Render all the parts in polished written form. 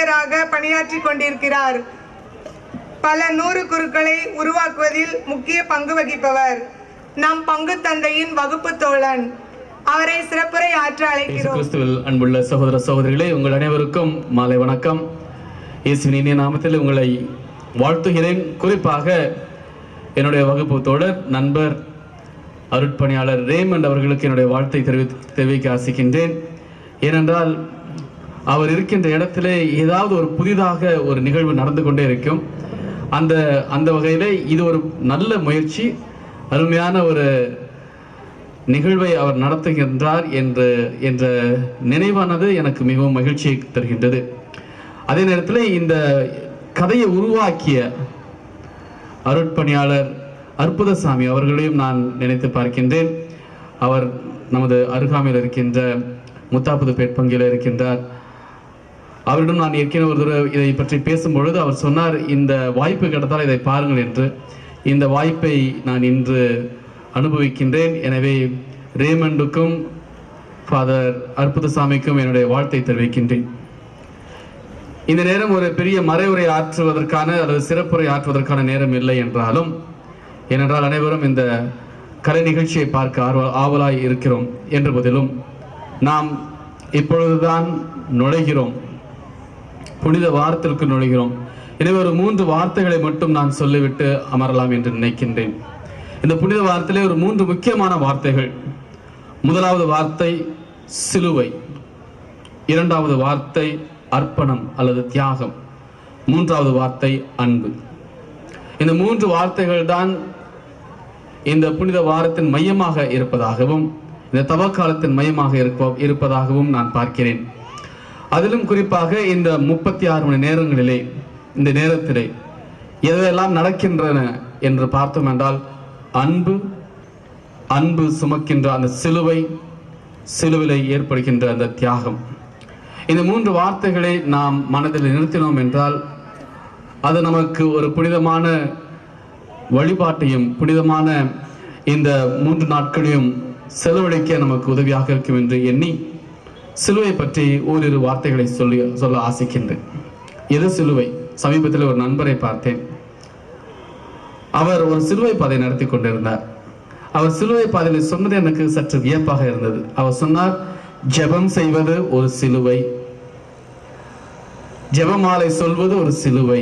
தலைவராக பணியாற்றி கொண்டிருக்கிறார். பல 100 குருக்களை உருவாக்குவதில் முக்கிய பங்கு வகிப்பவர். நம் பங்கு தந்தையின் வகுப்பு தோழன். அவரை சிறப்புரை ஆற்ற அழைக்கிறோம். கிறிஸ்துவில் அன்புள்ள சகோதர சகோதரிகளே, உங்கள் அனைவருக்கும் மாலை வணக்கம். இயேசுவின் இனிய நாமத்தில் உங்களை வாழ்த்துகிறேன். குறிப்பாக என்னுடைய வகுப்பு தோழர் நண்பர் அருட்பணியாளர் ரேமண்ட் அவர்களுக்கு என்னுடைய வாழ்த்தை தெரிவிக்க ஆசிக்கின்றேன். ஏனென்றால் அவர் இருக்கின்ற இடத்திலே ஏதாவது ஒரு புதிதாக ஒரு நிகழ்வு நடந்து கொண்டே இருக்கும். அந்த வகையிலே இது ஒரு நல்ல முயற்சி, அருமையான ஒரு நிகழ்வை அவர் நடத்துகின்றார் என்ற நினைவானது எனக்கு மிகவும் மகிழ்ச்சியை தருகின்றது. அதே நேரத்தில் இந்த கதையை உருவாக்கிய அருட்பணியாளர் அற்புதசாமி அவர்களையும் நான் நினைத்து பார்க்கின்றேன். அவர் நமது அருகாமையில் இருக்கின்ற முத்தாப்புதுப்பேட் பங்கில் இருக்கின்றார். அவரிடம் நான் ஏற்கனவே ஒரு தடவை இதை பற்றி பேசும்பொழுது அவர் சொன்னார், இந்த வாய்ப்பு கிடைத்தால் இதை பாருங்கள் என்று. இந்த வாய்ப்பை நான் இன்று அனுபவிக்கின்றேன். எனவே ரேமண்டுக்கும் ஃபாதர் அற்புதசாமிக்கும் என்னுடைய வாழ்த்தை தெரிவிக்கின்றேன். இந்த நேரம் ஒரு பெரிய மறைவுரை ஆற்றுவதற்கான அல்லது சிறப்புரை ஆற்றுவதற்கான நேரம் இல்லை என்றாலும், ஏனென்றால் அனைவரும் இந்த கலை நிகழ்ச்சியை பார்க்க ஆவலாய் இருக்கிறோம் என்ற போதிலும் நாம் இப்பொழுதுதான் நுழைகிறோம், புனித வாரத்திற்கு நுழைகிறோம். எனவே ஒரு 3 வார்த்தைகளை மட்டும் நான் சொல்லிவிட்டு அமரலாம் என்று நினைக்கின்றேன். இந்த புனித வார்த்தையிலே ஒரு 3 முக்கியமான வார்த்தைகள். முதலாவது வார்த்தை சிலுவை, இரண்டாவது வார்த்தை அர்ப்பணம் அல்லது தியாகம், மூன்றாவது வார்த்தை அன்பு. இந்த 3 வார்த்தைகள் தான் இந்த புனித வாரத்தின் மையமாக இருப்பதாகவும் இந்த தவக்காலத்தின் மையமாக இருப்பதாகவும் நான் பார்க்கிறேன். அதிலும் குறிப்பாக இந்த 36 மணி நேரங்களிலே, இந்த நேரத்திலே எதையெல்லாம் நடக்கின்றன என்று பார்த்தோம் என்றால், அன்பு சுமக்கின்ற அந்த சிலுவிலை ஏற்படுகின்ற அந்த தியாகம். இந்த 3 வார்த்தைகளை நாம் மனதில் நிறுத்தினோம் என்றால் அது நமக்கு ஒரு புனிதமான வழிபாட்டையும் புனிதமான இந்த 3 நாட்களையும் செலவழிக்க நமக்கு உதவியாக இருக்கும் என்று எண்ணி சிலுவை பற்றி ஓரிரு வார்த்தைகளை சொல்ல ஆசிக்கின்றேன். எது சிலுவை? சமீபத்தில் ஒரு நண்பரை பார்த்தேன். அவர் ஒரு சிலுவை பாதை நடத்தி கொண்டிருந்தார். அவர் சிலுவை பாதையில் சொன்னது எனக்கு சற்று வியப்பாக இருந்தது. அவர் சொன்னார், ஜெபம் செய்வது ஒரு சிலுவை, ஜெபமாலை சொல்வது ஒரு சிலுவை.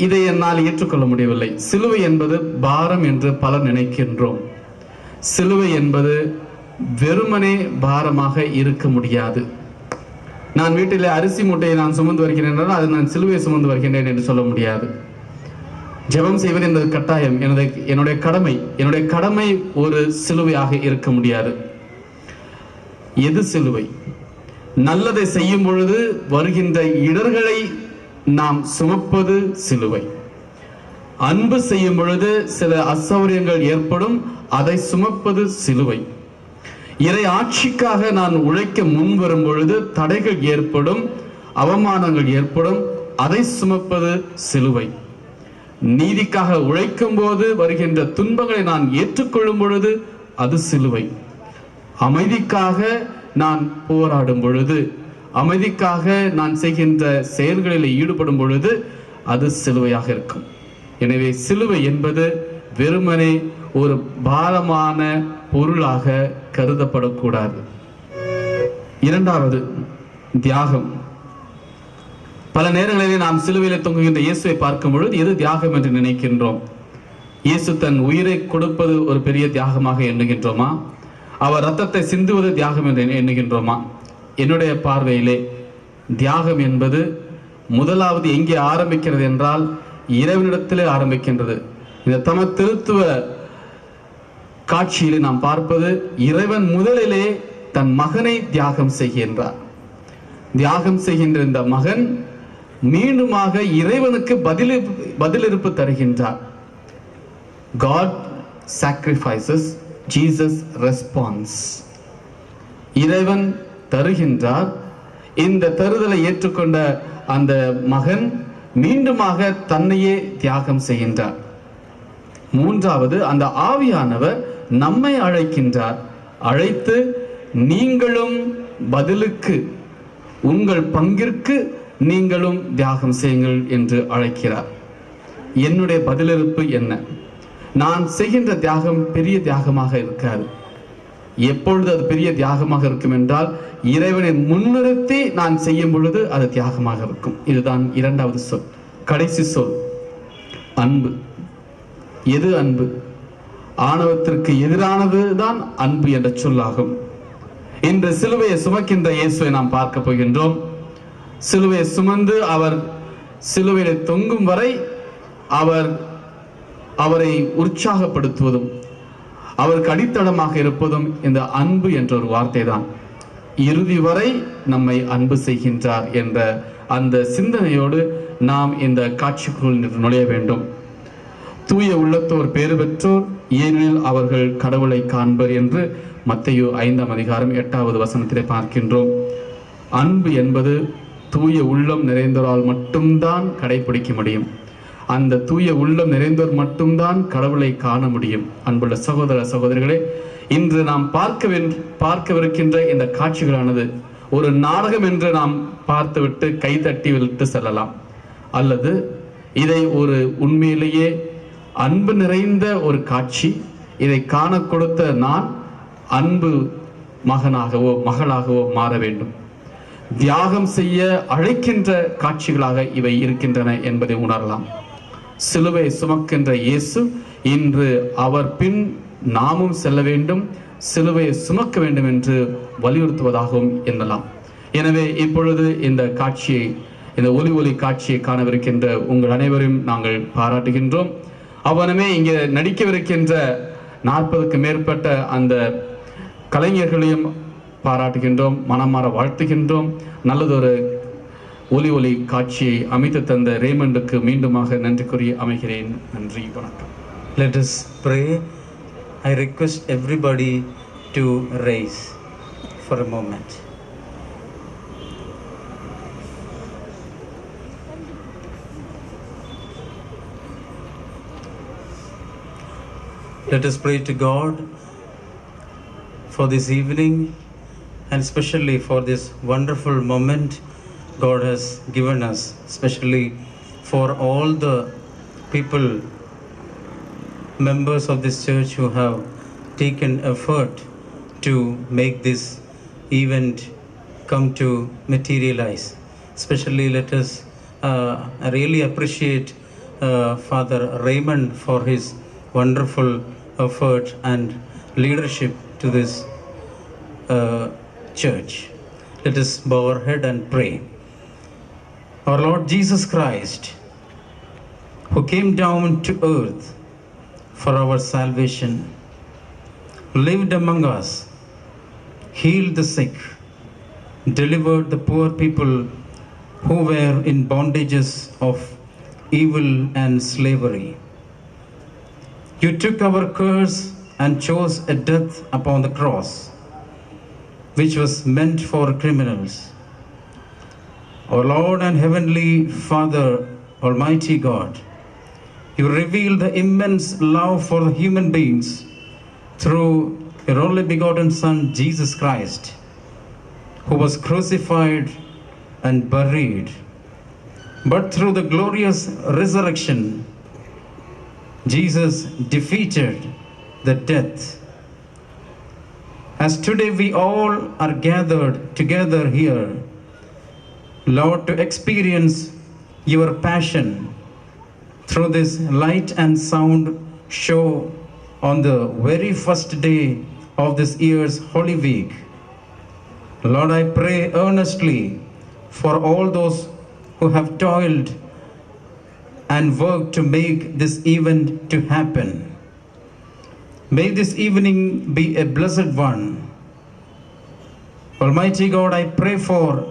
இதை என்னால் ஏற்றுக்கொள்ள முடியவில்லை. சிலுவை என்பது பாரம் என்று பலர் நினைக்கின்றோம். சிலுவை என்பது வெறுமனே பாரமாக இருக்க முடியாது. நான் வீட்டில் அரிசி மூட்டையை நான் சுமந்து வருகிறேன் என்றால் அது நான் சிலுவையை சுமந்து வருகின்றேன் என்று சொல்ல முடியாது. ஜெபம் செய்வது என்பது கட்டாயம், என்னுடைய கடமை ஒரு சிலுவையாக இருக்க முடியாது. எது சிலுவை? நல்லதை செய்யும் பொழுது வருகின்ற இடர்களை நாம் சுமப்பது சிலுவை. அன்பு செய்யும் பொழுது சில அசௌகரியங்கள் ஏற்படும், அதை சுமப்பது சிலுவை. இறை ஆட்சிக்காக நான் உழைக்க முன் வரும் பொழுது தடைகள் ஏற்படும், அவமானங்கள் ஏற்படும், அதை சுமப்பது சிலுவை. நீதிக்காக உழைக்கும் போது வருகின்ற துன்பங்களை நான் ஏற்றுக்கொள்ளும் பொழுது அது சிலுவை. அமைதிக்காக நான் போராடும் பொழுது, அமைதிக்காக நான் செய்கின்ற செயல்களில் ஈடுபடும் பொழுது அது சிலுவையாக இருக்கும். எனவே சிலுவை என்பது வெறுமனே ஒரு பாரமான பொருளாக கருதப்படக்கூடாது. இரண்டாவது தியாகம். பல நேரங்களில் நாம் சிலுவையில் தொங்குகின்ற இயேசுவை பார்க்கும் பொழுது எது தியாகம் என்று நினைக்கின்றோம்? இயேசு தன் உயிரை கொடுப்பது ஒரு பெரிய தியாகமாக எண்ணுகின்றோமா? அவர் ரத்தத்தை சிந்துவது தியாகம் என்று எண்ணுகின்றோமா? என்னுடைய பார்வையிலே தியாகம் என்பது முதலாவது எங்கே ஆரம்பிக்கிறது என்றால் இறைவனிடத்திலே ஆரம்பிக்கின்றது. இந்த தம திருத்துவ காட்சியில் நாம் பார்ப்பது இறைவன் முதலிலே தன் மகனை தியாகம் செய்கின்றார். தியாகம் செய்கின்ற இந்த மகன் மீண்டுமாக இறைவனுக்கு பதிலிருப்பு தருகின்றார். God sacrifices, Jesus responds. இறைவன் தருகின்றார். இந்த தருதலை ஏற்றுக்கொண்ட அந்த மகன் மீண்டுமாக தன்னையே தியாகம் செய்கின்றார். மூன்றாவது, அந்த ஆவியானவர் நம்மை அழைக்கின்றார். அழைத்து நீங்களும் பதிலுக்கு உங்கள் பங்கிற்கு நீங்களும் தியாகம் செய்யுங்கள் என்று அழைக்கிறார். என்னுடைய பதிலிருப்பு என்ன? நான் செய்கின்ற தியாகம் பெரிய தியாகமாக இருக்காது. எப்பொழுது அது பெரிய தியாகமாக இருக்கும் என்றால், இறைவனை முன்னிறுத்தி நான் செய்யும் பொழுது அது தியாகமாக இருக்கும். இதுதான் இரண்டாவது சொல், கடைசி சொல், அன்பு. எது அன்பு? ஆணவத்திற்கு எதிரானது தான் அன்பு என்ற சொல்லாகும். இன்று சிலுவையை சுமக்கின்ற இயேசுவை நாம் பார்க்க போகின்றோம். சிலுவையை சுமந்து அவர் சிலுவையில் தொங்கும் வரை அவரை உற்சாகப்படுத்துவதும் அவருக்கு அடித்தளமாக இருப்பதும் இந்த அன்பு என்ற ஒரு வார்த்தை தான். இறுதி வரை நம்மை அன்பு செய்கின்றார் என்ற அந்த சிந்தனையோடு நாம் இந்த காட்சிக்குள் நுழைய வேண்டும். தூய உள்ளத்தோர் பேறு பெற்றோர், ஏனெனில் அவர்கள் கடவுளை காண்பர் என்று மத்தேயு 5ஆம் அதிகாரம் 8வது வசனத்திலே பார்க்கின்றோம். அன்பு என்பது தூய உள்ளம் நிறைந்தோரால் மட்டும்தான் கடைபிடிக்க முடியும். அந்த தூய உள்ளம் நிறைந்தோர் மட்டும்தான் கடவுளை காண முடியும். அன்புள்ள சகோதர சகோதரிகளே, இன்று நாம் பார்க்கவிருக்கின்ற இந்த காட்சிகளானது ஒரு நாடகம் என்று நாம் பார்த்துவிட்டு கைதட்டி விட்டு செல்லலாம். அல்லது இதை ஒரு உண்மையிலேயே அன்பு நிறைந்த ஒரு காட்சி, இதை காண கொடுத்த நான் அன்பு மகனாகவோ மகளாகவோ மாற வேண்டும், தியாகம் செய்ய அழைக்கின்ற காட்சிகளாக இவை இருக்கின்றன என்பதை உணரலாம். சிலுவை சுமக்கின்ற இயேசு இன்று அவர் பின் நாமும் செல்ல வேண்டும், சிலுவையை சுமக்க வேண்டும் என்று வலியுறுத்துவதாகவும் எண்ணலாம். எனவே இப்பொழுது இந்த காட்சியை, இந்த ஒலி காட்சியை காணவிருக்கின்ற உங்கள் அனைவரையும் நாங்கள் பாராட்டுகின்றோம். அவனமே இங்கே நடிக்கவிருக்கின்ற 40க்கு மேற்பட்ட அந்த கலைஞர்களையும் பாராட்டுகின்றோம், மனமாற வாழ்த்துகின்றோம். நல்லதொரு ஒலி காட்சியை அமைத்து தந்த ரேமண்டுக்கு மீண்டுமாக நன்றி கூறி அமைகிறேன். நன்றி, வணக்கம். Let us pray. I request everybody to rise for a moment. Let us pray to God for this evening, and especially for this wonderful moment God has given us, especially for all the people, members of this church who have taken effort to make this event come to materialize. Especially let us really appreciate Father Raymond for his wonderful effort and leadership to this church. Let us bow our head and pray. Our Lord Jesus Christ, who came down to earth for our salvation, lived among us, healed the sick, delivered the poor people who were in bondages of evil and slavery. You took our curse and chose a death upon the cross, which was meant for criminals. Our Lord and Heavenly Father, Almighty God, you reveal the immense love for the human beings through your only begotten Son, Jesus Christ, who was crucified and buried. But through the glorious resurrection, Jesus defeated the death. As today we all are gathered together here, Lord, to experience your passion through this light and sound show on the very first day of this year's Holy Week. Lord, I pray earnestly for all those who have toiled and worked to make this event to happen. May this evening be a blessed one. Almighty God, I pray for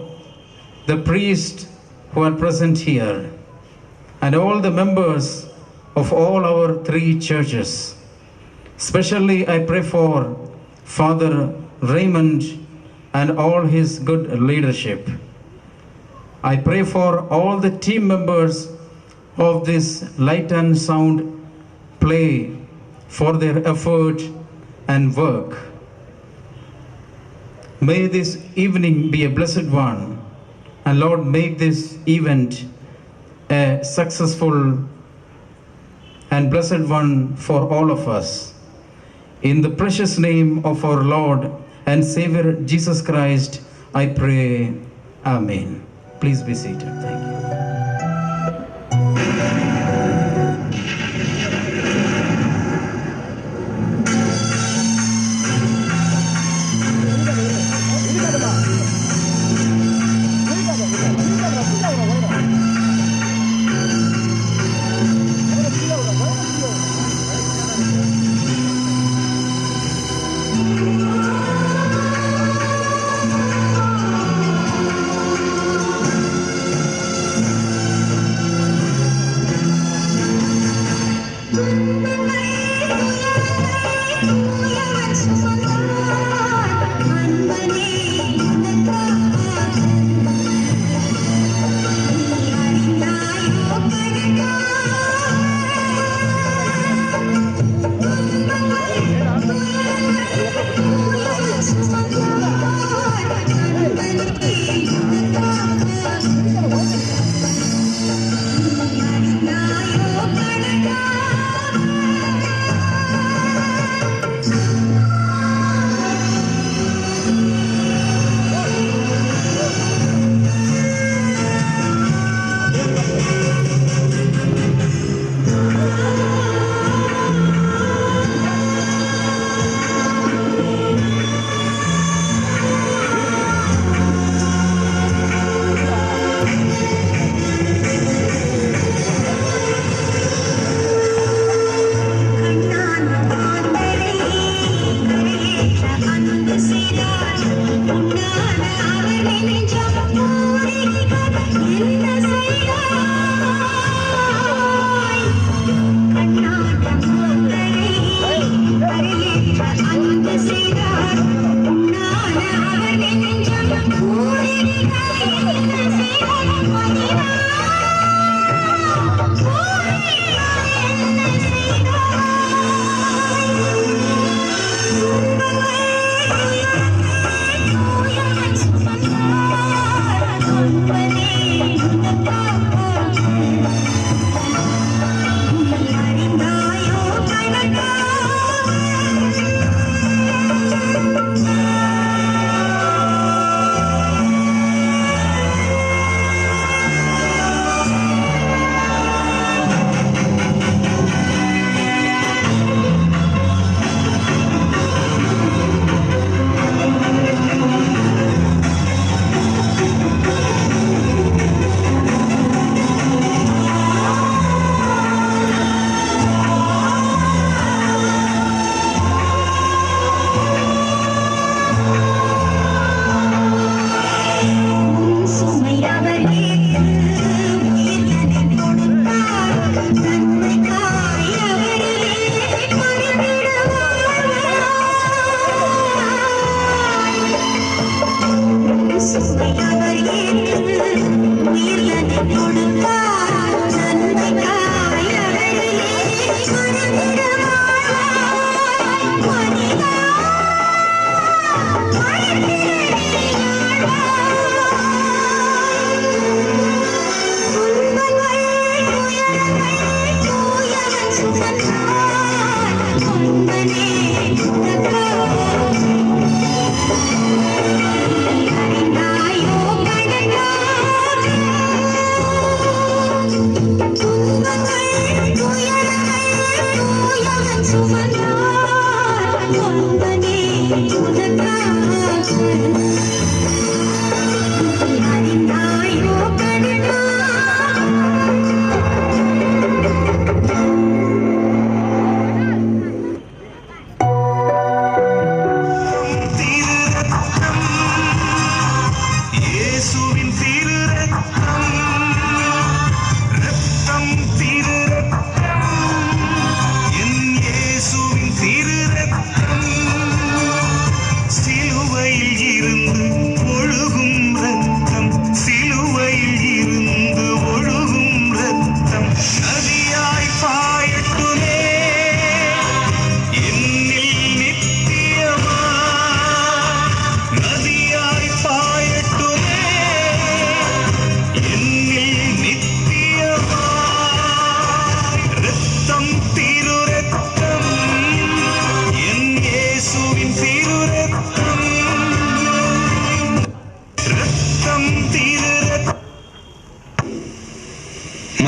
the priests who are present here and all the members of all our 3 churches. Especially I pray for Father Raymond and all his good leadership. I pray for all the team members of this light and sound play for their effort and work. May this evening be a blessed one. And Lord, make this event a successful and blessed one for all of us. In the precious name of our Lord and Savior Jesus Christ, I pray. Amen. Please be seated. Thank you.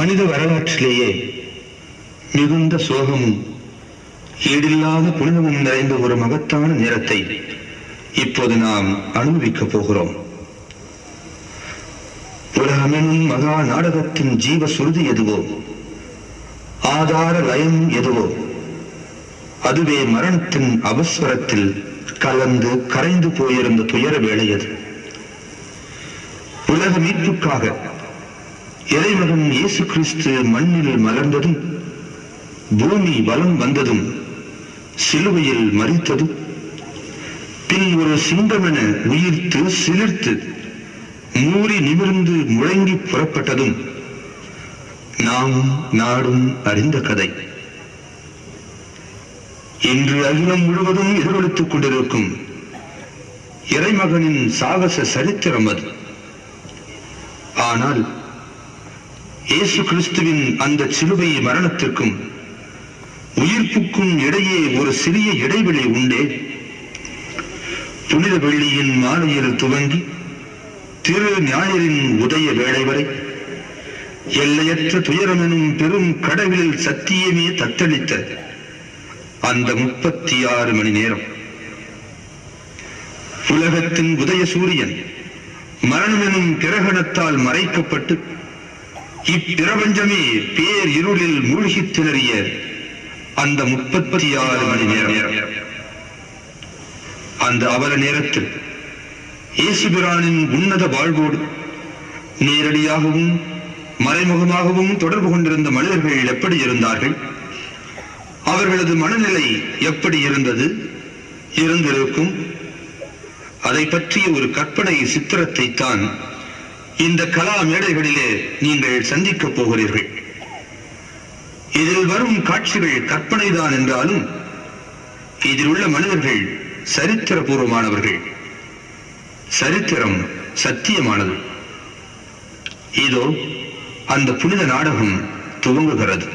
மனித வரலாற்றிலேயே மிகுந்த சோகமும் ஈடில்லாத புனிதமும் நிறைந்த ஒரு மகத்தான நேரத்தை இப்போது நாம் அனுபவிக்கப் போகிறோம். உலகமெனும் மகா நாடகத்தின் ஜீவ சுருதி எதுவோ, ஆதார லயம் எதுவோ, அதுவே மரணத்தின் அவசரத்தில் கலந்து கரைந்து போயிருந்த துயர வேளை அது. உலக மீட்புக்காக இறைமகன் இயேசு கிறிஸ்து மண்ணில் மலர்ந்ததும், பூமி வலம் வந்ததும், சிலுவையில் மரித்ததும், பின் ஒரு சிங்கமென உயிர்த்து சிலிர்த்து மூறி நிமிர்ந்து முழங்கி புறப்பட்டதும் நாம் நாடும் அறிந்த கதை. இன்று அகிலம் முழுவதும் எதிரொலித்துக் கொண்டிருக்கும் இறைமகனின் சாகச சரித்திரம் அது. ஆனால் இயேசு கிறிஸ்துவின் அந்த சிலுவை மரணத்திற்கும் உயிர்ப்புக்கும் இடையே ஒரு சிறிய இடைவெளி உண்டே. புனித வெள்ளியின் மாலையில் துவங்கி திரு ஞாயிறின் உதய வேளை வரை எல்லையற்ற துயரம் எனும் பெரும் கடலில் சத்தியமே தத்தளித்த அந்த 36 மணி நேரம். உலகத்தின் உதய சூரியன் மரணம் எனும் கிரகணத்தால் மறைக்கப்பட்டு இப்பிரபஞ்சமே பேர் இருளில் மூழ்கி திணறிய அந்த 36 மணி நேரம். அந்த அவல நேரத்தில் இயேசுபிரானின் உன்னத வாழ்வோடு நேரடியாகவும் மறைமுகமாகவும் தொடர்பு கொண்டிருந்த மனிதர்கள் எப்படி இருந்தார்கள், அவர்களது மனநிலை எப்படி இருந்திருக்கும், அதை பற்றிய ஒரு கற்பனை சித்திரத்தை தான் இந்த கலா மேடைகளிலே நீங்கள் சந்திக்கப் போகிறீர்கள். இதில் வரும் காட்சிகள் கற்பனைதான் என்றாலும் இதில் உள்ள மனிதர்கள் சரித்திரபூர்வமானவர்கள். சரித்திரம் சத்தியமானது. இதோ அந்த புனித நாடகம் துவங்குகிறது.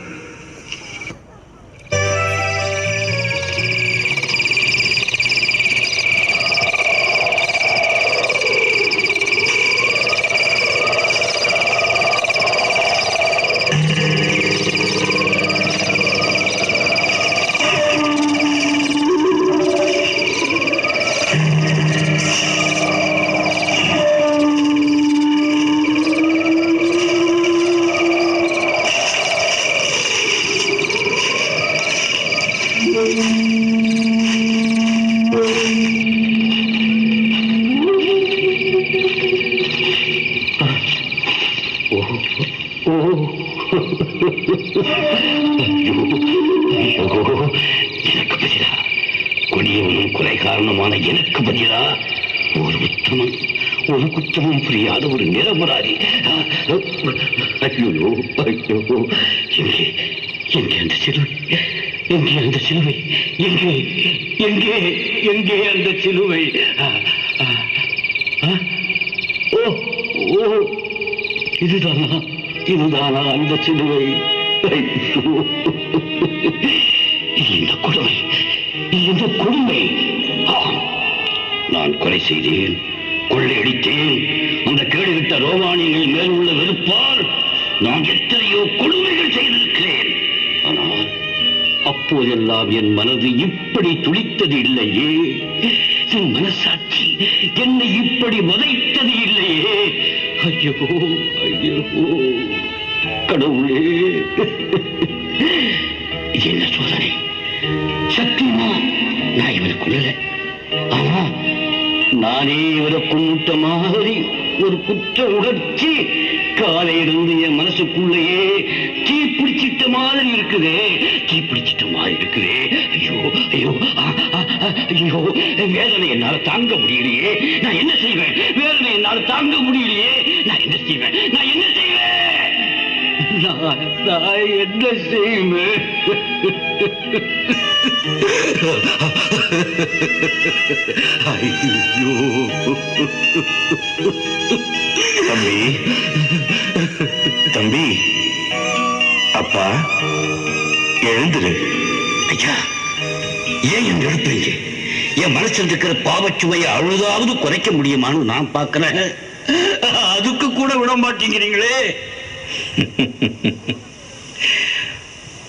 கொடியவனும் கொலை காரணமான எனக்கு பதிலா ஒரு உத்தமன், ஒரு குற்றமும் புரியாத ஒரு நிரபராதி. ஐயோ ஐயோ, எங்கே அந்த சிலுவை, எங்கே அந்த சிலுவை, எங்கே எங்கே எங்கே அந்த சிலுவை? ஓ ஓ, இதுதானா இதுதானா அந்த சிலுவை? இந்த கொடுமை, இந்த கொடுமை! நான் கொலை செய்தேன், கொள்ளையடித்தேன். அந்த கேடுவிட்ட ரோமானியங்கள் மேல் உள்ள வெறுப்பால் நான் எத்தனையோ கொடுமைகள் செய்திருக்கிறேன். ஆனால் அப்போதெல்லாம் என் மனது இப்படி துளித்தது இல்லையே. என் மனசாட்சி என்னை இப்படி வதைத்தது இல்லையே. ஐயோ ஐயோ கடவுளே, இது என்ன சோதனை? சத்தியமா நான் இவரை கொல்லல. ஆனா நானே இவரை கொன்னுட்ட மாதிரி ஒரு குற்ற உணர்ச்சி காலையிலிருந்து என் மனசுக்குள்ளேயே தீப்பிடிச்சிட்ட மாதிரி இருக்குதே, தீப்பிடிச்சிட்ட மாதிரி இருக்குதே. ஐயோ ஐயோ ஐயோ, வேதனை என்னால தாங்க முடியலையே. நான் என்ன செய்வேன்? வேதனை என்னால தாங்க முடியலையே. நான் என்ன செய்வேன்? நான் என்ன செய்வேன்? நான் என்ன செய்வேன்? ஐயோ தம்பி, தம்பி, அப்பா எழுந்துரு. ஐயா, ஏன் என்ன எழுப்புறீங்க? என் மனசில் இருக்கிற பாவச்சுவையை அழுதாவது குறைக்க முடியுமான்னு நான் பார்க்கிறேன். அதுக்கு கூட விட மாட்டேங்கிறீங்களே.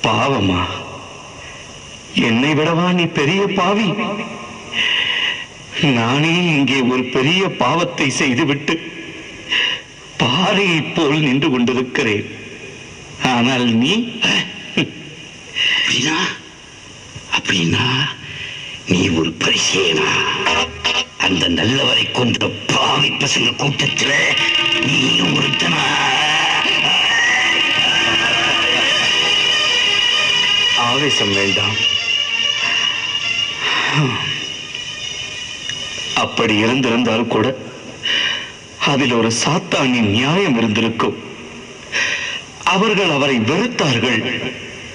பாவமா? என்னை விடவா நீ பெரிய பாவி? நானே இங்கே ஒரு பெரிய பாவத்தை செய்துவிட்டு பாறையை போல் நின்று கொண்டிருக்கிறேன். ஆனால் நீ அப்படின்னா நீ ஒரு பரிசேனா? அந்த நல்லவரை கொன்ற பாவி பசங்க கூட்டத்தில் நீயும் ஒருத்தனா? ஆவேசம் வேண்டாம். அப்படி இருந்திருந்தால் கூட அதில் ஒரு சாத்தானின் நியாயம் இருந்திருக்கும். அவர்கள் அவரை வெறுத்தார்கள்,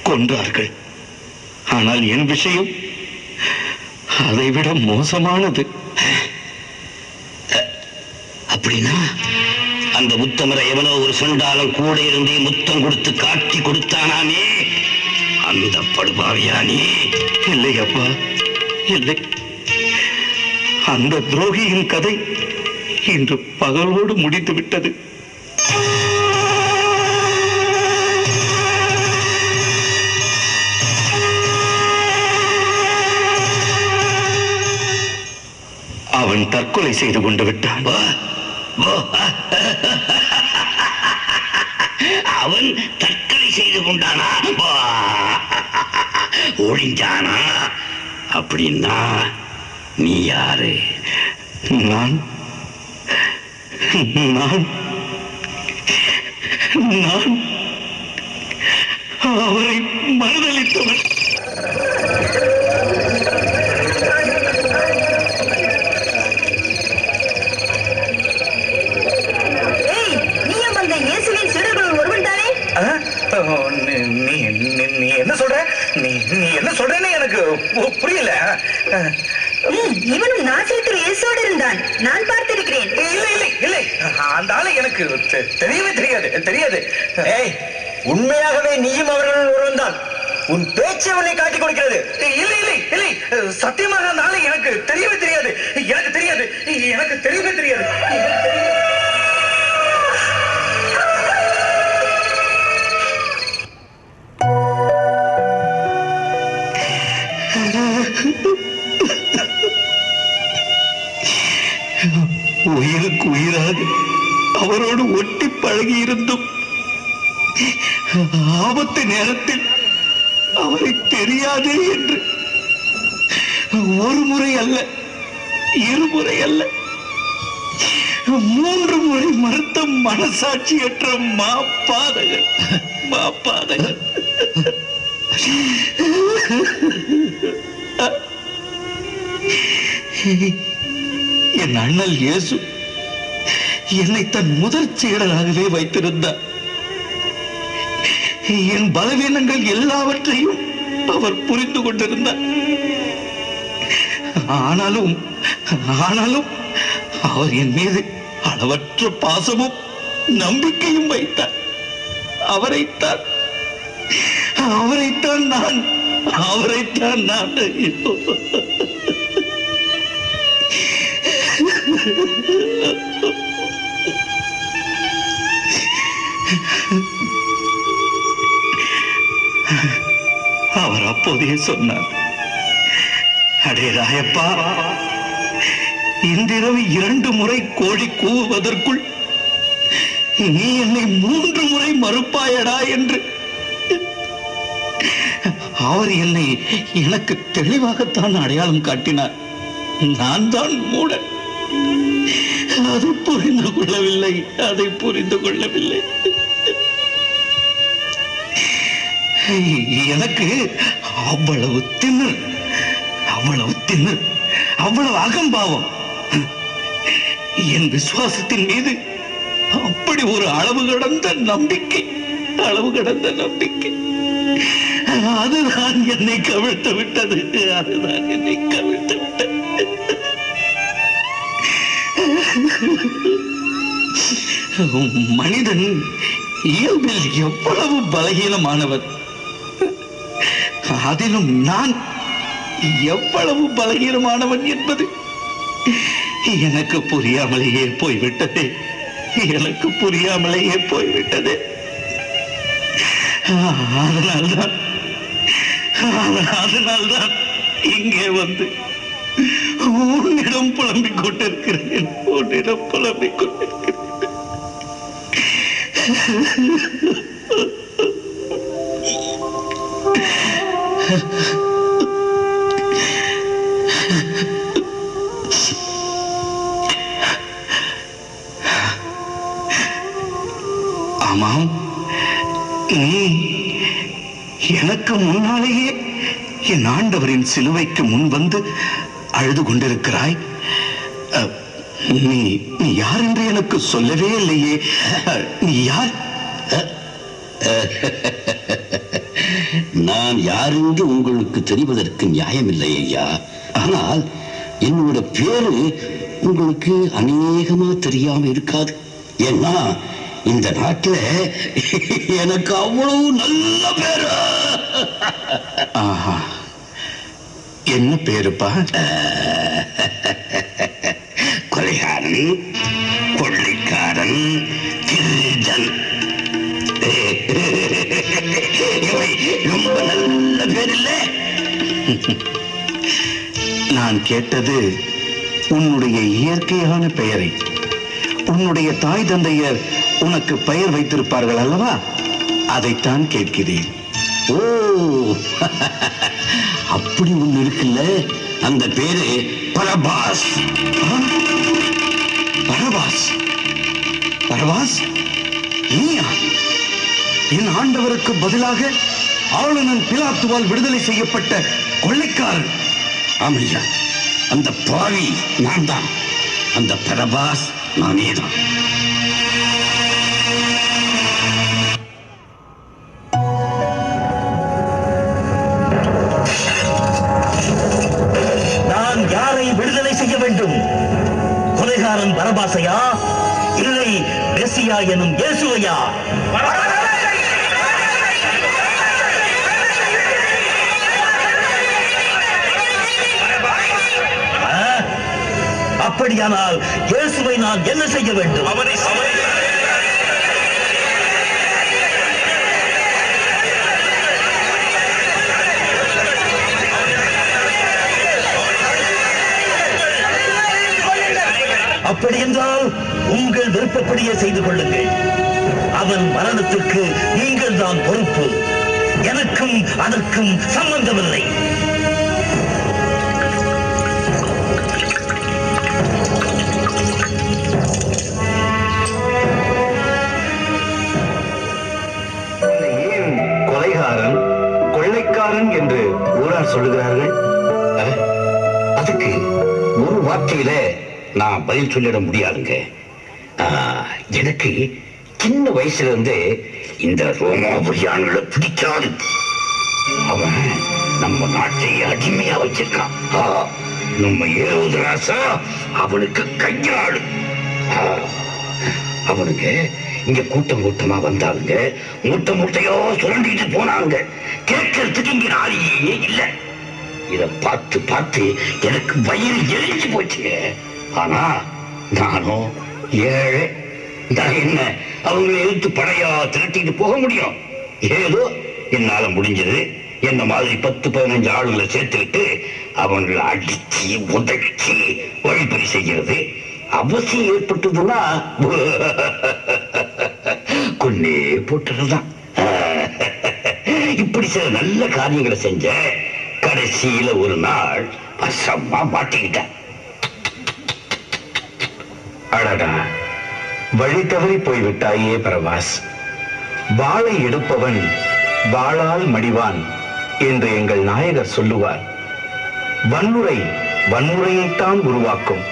கொன்றார்கள். ஆனால் என் விஷயம் அதைவிட மோசமானது. அப்படின்னா அந்த உத்தமரை எவனோ ஒரு சொண்டாலம் கூட இருந்தே முத்தம் கொடுத்து காட்டி கொடுத்தானாமே, அந்த படுபாவியானே? இல்லை அப்பா, இல்லை. அந்த துரோகியின் கதை இன்று பகலோடு முடித்து விட்டது. அவன் தற்கொலை செய்து கொண்டு விட்டான். அவன் தற்கொலை செய்து கொண்டானா? ஒழிஞ்சானா? அப்படின்னா நீ யாரு? நான் நான் நான் அவரை மறுதளித்தவன். நீ என்ன சொல்ற? நீ என்ன சொல்றேன்னு எனக்கு புரியல. இவனும் நாசரேத்து இயேசுவோடு இருந்தான், நான் பார்த்திருக்கிறேன். இல்லை இல்லை இல்லை, அந்த ஆளை எனக்கு தெரியவே தெரியாது. ஏய், உண்மையாகவே நீயும் அவர்கள் ஒருவன் தான். உன் பேச்சு அவனை காட்டிக் கொடுக்கிறது. இல்லை இல்லை இல்லை, சத்தியமாக அந்த ஆளை எனக்கு தெரியவே தெரியாது. எனக்கு தெரியவே தெரியாது. உயிருக்கு உயிராக அவரோடு ஒட்டி பழகி இருந்தும் ஆபத்து நேரத்தில் அவரை தெரியாதே என்று ஒரு முறை அல்ல, இருமுறை அல்ல, 3 முறை மறுத்த மனசாட்சியற்ற மாப்பாதகர். என் அண்ணல் இயேசு என்னை தன் முதற் சீடராகவே வைத்திருந்தார். என் பலவீனங்கள் எல்லாவற்றையும் அவர் புரிந்து கொண்டிருந்தார். ஆனாலும் அவர் என் மீது அளவற்ற பாசமும் நம்பிக்கையும் வைத்தார். அவரைத்தான் நான் அவர் அப்போதே சொன்னார், அடே ராயப்பா, இன்றிரவு 2 முறை கோழி கூவுவதற்குள் நீ என்னை 3 முறை மறுப்பாயடா என்று. அவர் என்னை எனக்கு தெளிவாகத்தான் அடையாளம் காட்டினார். நான் தான் மூடன். அதை புரிந்து கொள்ளவில்லை. எனக்கு அவ்வளவு திமிர், அவ்வளவு அகம்பாவம். என் விசுவாசத்தின் மீது அப்படி ஒரு அளவு கடந்த நம்பிக்கை. அதுதான் என்னை கவிழ்த்து விட்டது. மனிதன் இயல்பில் எவ்வளவு பலகீனமானவர், அதிலும் நான் எவ்வளவு பலகீனமானவன் என்பது எனக்கு புரியாமலேயே போய்விட்டது. அதனால்தான் இங்கே வந்து உன்னிடம் புலம்பிக் கொண்டிருக்கிறேன். ஆமாம், நீ எனக்கு முன்னாலேயே என் ஆண்டவரின் சிலுவைக்கு முன் வந்து அழுது கொண்டிருக்கிறாய். நீ யார் என்று எனக்கு சொல்லவே இல்லையே. நீ யார்? நான் யார் என்று உங்களுக்கு தெரிவதற்கு நியாயமில்லை ஐயா. ஆனால் என்னோட பேரு உங்களுக்கு அநேகமா தெரியாம இருக்காது. ஏன்னா இந்த நாட்டுல எனக்கு அவ்வளவு நல்ல பேரு. ஆஹா, என்ன பேருப்பா? கொலைகாரன், கொள்ளைக்காரன், திருடன். ரொம்ப நல்ல பேர் இல்ல? நான் கேட்டது உன்னுடைய இயற்கையான பெயரை. உன்னுடைய தாய் தந்தையர் உனக்கு பெயர் வைத்திருப்பார்கள் அல்லவா? அதைத்தான் கேட்கிறேன். ஓ, அப்படி ஒண்ணு இருக்குல்ல. அந்த பேரு பரபாஸ். பரபாஸ்? பரபாஸ் நீயா? என் ஆண்டவருக்கு பதிலாக ஆளுநன் பிலாத்துவால் விடுதலை செய்யப்பட்ட கொள்ளைக்காரன். ஆமையா, அந்த பாவி நான் தான். அந்த பரபாஸ் நானே தான். நான் யாரை விடுதலை செய்ய வேண்டும்? கொலைகாரன் பரபாசையா, இல்லை மெசியா எனும் இயேசுவையா? அப்படியானால் இயேசுவை நான் என்ன செய்ய வேண்டும்? அப்படி என்றால் உங்கள் விருப்பப்படியே செய்து கொள்ளுங்கள். அவன் மரணத்திற்கு நீங்கள் தான் பொறுப்பு. எனக்கும் அதற்கும் சம்பந்தமில்லை. ஏன் கொலைகாரன், கொள்ளைக்காரன் என்று ஊரார் சொல்லுகிறார்கள்? அதுக்கு ஒரு வார்த்தையில நான் பதில் சொல்லிட முடியாதுங்க. எனக்கு சின்ன வயசுல இருந்து இந்த ரோமாபுரியான்களை பிடிக்காது. அவன் நம்ம நாட்டை அடிமையா வச்சிருக்கான். நம்ம ஏழு ராசா அவனுக்கு கையாளு. அவனுங்க இங்க கூட்டம் கூட்டமா வந்தாங்க, மூட்டை மூட்டையோ சுரண்டிட்டு போனாங்க. கேட்கறதுக்கு இங்க ஆளியே இல்லை. இத பார்த்து பார்த்து எனக்கு வயிறு எரிஞ்சு போச்சுங்க. ஆனா நானும் ஏழை. நான் என்ன அவங்களை எதிர்த்து படையா திரட்டிட்டு போக முடியும்? ஏதோ என்னால முடிஞ்சது. என்ன மாதிரி 10-15 ஆளுங்களை சேர்த்துக்கிட்டு அவங்களை அடிச்சு உதைச்சி வழிபறி செய்கிறது. அவசியம் ஏற்பட்டதுன்னா கொன்னே போட்டுறதுதான். இப்படி சில நல்ல காரியங்களை செஞ்ச கடைசியில ஒரு நாள் வசமா மாட்டிக்கிட்டேன். அடடா, வழி தவறி போய்விட்டாயே பரபாஸ். வாளை எடுப்பவன் வாளால் மடிவான் என்று எங்கள் நாயகர் சொல்லுவார். வன்முறை வன்முறையைத்தான் உருவாக்கும்.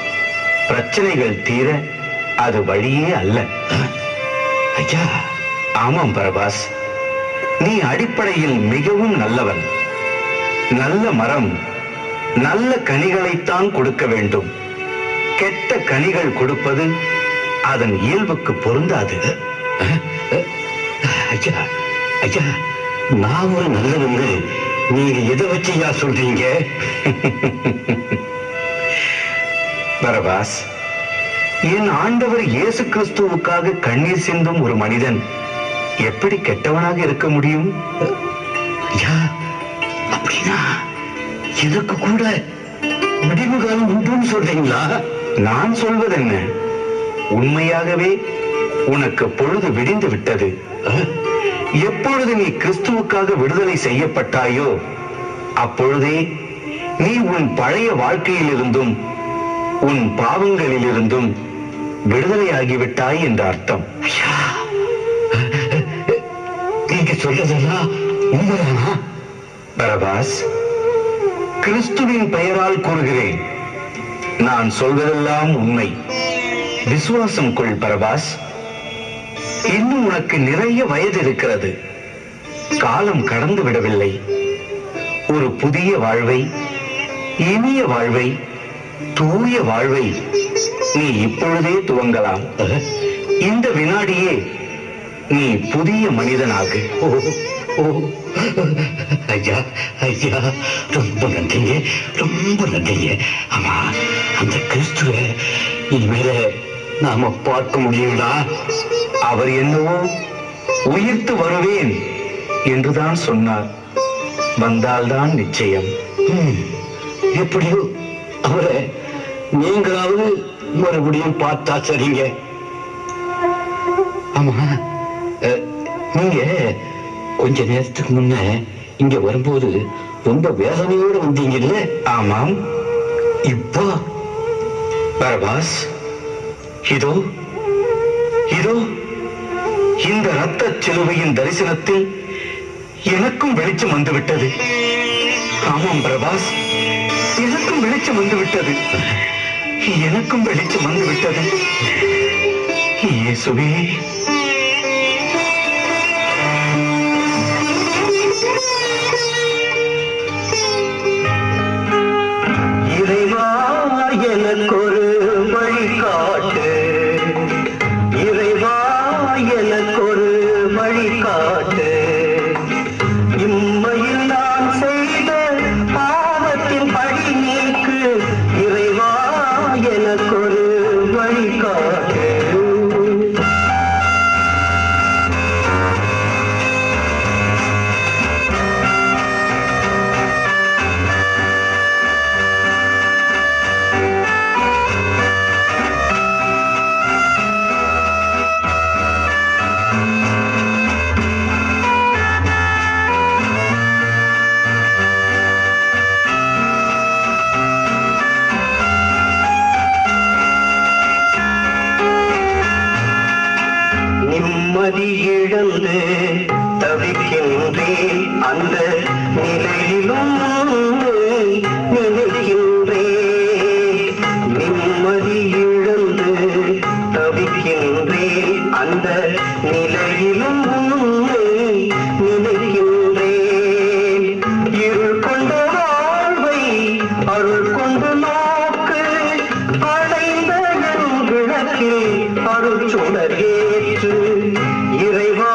பிரச்சனைகள் தீர அது வழியே அல்ல. ஐயா, ஆமாம் பரபாஸ், நீ அடிப்படையில் மிகவும் நல்லவன். நல்ல மரம் நல்ல கனிகளைத்தான் கொடுக்க வேண்டும். கெட்ட கனிகள் கொடுப்பது அதன் இயல்புக்கு பொருந்தாது. ஐயா ஐயா, நான் ஒரு நல்லவங்க. நீங்க எதை வச்சையா சொல்றீங்க? பரபாஸ், என் ஆண்டவர் இயேசு கிறிஸ்துவுக்காக கண்ணீர் சிந்தும் ஒரு மனிதன் எப்படி கெட்டவனாக இருக்க முடியும்? ஐயா, அப்படின்னா எனக்கு கூட முடிவு காலம் உண்டுன்னு சொல்றீங்களா? நான் சொல்வது என்ன, உண்மையாகவே உனக்கு பொழுது விடிந்து விட்டது. எப்பொழுது நீ கிறிஸ்துவுக்காக விடுதலை செய்யப்பட்டாயோ அப்பொழுதே நீ உன் பழைய வாழ்க்கையில் இருந்தும் உன் பாவங்களில் இருந்தும் விடுதலையாகிவிட்டாய் என்ற அர்த்தம். நீங்க சொல்றதெல்லாம் உண்மைதானா? பரபாஸ், கிறிஸ்துவின் பெயரால் கூறுகிறேன், நான் சொல்வதெல்லாம் உண்மை. விசுவாசம் கொள் பரபாஸ். இன்னும் உனக்கு நிறைய வயது இருக்கிறது. காலம் கடந்து விடவில்லை. ஒரு புதிய வாழ்வை, இனிய வாழ்வை, தூய வாழ்வை நீ இப்பொழுதே துவங்கலாம். இந்த வினாடியே நீ புதிய மனிதனாக. ஐயா, ஐயா, ரொம்ப நன்றிங்க, ரொம்ப நன்றிங்க. ஆமா, அந்த கிறிஸ்துவ இனிமேல நாம பார்க்க முடியுங்களா? அவர் என்னவோ உயிர்த்து வருவேன் என்றுதான் சொன்னார். வந்தால்தான் நிச்சயம். எப்படியோ அவரை நீங்களாவது மறுபடியும் பார்த்தா சரிங்க. ஆமா, நீங்க கொஞ்ச நேரத்துக்கு முன்ன இங்க வரும்போது ரொம்ப வேதனையோடு வந்தீங்கல்ல? ஆமாம். இப்போ பரபாஸ், இதோ இதோ இந்த ரத்த சிலுவையின் தரிசனத்தில் எனக்கும் வெளிச்சம் வந்துவிட்டது. ஆமாம் பிரபாஸ், எனக்கும் வெளிச்சம் வந்துவிட்டது. எனக்கும் வெளிச்சம் வந்துவிட்டது. இயேசுவே, இறைவா எனக்கொரு வழிகாட்டு, இறைவா எனக்கொரு வழிகாட்டு. இம்மையில் நான் செய்த பாவத்தின் பழி நீக்கு, இறைவா எனக்கொரு வழிகாட்டு. நிம்மதி இழந்து தவிக்கின்றேன், அந்த நிலையிலும் நினைக்கின்றேன். நிம்மதி இழந்து தவிக்கின்றேன், அந்த நிலையிலும் நினைக்கின்றேன். இருள் கொண்ட வாழ்வை அருள் கொண்டு நோக்கு, அடைந்த என் விளக்கில் அருள் சுடரேற்று. இறைவா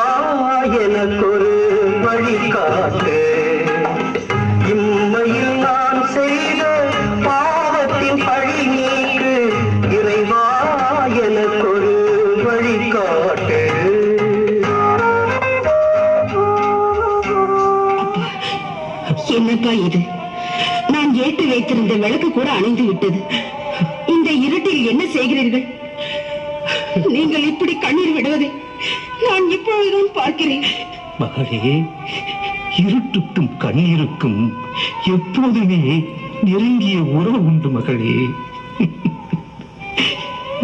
எனக்கொரு வழிகாட்டு. இம்மையில் நான் செய்த பாவத்தின் பழி நீக்கு, இறைவா எனக்கொரு வழிகாட்டு. என்னப்பா இது? நான் ஏற்றி வைத்திருந்த விளக்கு கூட அணைந்து விட்டது. இந்த இருட்டில் என்ன செய்கிறீர்கள்? நீங்கள் இப்படி கண்ணீர் விடுவதை நான் இப்பொழுதுதான் பார்க்கிறேன். மகளே, இருட்டுக்கும் கண்ணீருக்கும் எப்போதுமே நெருங்கிய உறவு உண்டு மகளே.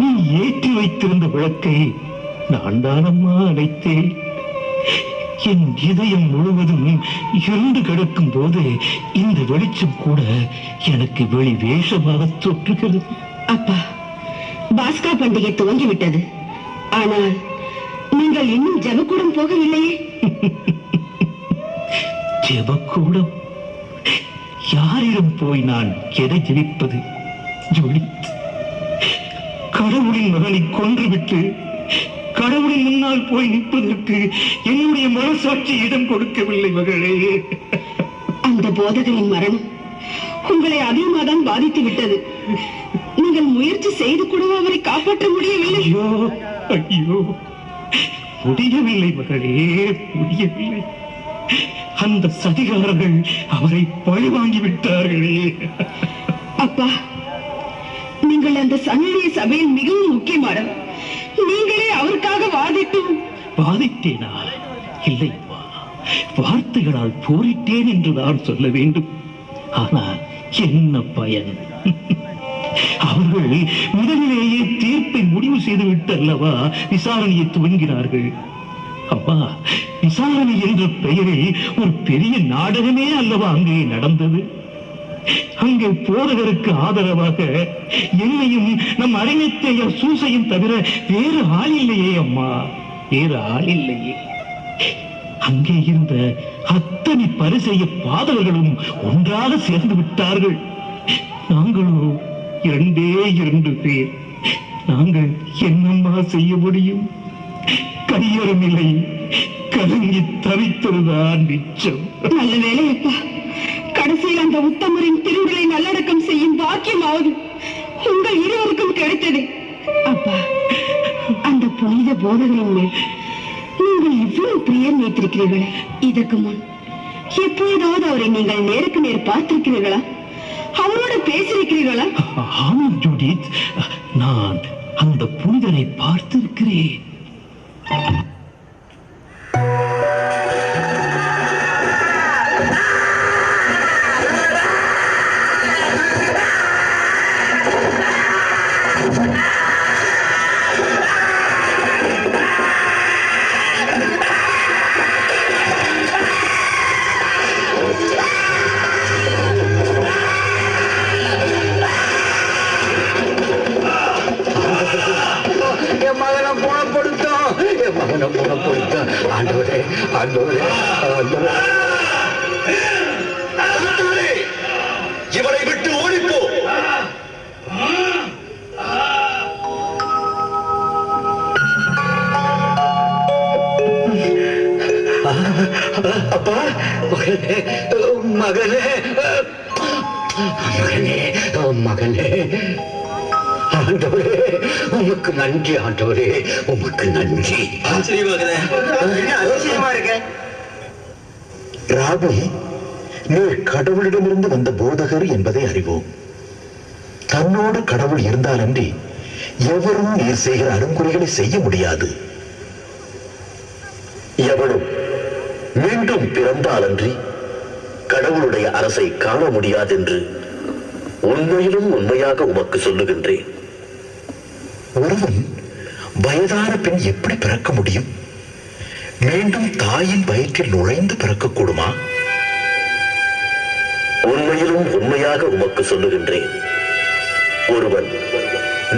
நீ ஏற்றி வைத்திருந்த விளக்கை நான் தானம்மா அணைத்தேன். என் இதயம் முழுவதும் இருண்டு கிடக்கும் போது இந்த வெளிச்சம் கூட எனக்கு வெளி வேஷமாக தோற்றுகிறது. அப்பா, பாஸ்கா பண்டிகை துவங்கிவிட்டது. ஆனால் நீங்கள் இன்னும் ஜெபக்கூடம் போகவில்லையே? ஜெபக்கூடம்? யாரிடம் போய் நான் எதை ஜெபிப்பது? ஜொலித், கடவுளின் மகனை கொன்றுவிட்டு கடவுளின் முன்னால் போய் நிற்பதற்கு என்னுடைய மனசாட்சி இடம் கொடுக்கவில்லை மகளே. அந்த போதகரின் மரணம் உங்களை அதிகமாதான் பாதித்து விட்டது. நீங்கள் முயற்சி செய்து கூட அவரை காப்பாற்ற முடியவில்லை. ஐயோ ஐயோ, முடியவில்லை மகளே, முடியவில்லை. அந்த சதிகாரர்கள் அவரை பழி வாங்கி விட்டார்களே. அப்பா, நீங்கள் அந்த சன்னிய சபையில் மிகவும் முக்கியமானவர். நீங்களே அவருக்காக வாதிட்டேனா? இல்லைப்பா, வார்த்தைகளால் போரிட்டேன் என்றுதான் சொல்ல வேண்டும். ஆனால் என்ன பயன்? அவர்கள் முதலிலேயே தீர்ப்பை முடிவு செய்து விட்டு அல்லவா விசாரணையை துவங்கினார்கள். அப்பா, விசாரணை என்ற பெயரில் ஒரு பெரிய நாடகமே அல்லவா அங்கே நடந்தது. அங்கே போதகருக்கு ஆதரவாக என்னையும் நம் அறிஞத்தையும் சூசையும் தவிர வேறு ஆள் இல்லையே அம்மா, வேறு ஆள் இல்லையே. அங்கே இருந்த அத்தனை பரிசெய்ய பாதகர்களும் ஒன்றாக சேர்ந்து விட்டார்கள். நாங்களோ 2 பேர். நாங்கள் என்னம்மா செய்ய முடியும்? கையொருமில்லை, கலங்கி தவித்ததுதான் நிச்சம். நல்ல வேலையப்பா, கடைசியில் அந்த உத்தமரின் திருவிழை நல்லடக்கம் செய்யும் பாக்கியமாவது உங்கள் இருவருக்கும் கிடைத்தது. அப்பா, அந்த புனித போதகரின் மேல் நீங்கள் இவ்வளவு பிரியம் வைத்திருக்கிறீர்களே, இதற்கு முன் எப்பொழுதாவது அவரை நீங்கள் நேருக்கு நேர் பார்த்திருக்கிறீர்களா? அவரோட பேசியிருக்கிறீர்களா? ஆமாம் ஜூடித், நான் அந்த புனிதரை பார்த்திருக்கிறேன். இவரை விட்டு ஓடிப்போ. அப்பா, மகனே மகனே மகனே மகனே, ஆண்டவரே உமக்கு நன்றி, ஆண்டவரே உமக்கு நன்றி. அதிசயமா இருக்க ராபி, நீர் கடவுளிடமிருந்து வந்த போதகர் என்பதை அறிவோம். தன்னோடு கடவுள் இருந்தாலன்றி எவரும் நீர் செய்கிற அருங்குறிகளை செய்ய முடியாது. எவனும் மீண்டும் பிறந்தாலன்றி கடவுளுடைய அரசை காண முடியாதென்று உண்மையிலும் உண்மையாக உமக்கு சொல்லுகின்றேன். ஒருவன் வயதான பின் எப்படி பிறக்க முடியும்? மீண்டும் தாயின் வயிற்றில் நுழைந்து பிறக்கக்கூடுமா? உண்மையிலும் உண்மையாக உமக்கு சொல்லுகின்றேன், ஒருவன்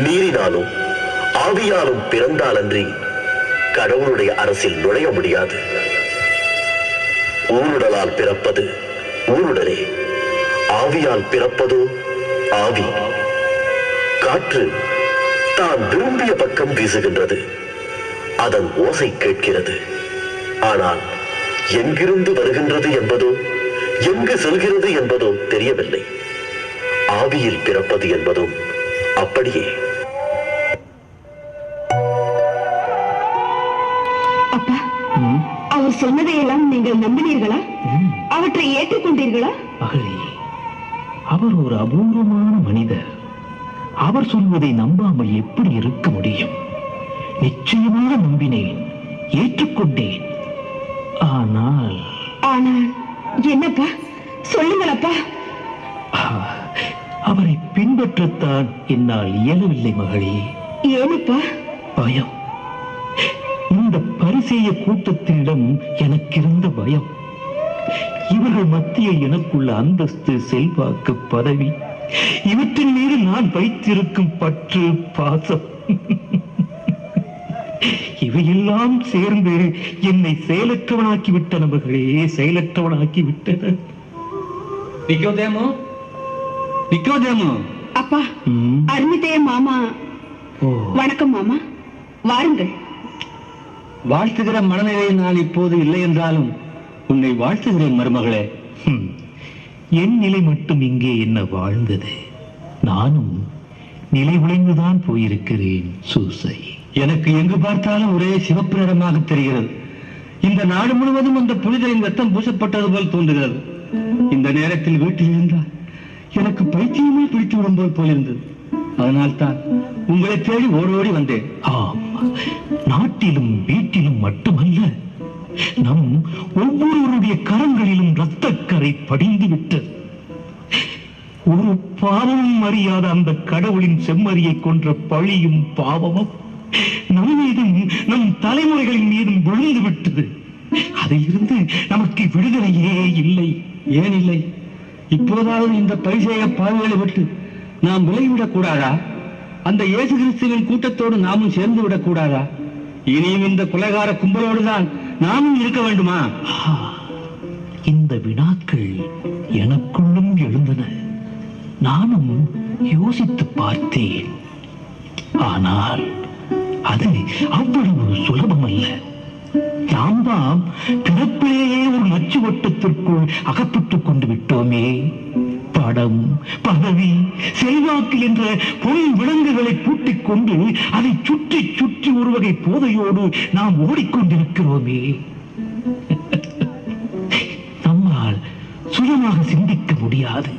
நீரினாலும் ஆவியாலும் பிறந்தாலன்றி கடவுளுடைய அரசில் நுழைய முடியாது. ஊருடலால் பிறப்பது ஊருடலே, ஆவியால் பிறப்பதோ ஆவி. காற்று தான் விரும்பிய பக்கம் வீசுகின்றது, அதன் ஓசை கேட்கிறது. ஆனால் எங்கிருந்து வருகின்றது என்பதோ எங்கு செல்கிறது என்பதோ தெரியவில்லை. ஆவியில் பிறப்பது என்பதும் அப்படியே. அப்பா, அவர் சொன்னதையெல்லாம் நீங்கள் நம்பினீர்களா? அவற்றை ஏற்றுக்கொண்டீர்களா? மகளே, அவர் ஒரு அபூர்வமான மனிதர். அவர் சொல்வதை நம்பாமல் எப்படி இருக்க முடியும்? நிச்சயமாக நம்பினேன், ஏற்றுக்கொண்டேன். ஆனால் என்னப்பா, சொல்லுங்களப்பா. அவரை பின்பற்றத்தான் என்னால் இயலவில்லை மகளே. ஏனப்பா? பயம். இந்த பரிசேய கூட்டத்திடம் எனக்கு இருந்த பயம். இவர்கள் மத்தியில் எனக்குள்ள அந்தஸ்து, செல்வாக்கு, பதவி, இவற்றின் மீது நான் வைத்திருக்கும் பற்று, பாசம், இவையெல்லாம் சேர்ந்து என்னை செயலற்றவனாக்கி விட்டன மகளே, செயலற்றவனாக்கி விட்டன. நிக்கோதேமு. அப்பா, அருமித்தைய மாமா. வணக்கம் மாமா, வாருங்கள். வாழ்த்துகிற மனநிலையில் நான் இப்போது இல்லை என்றாலும் உன்னை வாழ்த்துகிறேன் மருமகளே. என் நிலை மட்டும் இங்கே என்ன வாழ்ந்தது? நானும் நிலை உழைந்துதான் போயிருக்கிறேன் சூசை. எனக்கு எங்கு பார்த்தாலும் ஒரே சிவப்பு நிறமாக தெரிகிறது. இந்த நாடு முழுவதும் அந்த புனிதரின் ரத்தம் பூசப்பட்டது போல் தோன்றுகிறது. இந்த நேரத்தில் வீட்டில் இருந்தால் எனக்கு பைத்தியமே பிடித்து விடும்போது போல் இருந்தது. அதனால்தான் உங்களை தேடி ஓடோடி வந்தேன். நாட்டிலும் வீட்டிலும் மட்டுமல்ல, நம் ஒவ்வொருவருடைய கரங்களிலும் இரத்தக்கரை படிந்து விட்டது. ஒரு பாவமும் அறியாத அந்த கடவுளின் செம்மறியை கொன்ற பழியும் பாவமும் நம் மீதும் நம் தலைமுறைகளின் மீதும் விழுந்து விட்டது. அதிலிருந்து நமக்கு விடுதலையே இல்லை. ஏன் இல்லை? இப்போதாவது இந்த பரிசேய பாவிகளை விட்டு நாம் விலகிவிடக் கூடாதா? அந்த இயேசு கிறிஸ்துவின் கூட்டத்தோடு நாமும் சேர்ந்து விடக் கூடாதா? இனியும் இந்த கொலைகார கும்பலோடுதான் நாமும் இருக்க வேண்டுமா? இந்த வினாக்கள் எனக்குள்ளும் எழுந்தன. நானும் யோசித்து பார்த்தேன். ஆனால் அது அவ்வளவு சுலபமல்ல. நாம் தான் பிறப்பிலேயே ஒரு நச்சு வட்டத்திற்குள் அகப்பட்டுக் கொண்டு விட்டோமே. படம், பதவி, செல்வாக்கு என்ற பொன் விலங்குகளை பூட்டிக் கொண்டு அதை சுற்றி சுற்றி ஒரு வகை போதையோடு நாம் ஓடிக்கொண்டிருக்கிறோமே. நம்மால் சுயமாக சிந்திக்க முடியாது,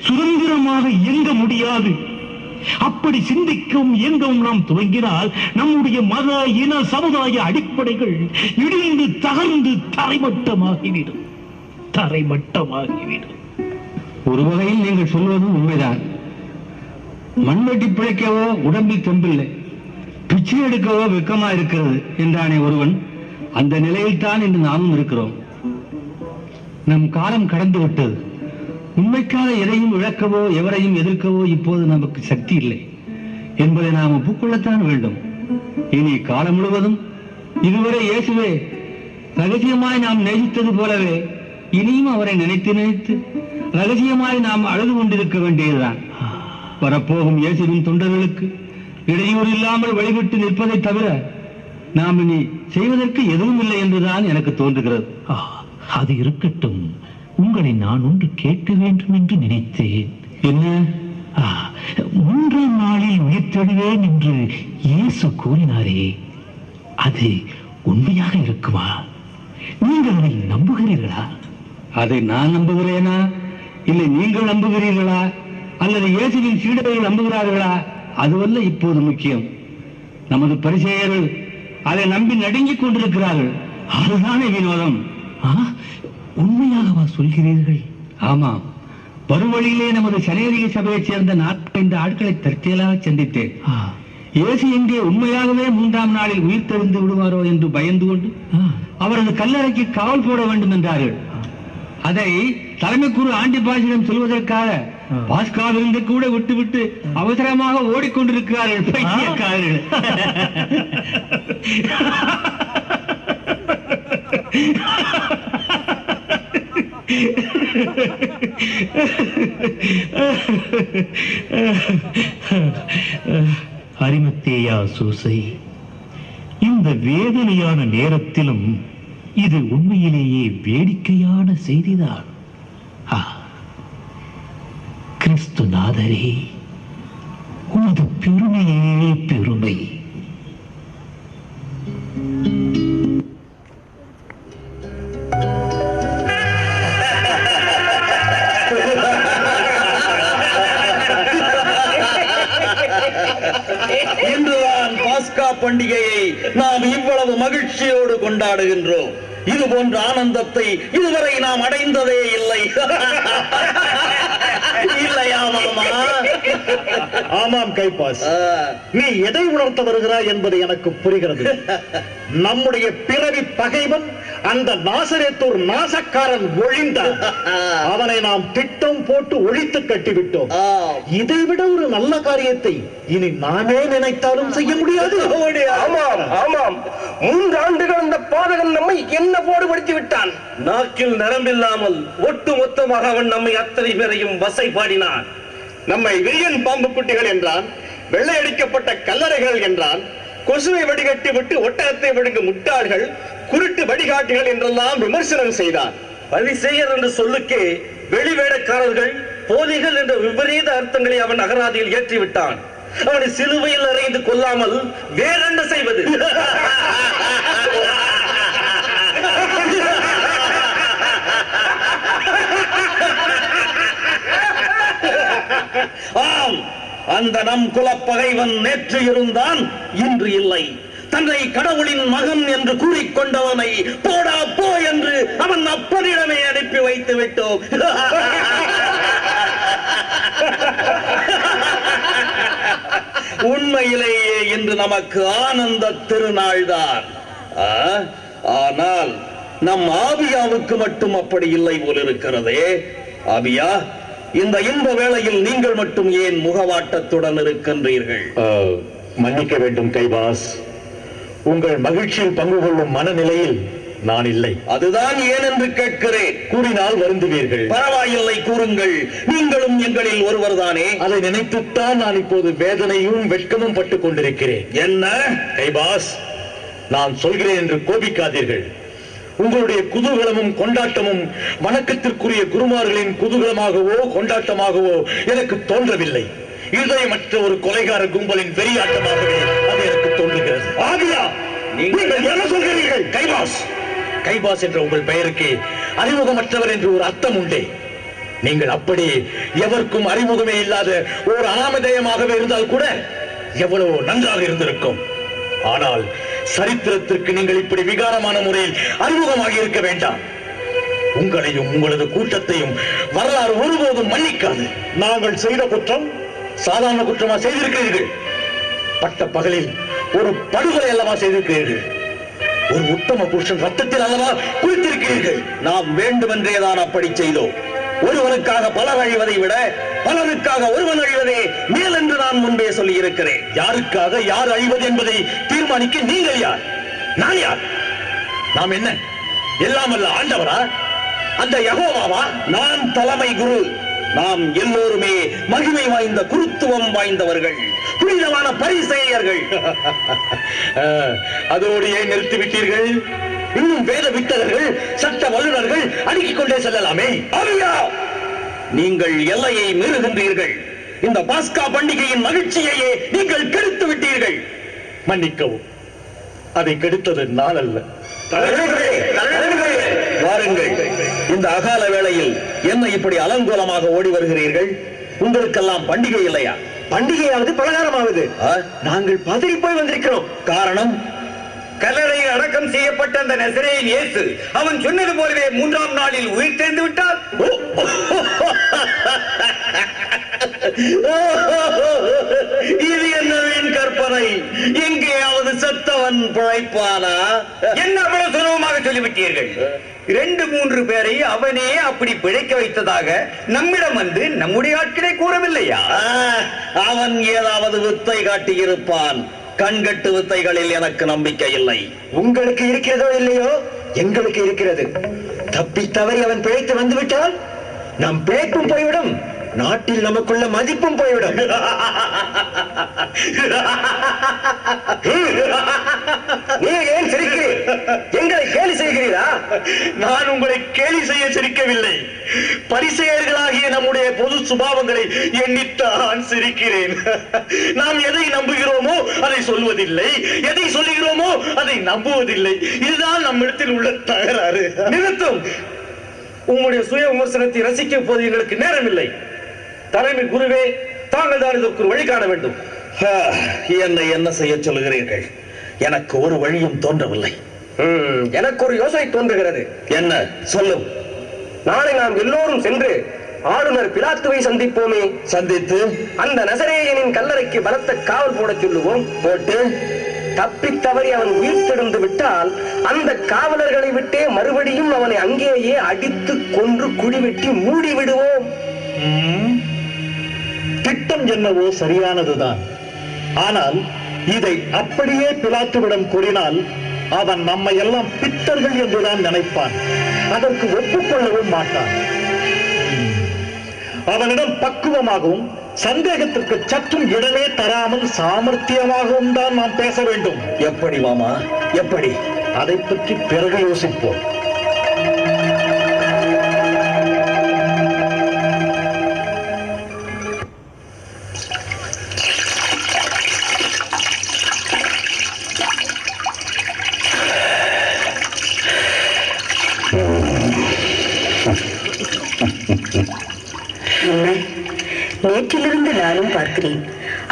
சுதந்திரமாக இயங்க முடியாது. அப்படி சிந்திக்கவும் இயங்கவும் நாம் துவங்கினால் நம்முடைய மத, இன, சமுதாய அடிப்படைகள் இடிந்து தகர்ந்து தரைமட்டமாகிவிடும். ஒரு வகையில் நீங்கள் சொல்வதும் உண்மைதான். மண்வெட்டி பிழைக்கவோ உடம்பில் தெம்பில்லை, பிச்சை எடுக்கவோ வெக்கமா இருக்கிறது என்றானே ஒருவன். அந்த நிலையில் தான் இன்று நாமும் இருக்கிறோம். நம் காலம் கடந்து விட்டது. உண்மைக்காக எதையும் இழக்கவோ எவரையும் எதிர்க்கவோ இப்போது நமக்கு சக்தி இல்லை என்பதை நாம் ஒப்புக்கொள்ளத்தான் வேண்டும். இனி காலம் முழுவதும் இதுவரை இயேசுவே ரகசியமாய் நாம் நேசித்தது போலவே இனியும் அவரை நினைத்து நினைத்து ரகசியமாய் நாம் அழுது கொண்டிருக்க வேண்டியதுதான். வரப்போகும் இயேசுவின் தொண்டர்களுக்கு இடையூறு இல்லாமல் வழிபட்டு நிற்பதை தவிர நாம் இனி செய்வதற்கு எதுவும் இல்லை என்றுதான் எனக்கு தோன்றுகிறது. அது இருக்கட்டும், உங்களை நான் ஒன்று கேட்க வேண்டும் என்று நினைத்தேன். என்ன? 3ஆம் நாளில் உயிர்த்தெழுவேன் என்று இயேசு கூறினாரே, அது உண்மையாக இருக்குமா? நீங்கள் அதை நம்புகிறீர்களா? அதை நான் நம்புகிறேனா, இல்லை நீங்கள் நம்புகிறீர்களா, அல்லது இயேசுவின் சீடர்கள் நம்புகிறார்களா? அதுவல்ல இப்போது முக்கியம். நமது பரிசேயர்கள் அதை நம்பி நடுங்கிக் கொண்டிருக்கிறார்கள். அதுதானே வினோதம். உண்மையாகவா சொல்கிறீர்கள்? ஆமாம். வறுவழியிலே நமது சனேரிய சபையைச் சேர்ந்த 45 ஆட்களை தற்செயலாக சந்தித்தேன். இயேசு எங்கே உண்மையாகவே 3ஆம் நாளில் உயிர் தெரிந்து விடுவாரோ என்று பயந்து கொண்டு அவரது கல்லறைக்கு காவல் போட வேண்டும் என்றார்கள். அதை தலைமை குரு ஆண்டிபாசிடம் சொல்வதற்காக பாஸ்காவிலிருந்து கூட விட்டுவிட்டு அவசரமாக ஓடிக்கொண்டிருக்கிறார்கள் பைத்தியக்காரர்கள். அரிமத்தேயா சூசை, இந்த வேதனையான நேரத்திலும் இது உண்மையிலேயே வேடிக்கையான செய்திதான். கிறிஸ்து நாதரே, உமது பெருமையே பெருமை. இன்றுதான் பாஸ்கா பண்டிகையை நாம் இவ்வளவு மகிழ்ச்சியோடு கொண்டாடுகின்றோம். இது போன்ற ஆனந்தத்தை இதுவரை நாம் அடைந்ததே இல்லை. இல்லையா மாமா? ஆமாம் கைப்பாஸ், நீ எதை உணர்த்த வருகிறாய் என்பது எனக்கு புரிகிறது. நம்முடைய பிறவி பகைவன் அந்த நாசரேத்தூர் நாசக்காரன் ஒழிந்தான். அவனை நாம் திட்டம் போட்டு ஒழித்து கட்டிவிட்டோம். இதைவிட ஒரு நல்ல காரியத்தை இனி நாமே நினைத்தாலும் செய்ய முடியாது. ஆமாம் ஆமாம், 3 ஆண்டுகள் அந்த பாதகன் நம்மை என்ன போடுபடுத்தி விட்டான். நாக்கில் நரம்பில்லாமல் ஒட்டு மொத்தமாக அவன் நம்மை அத்தனை பேரையும் வசை பாடினான். நம்மை விரியன் பாம்பு குட்டிகள் என்றான், வெள்ளை அடிக்கப்பட்ட கல்லறைகள் என்றான், கொசுவை வடிகட்டி விட்டு ஒட்டகத்தை விழுங்கும் முட்டாள்கள், குருட்டு வடிகாட்டிகள் என்றெல்லாம் விமர்சனம் செய்தார். பரிசேயர் என்ற சொல்லுக்கே வெளிவேடக்காரர்கள், போலிகள் என்ற விபரீத அர்த்தங்களை அவன் அகராதியில் ஏற்றிவிட்டான். அவனை சிலுவையில் அறைந்து கொல்லாமல் வேறென்ன செய்வது? ஆம், அந்த நம் குலப்பகைவன் நேற்று இருந்தான், இன்று இல்லை. தன்னை கடவுளின் மகன் என்று கூறிக்கொண்டவனை போடா போ என்று அவன் அப்பனிடமே அனுப்பி வைத்து விட்டோம். உண்மையிலேயே இன்று நமக்கு ஆனந்த திருநாள் தான். ஆனால் நம் ஆபியாவுக்கு மட்டும் அப்படி இல்லை போல் இருக்கிறதே. ஆபியா, இந்த இன்ப வேளையில் நீங்கள் மட்டும் ஏன் முகவாட்டத்துடன் இருக்கின்றீர்கள்? மன்னிக்க வேண்டும் கைபாஸ், உங்கள் மகிழ்ச்சியில் பங்கு கொள்ளும் மனநிலையில் நான் இல்லை. அதுதான் ஏன் என்று கேட்கிறேன். கூறினால் வருந்துவீர்கள். பரவாயில்லை, கூறுங்கள். நீங்களும் எங்களில் ஒருவர் தானே. அதை நினைத்துத்தான் நான் இப்போது வேதனையும் வெட்கமும் பட்டுக் கொண்டிருக்கிறேன். என்ன கைபாஸ், நான் சொல்கிறேன் என்று கோபிக்காதீர்கள். உங்களுடைய குதூகலமும் கொண்டாட்டமும் வணக்கத்திற்குரிய குருமார்களின் குதூகலமாகவோ கொண்டாட்டமாகவோ எனக்கு தோன்றவில்லை. இதயமற்ற ஒரு கொலைகார கும்பலின் வெறியாட்டமாகவே அது எனக்கு தோன்றுகிறது. ஆகியா, நீங்கள் என்ன சொல்கிறீர்கள்? கைபாஸ், கைபாஸ் என்ற உங்கள் பெயருக்கு அறிமுகமற்றவர் என்று ஒரு அர்த்தம் உண்டே. நீங்கள் அப்படி எவருக்கும் அறிமுகமே இல்லாத ஒரு அனாமதேயமாகவே இருந்தால் கூட எவ்வளவோ நன்றாக இருந்திருக்கும். ஆனால் சரித்திரத்திற்கு நீங்கள் இப்படி விகாரமான முறையில் அறிமுகமாகி இருக்க வேண்டாம். உங்களையும் உங்களது கூட்டத்தையும் வரலாறு ஒருபோதும் மன்னிக்காது. நாங்கள் செய்த குற்றம் சாதாரண குற்றமா செய்திருக்கிறீர்கள்? பட்ட பகலில் ஒரு படுகொலை அல்லவா செய்திருக்கிறீர்கள்? ஒரு உத்தம புருஷன் ரத்தத்தில் அல்லவா குளித்திருக்கிறீர்கள்? நாம் வேண்டுமென்றேதான் அப்படி செய்தோம். ஒருவனுக்காக பலர் அழிவதை விட பலருக்காக ஒருவன் அழிவதே மேல் என்று நான் முன்பே சொல்லி இருக்கிறேன். யாருக்காக யார் அழிவது என்பதை தீர்மானிக்க நீங்கள் யார்? நான் யார்? நாம் என்ன எல்லாம் அல்ல ஆண்டவரா? அந்த யெகோவாவா? நான் தலைமை குரு. நாம் எல்லோருமே மகிமை வாய்ந்த குருத்துவம் வாய்ந்தவர்கள், புனிதமான பரிசேயர்கள். அதோடு ஏன் நிறுத்திவிட்டீர்கள்? இன்னும் வேத வித்தகர்கள், சட்ட வல்லுநர்கள் அடுக்கிக் கொண்டே செல்லலாமே. ஆவியா, நீங்கள் எல்லையை மீறுகின்றீர்கள். இந்த பாஸ்கா பண்டிகையின் மகிழ்ச்சியையே நீங்கள் கெடுத்து விட்டீர்கள். மன்னிக்கவும், அதை கெடுத்தது நான் அல்ல. வாருங்கள், இந்த அகால வேளையில் என்ன இப்படி அலங்கோலமாக ஓடி வருகிறீர்கள்? உங்களுக்கெல்லாம் பண்டிகை இல்லையா? பண்டிகையாவது பலகாரமாவது நாங்கள் பதறி போய் வந்திருக்கிறோம். காரணம், கல்லறையில் அடக்கம் செய்யப்பட்ட அந்த நசரேயன் இயேசு அவன் சொன்னது போலவே 3ஆம் நாளில் உயிர் தெழுந்து விட்டார். இது என்னவின் கற்பனை? எங்கேயாவது செத்தவன் பிழைப்பானா? என்ன அவ்வளவு சுலபமாக சொல்லிவிட்டீர்கள்? 2-3 பேரை அவனே அப்படி பிழைக்க வைத்ததாக நம்மிடம் வந்து நம்முடைய ஆட்களை கூறவில்லையா? அவன் ஏதாவது வித்தை காட்டியிருப்பான். கண்கட்டு வித்தைகளில் எனக்கு நம்பிக்கை இல்லை. உங்களுக்கு இருக்கிறதோ இல்லையோ, எங்களுக்கு இருக்கிறது. தப்பி தவறி அவன் பிழைத்து வந்து விட்டால் நம் பிழைப்பும் போய்விடும், நாட்டில் நமக்குள்ள மதிப்பும் போய்விடும். நீங்க ஏன் சிரிக்கிறீர்? எங்களை கேலி செய்கிறீரா? நான் உங்களை கேலி செய்ய சிரிக்கவில்லை. பரிசேயர்களாகிய நம்முடைய பொது சுபாவங்களை எண்ணித்தான் சிரிக்கிறேன். நாம் எதை நம்புகிறோமோ அதை சொல்வதில்லை, எதை சொல்லுகிறோமோ அதை நம்புவதில்லை. இதுதான் நம்மிடத்தில் உள்ள தகராறு. நிறுத்தும். உங்களுடைய சுய விமர்சனத்தை ரசிக்க போது எங்களுக்கு நேரமில்லை. தலைமை குருவே, தாங்கள் தான் இதற்கு ஒரு வழி காண வேண்டும். என்னை என்ன செய்ய சொல்லுகிறீர்கள்? எனக்கு ஒரு வழியும் தோன்றவில்லை. எனக்கு ஒரு யோசனை தோன்றுகிறது. என்ன? சொல்லும். நாளை நாம் எல்லோரும் சென்று ஆளுநர் பிலாத்துவை சந்திப்போமே. சந்தித்து அந்த நசரேயனின் கல்லறைக்கு பலத்த காவல் போட சொல்லுவோம். போட்டு தப்பி தவறி அவன் உயிர் தெழுந்து விட்டால் அந்த காவலர்களை விட்டே மறுபடியும் அவனை அங்கேயே அடித்து கொன்று குடிவெட்டி மூடி விடுவோம். திட்டம் என்னவோ சரியானதுதான். ஆனால் இதை அப்படியே பிலாத்துவிடம் கூறினால் அவன் நம்மை எல்லாம் பித்தர்கள் என்றுதான் நினைப்பான். அதற்கு ஒப்புக்கொள்ளவும் மாட்டான். அவனிடம் பக்குவமாகவும் சந்தேகத்திற்கு சற்றும் இடமே தராமல் சாமர்த்தியமாகவும் தான் நாம் பேச வேண்டும். எப்படி மாமா, எப்படி? அதை பற்றி பிறகு யோசிப்போம். நேற்றிலிருந்து நானும் பார்க்கிறேன்.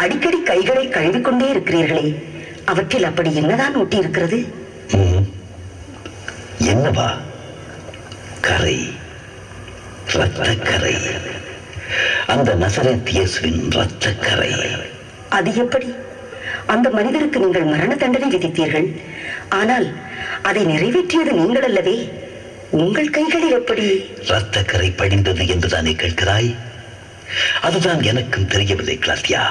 அடிக்கடி கைகளை கழுவிக்கொண்டே இருக்கிறீர்களே, அவற்றில் அப்படி என்னதான் ஒட்டி இருக்கிறது? என்னவா? கரை, இரத்தக்கரை. அந்த நசரேத் இயேசுவின் இரத்தக்கரை. அது எப்படி? அந்த மனிதருக்கு நீங்கள் மரண தண்டனை விதித்தீர்கள். ஆனால் அதை நிறைவேற்றியது நீங்கள் அல்லவே. உங்கள் கைகளில் எப்படி இரத்தக்கரை படிந்தது என்றுதானே கேட்கிறாய்? அதுதான் எனக்கும் தெரியவில்லை கிளாத்தியா.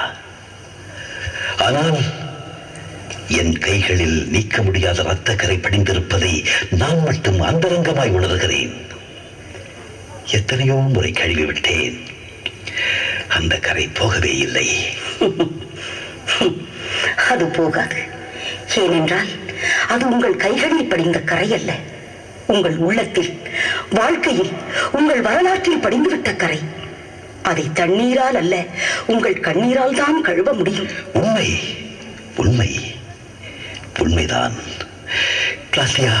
ஆனால் என் கைகளில் நீக்க முடியாத இரத்தக்கரை படிந்திருப்பதை நான் மட்டும் அந்தரங்கமாய் உணர்கிறேன். எத்தனையோ முறை கழுவிவிட்டேன். அந்த கரை போகவே இல்லை. அது போகாது. ஏனென்றால் அது உங்கள் கைகளில் படிந்த கரை அல்ல. உங்கள் உள்ளத்தில், வாழ்க்கையில், உங்கள் வரலாற்றில் படிந்துவிட்ட கரை. அதை தண்ணீரால் அல்ல, உங்கள் கண்ணீரால் தான் கழுவ முடியும். உண்மை, உண்மை, உண்மைதான் கிளாசியா.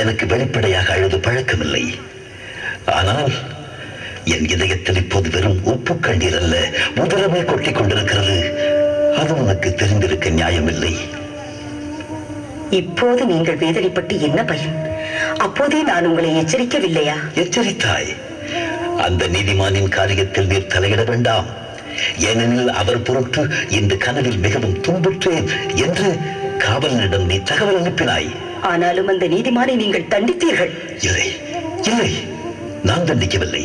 எனக்கு வெளிப்படையாக அழுது பழக்கமில்லை. ஆனால் என் இதயத்தில் இப்போது வெறும் உப்பு கண்ணீர் அல்ல, உதரமே கொட்டிக் கொண்டிருக்கிறது. அது உனக்கு தெரிந்திருக்க நியாயமில்லை. இப்போது நீங்கள் வேதனைப்பட்டு என்ன பயன்? அப்போதே நான் உங்களை எச்சரிக்கவில்லையா? எச்சரித்தாய். அந்த நீதிமானின் காரியத்தில் நீர் தலையிட வேண்டாம், ஏனெனில் அவர் பொருட்டு இன்று கனவில் மிகவும் துன்புற்றேன் என்று காவலனிடம் நீ தகவல் அனுப்பினாய். ஆனாலும் அந்த நீதிமானை நீங்கள் தண்டித்தீர்கள். இல்லை, இல்லை, நான் தண்டிக்கவில்லை.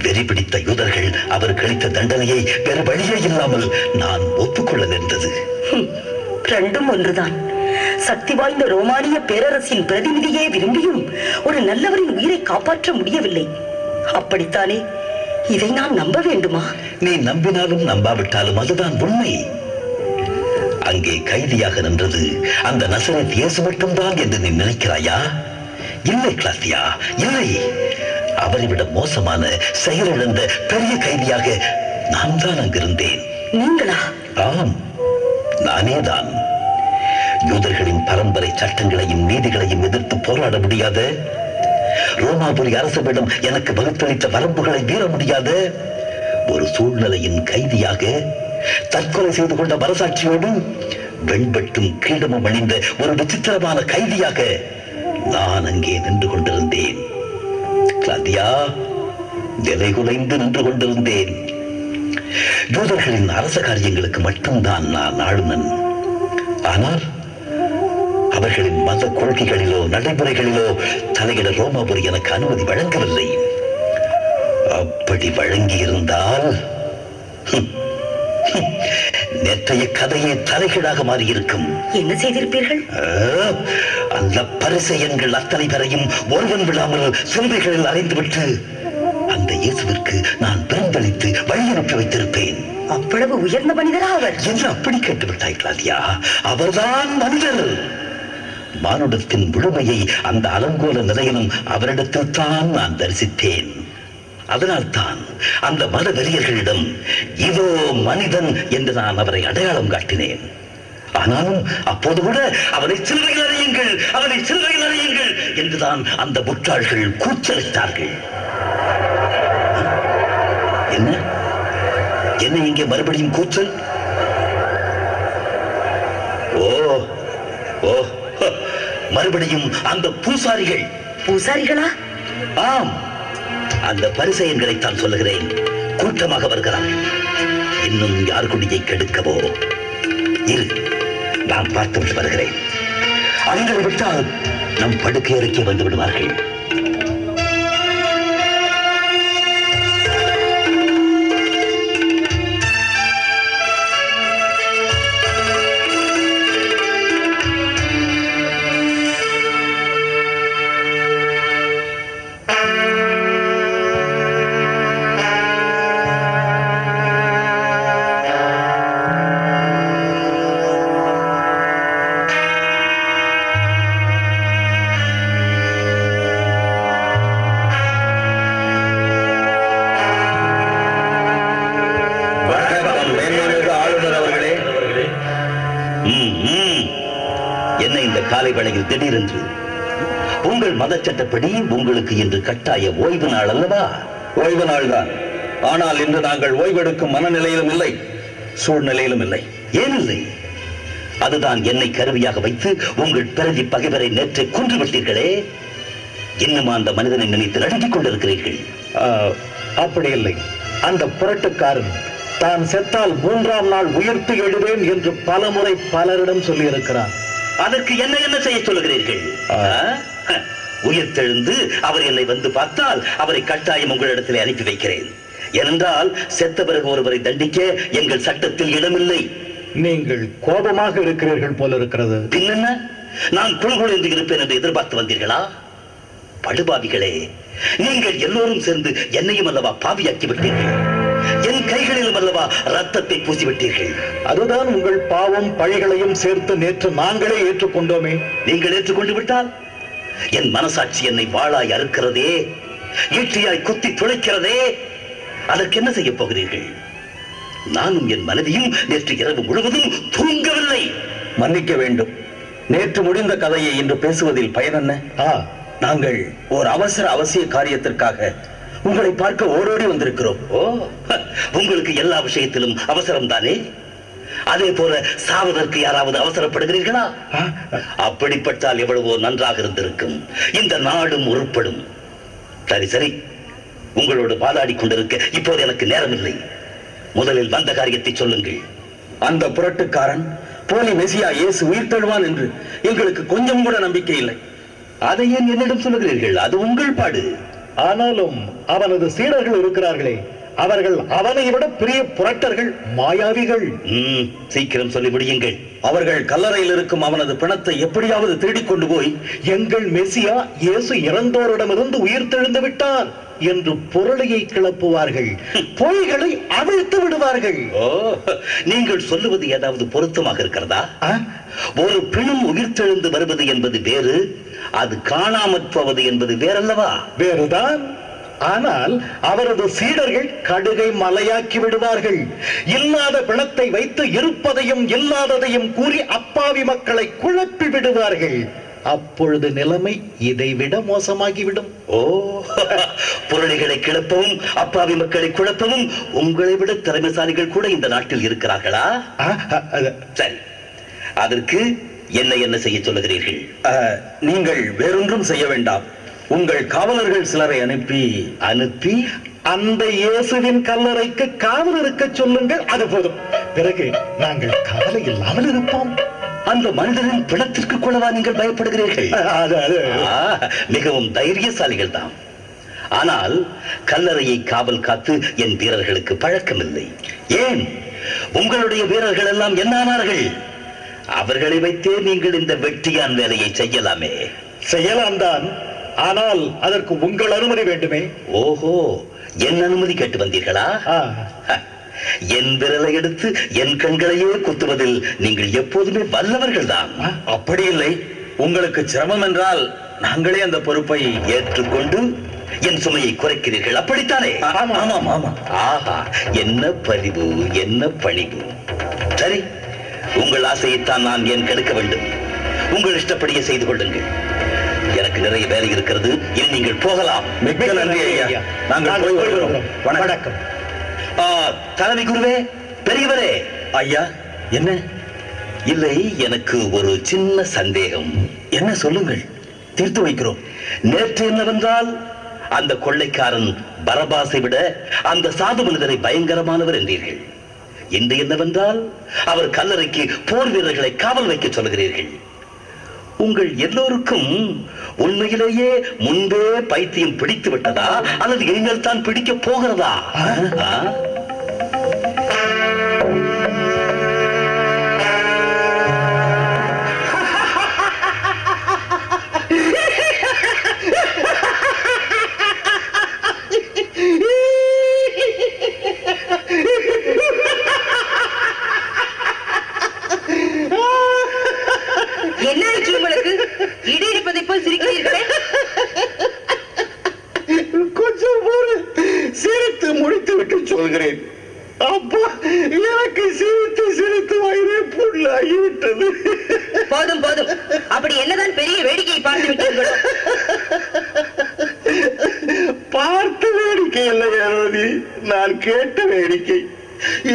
வெறி பிடித்த யூதர்கள் அவர் கழித்த தண்டனையை வேறு வழியே இல்லாமல் நான் ஒப்புக்கொள்ள நேர்ந்தது. ரெண்டும் ஒன்றுதான். சக்தி வாய்ந்த ரோமானிய பேரரசின் பிரதிநிதியே விரும்பியும் ஒரு நல்லவரின் உயிரை காப்பாற்ற முடியவில்லை. அப்படித்தானே? இதை நான் நம்ப வேண்டுமா? நீ நம்பினாலும் நம்பாவிட்டாலும் அதுதான் உண்மை. அங்கே கைதியாக நின்றது அந்த நசரேத் இயேசு மட்டும்தான் என்று நீ நினைக்கிறாயா? இல்லை கிளாத்தியா, இல்லை. அவரை விட மோசமான செயலிழந்த பெரிய கைதியாக நான் தான் அங்கிருந்தேன். நீங்களா? ஆம், நானேதான். யூதர்களின் பரம்பரை சட்டங்களையும் நீதிகளையும் எதிர்த்து போராட முடியாத, ரோமாபுரி அரசிடம் எனக்கு வகுத்தளித்த வரம்புகளை மீற முடியாத ஒரு சூழ்நிலையின் கைதியாக, தற்கொலை செய்து கொண்ட மனசாட்சியோடு வெண்பட்டும் கிரீடமும் அணிந்த ஒரு விசித்திரமான கைதியாக நான் அங்கே நின்று கொண்டிருந்தேன். கிளாத்தியா, நிலைகுலைந்து நின்று கொண்டிருந்தேன். யூதர்களின் அரச காரியங்களுக்கு மட்டும்தான் நான் ஆளுநன். ஆனால் அவர்களின் மத கொள்கைகளிலோ நடைமுறைகளிலோ தலையிட ரோமாபுரி எனக்கு அனுமதி வழங்கவில்லை. அப்படி வழங்கியிருந்தால் நேற்றைய கதையே தலைகீழாக மாறியிருக்கும். என்ன செய்திருப்பீர்கள்? அந்த பரிசேயன்கள் அத்தனை பேரையும் ஒருவன் விடாமல் சிலுவைகளில் அறைந்துவிட்டு அந்த இயேசுவிற்கு நான் பிறந்தளித்து வழி அனுப்பி வைத்திருப்பேன். அவ்வளவு உயர்ந்த மனிதரா அவர்? என்று அப்படி கேட்டுவிட்டாய் கிளாத்தியா. அவர்தான் மனிதர். மானுடத்தின் முழுமையை அந்த அலங்கோல நிலையிலும் அவரிடத்தில் தான் நான் தரிசித்தேன். அதனால்தான் அந்த மத வெறியர்களிடம் இதோ மனிதன் என்று நான் அவரை அடையாளம் காட்டினேன். ஆனாலும் அப்போது கூட அவரை சிலுவையில் அறையுங்கள், அவரை சிலுவையில் அறையுங்கள் என்றுதான் அந்த முட்டாள்கள் கூச்சலிட்டார்கள். என்ன என்ன இங்கே மறுபடியும் கூச்சல்? ஓ ஓ, மறுபடியும் அந்த பூசாரிகள். பூசாரிகளா? ஆம், அந்த பரிசேயன்களைத்தான் சொல்லுகிறேன். கூட்டமாக வருகிறார்கள். இன்னும் யார் குடியை கெடுக்கவோ? இரு, நான் பார்த்துவிட்டு வருகிறேன். அவங்களை விட்டால் நம் படுக்கை அறைக்கே வந்து விடுவார்கள். என்ன இந்த காலை வேளையில் திடீரென்று? உங்கள் மத சட்டப்படி உங்களுக்கு இன்று கட்டாய ஓய்வு நாள் அல்லவா? ஓய்வு நாள்தான். ஆனால் இன்று நாங்கள் ஓய்வெடுக்கும் மனநிலையிலும் இல்லை, சூழ்நிலையிலும் இல்லை. ஏன் இல்லை? அதுதான் என்னை கருவியாக வைத்து உங்கள் பிறவி பகைவரை நேற்று கொன்று விட்டீர்களே. இன்னும் அந்த மனிதனை நினைத்து நடுங்கிக் கொண்டிருக்கிறீர்கள். அப்படி இல்லை. அந்த புரட்டுக்காரன் தான் செத்தால் 3ஆம் நாள் உயிர்த்து எழுவேன் என்று பலமுறை பலரிடம் சொல்லியிருக்கிறான். அதற்கு என்ன செய்ய சொல்லுகிறீர்கள்? உயிர்த்தெழுந்து அவர் என்னை வந்து பார்த்தால் அவரை கட்டாயம் உங்களிடத்தில் அனுப்பி வைக்கிறேன். ஏனென்றால் செத்த பிறகு ஒருவரை தண்டிக்க எங்கள் சட்டத்தில் இடமில்லை. நீங்கள் கோபமாக இருக்கிறீர்கள் போல இருக்கிறது. பின்னென்ன, நான் குழுகுழு என்று இருப்பேன் என்று எதிர்பார்த்து வந்தீர்களா? படுபாவிகளே, நீங்கள் எல்லோரும் சேர்ந்து என்னையும் அல்லவா பாவியாக்கி விட்டீர்கள். என் கைகளிலும் அல்லவா ரத்தத்தை பூசிவிட்டீர்கள். அதுதான் உங்கள் பாவம் பழிகளையும் சேர்த்து நேற்று நாங்களே ஏற்றுக்கொண்டோமே. நீங்கள் ஏற்றுக்கொண்டு விட்டால் என் மனசாட்சி என்னை வாளாய் அறுக்கிறதே, ஈட்டியாய் குத்தி துளைக்கிறதே. அதற்கு என்ன செய்ய போகிறீர்கள்? நானும் என் மனைவியும் நேற்று இரவு முழுவதும் தூங்கவில்லை. மன்னிக்க வேண்டும். நேற்று முடிந்த கதையை இன்று பேசுவதில் பயனென்ன? நாங்கள் ஒரு அவசிய காரியத்திற்காக உங்களை பார்க்க ஓடோடி வந்திருக்கிறோம். உங்களுக்கு எல்லா விஷயத்திலும் அவசரம் தானே? அதே போல சாவதற்கு யாராவது அவசரப்படுகிறீர்களா? அப்படிப்பட்டால் எவ்வளவோ நன்றாக இருந்திருக்கும். இந்த நாடும் உருப்படும். சரி, உங்களோடு வாதாடி கொண்டிருக்க இப்போது எனக்கு நேரமில்லை. முதலில் வந்த காரியத்தை சொல்லுங்கள். அந்த புரட்டுக்காரன் போலி மெசியா இயேசு உயிர் தழுவான் என்று எங்களுக்கு கொஞ்சம் கூட நம்பிக்கை இல்லை. அதை ஏன் என்னிடம் சொல்லுகிறீர்கள்? அது உங்கள் பாடு. ஆனாலும் அவனது சீடர்கள் இருக்கிறார்களே, அவர்கள் அவனை விட பெரிய புரட்டர்கள், மாயாவிகள். சீக்கிரம் சொல்லி முடியுங்கள். அவர்கள் கல்லறையில் இருக்கும் அவனது பிணத்தை எப்படியாவது திருடிக் கொண்டு போய் எங்கள் மெசியா இயேசு இறந்தோரிடமிருந்து உயிர் தெழுந்து விட்டார் என்று பொருளையை கிளப்புவார்கள், பொய்களை அவிழ்த்து விடுவார்கள். நீங்கள் சொல்லுவது ஏதாவது பொருத்தமாக இருக்கிறதா? ஒரு பிணம் உயிர்த்தெழுந்து வருவது என்பது வேறு, அது காணாமற் போவது என்பது வேறல்லவா? வேறுதான். ஆனால் அவரது சீடர்கள் கடுகை மலையாக்கி விடுவார்கள். இல்லாத பிணத்தை வைத்து இருப்பதையும் இல்லாததையும் கூறி அப்பாவி மக்களை குழப்பி விடுவார்கள். அப்பொழுது நிலைமை இதைவிட மோசமாகிவிடும். பொருளைகளை கிளப்பவும் அப்பாவி மக்களை குழப்பவும் உங்களை விட திறமைசாலிகள் கூட இந்த நாட்டில் இருக்கிறார்களா? சரி, அதற்கு என்ன செய்ய சொல்லுகிறீர்கள்? நீங்கள் வேறொன்றும் செய்ய வேண்டாம். உங்கள் காவலர்கள் சிலரை அனுப்பி அந்த இயேசுவின் கல்லறைக்கு காவல் இருக்க சொல்லுங்கள். அது போதும். பிறகு நாங்கள் கவலை இல்லாமல் இருப்போம். அந்த மனிதனின் பிணத்திற்கு கூடவா நீங்கள் பயப்படுகிறீர்கள்? மிகவும் தைரியசாலிகள் தான். ஆனால் கல்லறையை காவல் காத்து என் வீரர்களுக்கு பழக்கமில்லை. ஏன், உங்களுடைய வீரர்கள் எல்லாம் என்னானார்கள்? அவர்களை வைத்தே நீங்கள் இந்த வெட்டியான் வேலையை செய்யலாமே. செய்யலாம் தான், ஆனால் அதற்கு உங்கள் அனுமதி வேண்டுமே. ஓஹோ, என் அனுமதி கேட்டு வந்தீர்களா? என் விரலை எடுத்து என் கண்களையே குத்துவதில் நீங்கள் எப்போதுமே வல்லவர்கள் தான். அப்படி இல்லை, உங்களுக்கு சிரமம் என்றால் நாங்களே அந்த பொறுப்பை ஏற்றுக்கொண்டு என் சுமையை குறைக்கிறீர்கள், அப்படித்தானே? ஆமாம். ஆஹா, என்ன பரிவு, என்ன பணிவு. சரி, உங்கள் ஆசையைத்தான் நான் ஏன் கெடுக்க வேண்டும்? உங்கள் இஷ்டப்படியே செய்து கொள்ளுங்கள். எனக்கு நிறைய வேலை இருக்கிறது. இனி நீங்கள் போகலாம். மிக்க நன்றி ஐயா. நாங்கள் போய் வருகிறோம். வணக்கம். தலைமை குருவே, பெரியவரே. ஐயா, என்ன? இல்லை, எனக்கு ஒரு சின்ன சந்தேகம். என்ன, சொல்லுங்கள், தீர்த்து வைக்கிறோம். நேற்று என்னவென்றால் அந்த கொள்ளைக்காரன் பரபாசை விட அந்த சாது மனிதரை பயங்கரமானவர் என்றீர்கள். இன்று என்னவென்றால் அவர் கல்லறைக்கு போர் வீரர்களை காவல் வைக்க சொல்லுகிறீர்கள். உங்கள் எல்லோருக்கும் உண்மையிலேயே முன்பே பைத்தியம் பிடித்து விட்டதா, அல்லது நீங்கள் தான் பிடிக்க போகிறதா? என்ன ஆச்சு உங்களுக்கு? இடி இருப்பதை போல் சிரிக்கிறீர்களே. கொஞ்சம் சிரித்து முடித்து விட்டு சொல்கிறேன். நான் கேட்ட வேடிக்கை.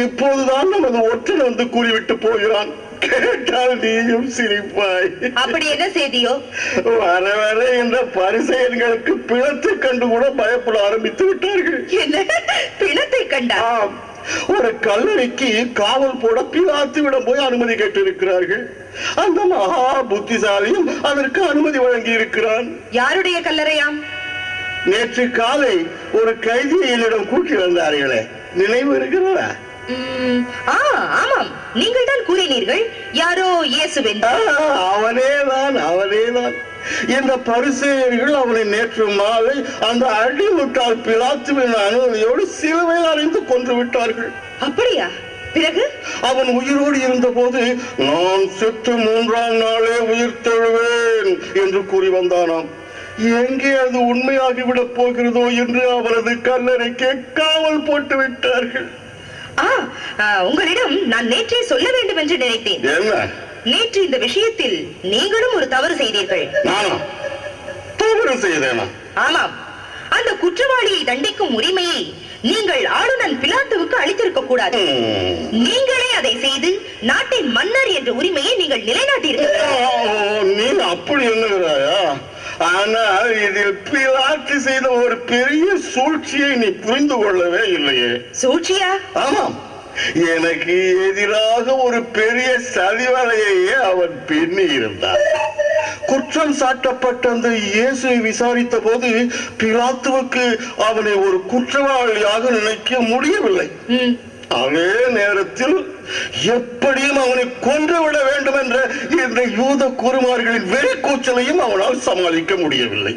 இப்போதுதான் நமது ஒற்றன் வந்து கூறிவிட்டு போகிறான். கேட்டால் நீயும் சிரிப்பாய். அப்படி என்ன செய்தியோ? வர வர இந்த பரிசேயர்களுக்கு பிணத்தை கண்டு கூட பயப்பட ஆரம்பித்து விட்டார்கள். என்ன பிணத்தை கண்டா? ஒரு கல்லறைக்கு காவல் போட பிலாத்துவிடம் போய் அனுமதி கேட்டிருக்கிறார்கள். அந்த மகா புத்திசாலியும் அதற்கு அனுமதி வழங்கி இருக்கிறான். யாருடைய கல்லறையாம்? நேற்று காலை ஒரு கைதியை என்னிடம் கூட்டி வந்தார்களே, நினைவு இருக்கிறதா? ஆமாம், நீங்கள் தான் கூறினீர்கள் யாரோ இயேசுவின். அவனேதான். இந்த பரிசேயர்கள் அவனை நேற்று மாலை அந்த அடிமுட்டால் பிலாத்துவின் அனுமதியோடு சிலுவையில் அறைந்து கொன்று விட்டார்கள். அப்படியா? பிறகு அவன் உயிரோடு இருந்த போது நான் செத்து 3ஆம் நாளே உயிர் தெழுவேன் என்று கூறி வந்தானாம். எங்கே அது உண்மையாகிவிடப் போகிறதோ என்று அவனது கல்லறைக்கு காவல் போட்டு விட்டார்கள். உங்களிடம் நான் நேற்றே சொல்ல வேண்டும் என்று நினைத்தேன். என்ன? நேற்று இந்த விஷயத்தில் நீங்களும் ஒரு தவறு செய்தீர்கள். தவறு செய்தேனா? ஆமாம், அந்த குற்றவாளியை தண்டிக்கும் உரிமையை நீங்கள் ஆளுநர் பிலாத்துவுக்கு அளித்திருக்க கூடாது. நீங்களே அதை செய்து நாட்டின் மன்னர் என்ற உரிமையை நீங்கள் நிலைநாட்டியிருக்கிறீர்கள். நீ அப்படி எண்ணுகிறாயா? ஆனால் இதில் பிலாத்து செய்த ஒரு பெரிய சூழ்ச்சியை நீ புரிந்து கொள்ளவே இல்லையே. சூழ்ச்சியா? ஆமாம், எனக்கு எதிராக ஒரு பெரிய சதிவலையையே அவன் பின்னி இருந்தான். குற்றம் சாட்டப்பட்ட அந்த இயேசுவை விசாரித்த போது பிலாத்துவுக்கு அவனை ஒரு குற்றவாளியாக நினைக்க முடியவில்லை. அதே நேரத்தில் எப்படியும் அவனை கொன்றுவிட வேண்டும் என்ற இந்த யூத குருமார்களின் வெறிக்கூச்சலையும் அவனால் சமாளிக்க முடியவில்லை.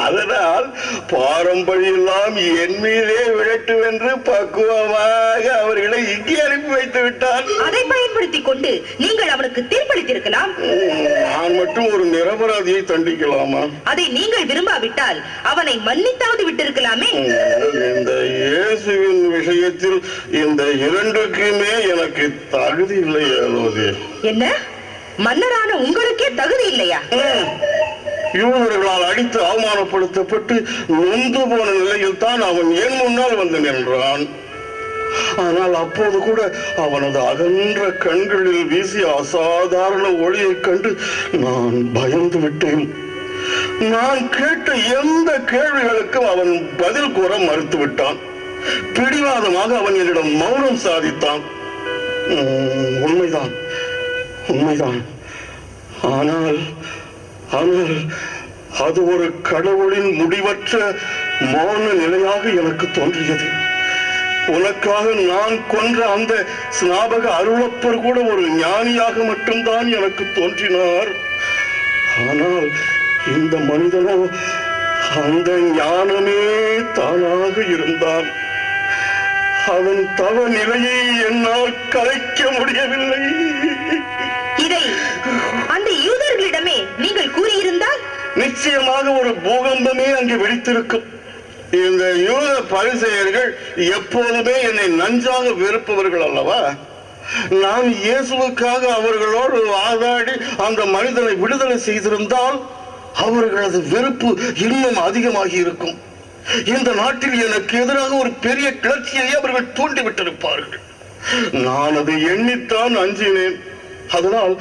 அதனால் பாரம்பரியம் என் மீதே விழட்டும் என்று பக்குவமாக அவர்களை இங்கே அனுப்பி வைத்து விட்டார். அதை பயன்படுத்திக் கொண்டு நீங்கள் அவனுக்கு தீர்ப்பளித்திருக்கலாம். நான் மட்டும் ஒரு நிரபராதியை தண்டிக்கலாமா? அதை நீங்கள் விரும்பாவிட்டால் அவனை மன்னித்தாவது விட்டிருக்கலாமே. இந்த இயேசுவின் விஷயத்தில் இந்த இரண்டுக்குமே எனக்கு தகுதி இல்லையா? என்ன? மன்னரான உங்களுக்கே தகுதி இல்லையா? யூதர்களால் அடித்து அவமானப்படுத்தப்பட்டு நொந்து போன நிலையில் தான் அவன் என் முன்னால் வந்து நின்றான். ஆனால் அப்போது கூட அவனது அகன்ற கண்களில் வீசிய அசாதாரண ஒளியைக் கண்டு நான் பயந்து விட்டேன். நான் கேட்ட எந்த கேள்விகளுக்கும் அவன் பதில் கூற மறுத்து விட்டான். பிடிவாதமாக அவன் என்னிடம் மௌனம் சாதித்தான். உண்மைதான். ஆனால் அது ஒரு கடவுளின் முடிவற்ற மௌன நிலையாக எனக்கு தோன்றியது. உனக்காக நான் கொன்ற அந்த ஸ்நாபக அருளப்பர் கூட ஒரு ஞானியாக மட்டும்தான் எனக்கு தோன்றினார். ஆனால் இந்த மனிதனோ அந்த ஞானமே தானாக இருந்தான். அவன் தவ நிலையை என்னால் கலைக்க முடியவில்லை. இதை அந்த யூதர்களிடமே நீங்கள் கூறியிருந்தால் நிச்சயமாக ஒரு பூகம்பமே அங்கு வெடித்திருக்கும். இந்த யூத பரிசேயர்கள் எப்போதுமே என்னை நன்றாக வெறுப்பவர்கள் அல்லவா? நான் இயேசுவுக்காக அவர்களோடு வாதாடி அந்த மனிதனை விடுதலை செய்திருந்தால் அவர்களது வெறுப்பு இன்னும் அதிகமாகி இருக்கும். இந்த நாட்டில் எனக்கு எதிராக ஒரு பெரிய கிளர்ச்சியை அவர்கள் தூண்டிவிட்டிருப்பார்கள். நான் அதை எண்ணித்தான் அஞ்சினேன். அதனால்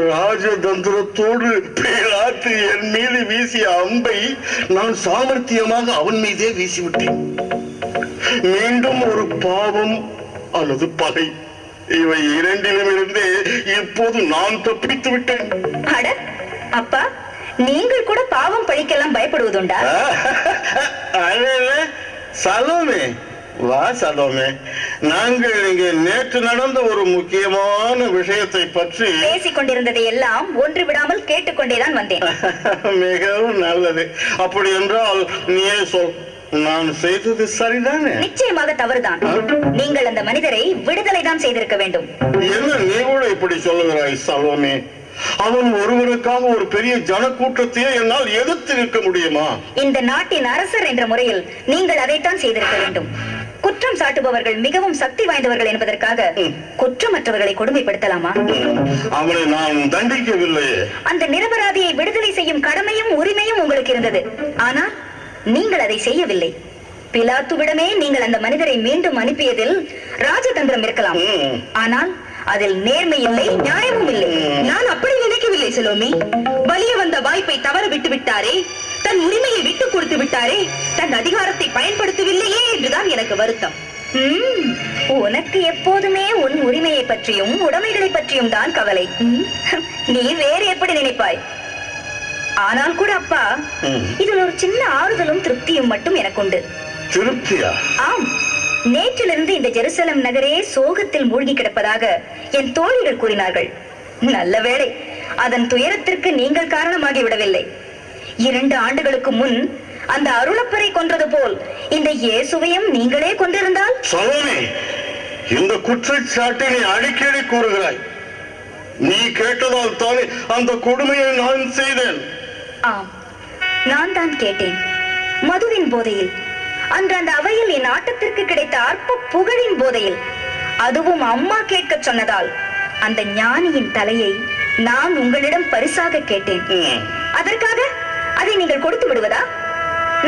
ராஜதந்திரத்தோடு பிலாத்து என் மீது வீசிய அம்பை நான் சாமர்த்தியமாக அவன் மீதே வீசிவிட்டேன். மீண்டும் ஒரு பாவம் அல்லது பகை, இவை இரண்டிலும் இருந்தே இப்போது நான் தப்பித்து விட்டேன். அப்பா, நீங்கள் கூட பாவம் பழிக்கெல்லாம் பயப்படுவதுண்டா? சலோமே, வா சலோமே, நாங்கள் இங்கே நேற்று நடந்த ஒரு முக்கியமான விஷயத்தை பற்றி பேசிக் கொண்டிருந்ததை எல்லாம் ஒன்று விடாமல் கேட்டுக்கொண்டேதான் வந்தேன். மிகவும் நல்லது. அப்படி என்றால் நீயே சொல், நான் செய்தது சரிதானே? நிச்சயமாக தவறுதான். நீங்கள் அந்த மனிதரை விடுதலை தான் செய்திருக்க வேண்டும். என்ன நீ கூட இப்படி சொல்லுகிறாய் சலோமே? அவன் ஒருவனுக்காக ஒரு பெரிய ஜனக்கூட்டத்தையே என்னால் எதிர்த்து நிற்க முடியுமா? இந்த நாட்டின் அரசர் என்ற முறையில் நீங்கள் அதைத்தான் செய்திருக்க வேண்டும். குற்றம் சாட்டுபவர்கள் மிகவும் சக்தி வாய்ந்தவர்கள் என்பதற்காக குற்றமற்றவர்களை கொடுமைப்படுத்தலாமா? அவனை நான் தண்டிக்கவில்லை. அந்த நிரபராதியை விடுதலை செய்யும் கடமையும் உரிமையும் உங்களுக்கு இருந்தது. ஆனால் நீங்கள் அதை செய்யவில்லை. பிலாத்துவிடமே நீங்கள் அந்த மனிதரை மீண்டும் அனுப்பியதில் ராஜதந்திரம் இருக்கலாம். ஆனால் அதில் நேர்மை இல்லை, நியாயமும் இல்லை. நான் அப்படி நினைக்கவில்லை செலோமி. வலிய வந்த வாய்ப்பை தவற விட்டு விட்டாரே, தன் உரிமையை விட்டு கொடுத்து விட்டாரே, தன் அதிகாரத்தை பயன்படுத்தவில்லையே என்றுதான் எனக்கு வருத்தம். உனக்கு எப்போதுமே உன் உரிமையை பற்றியும் உடைமைகளை பற்றியும் தான் கவலை. நீ வேறு எப்படி நினைப்பாய்? ஆனால் கூட அப்பா, இதில் ஒரு சின்ன ஆறுதலும் திருப்தியும் மட்டும் எனக்கு உண்டு. திருப்தியா? ஆம், நேற்றிலிருந்து இந்த ஜெருசலம் நகரே சோகத்தில் மூழ்கி கிடப்பதாக என் தோழிகள் கூறினார்கள். நல்ல வேளை, அதன் துயரத்திற்கு நீங்கள் காரணமாகி விடவில்லை. 2 ஆண்டுகளுக்கு முன் அந்த அருளப்பரை கொன்றது போல் இந்த இயேசுவையும் நீங்களே கொண்டிருந்தால்? சலோமி, இந்த குற்றச்சாட்டை நீ அடிக்கடி கூறுகிறாய். நீ கேட்டதால் தானே அந்த கொடுமையை நான் செய்தேன். ஆம், நான் தான் கேட்டேன். மதுவின் போதையில், அன்று அந்த அவையில் என் ஆட்டத்திற்கு கிடைத்த அற்ப புகழின் போதையில், அதுவும் அம்மா கேட்க சொன்னதால் அந்த ஞானியின் தலையை நான் உங்களிடம் பரிசாக கேட்டேன். அதற்காக அதை நீங்கள் கொடுத்து விடுவதா?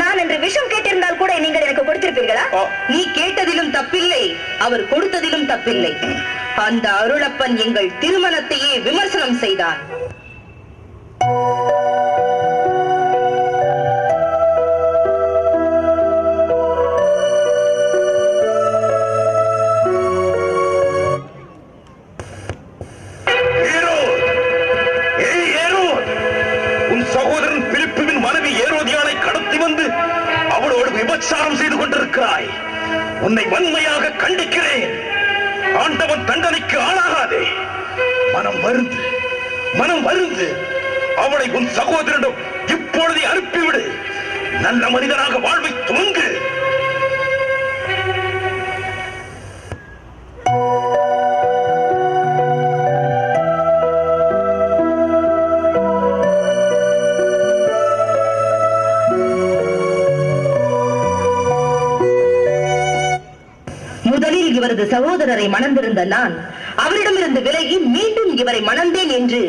நான் என்று விஷம் கேட்டிருந்தால் கூட நீங்கள் எனக்கு கொடுத்திருப்பீர்களா? நீ கேட்டதிலும் தப்பில்லை, அவர் கொடுத்ததிலும் தப்பில்லை. அந்த அருளப்பன் எங்கள் திருமணத்தையே விமர்சனம் செய்தார். விபச்சாரம் செய்து கொண்டிருக்கிறாய். உன்னை வன்மையாக கண்டிக்கிறேன். ஆண்டவன் தண்டனைக்கு ஆளாகாதே. மனம் வருந்து அவளை உன் சகோதரனிடம் இப்பொழுதே அனுப்பிவிடு. நல்ல மனிதனாக வாழ்வை துவங்கு. முதலில் இவரது சகோதரரை மணந்திருந்த நான் அவரிடமிருந்து விலகி மீண்டும் இவரை மணந்தேன் என்று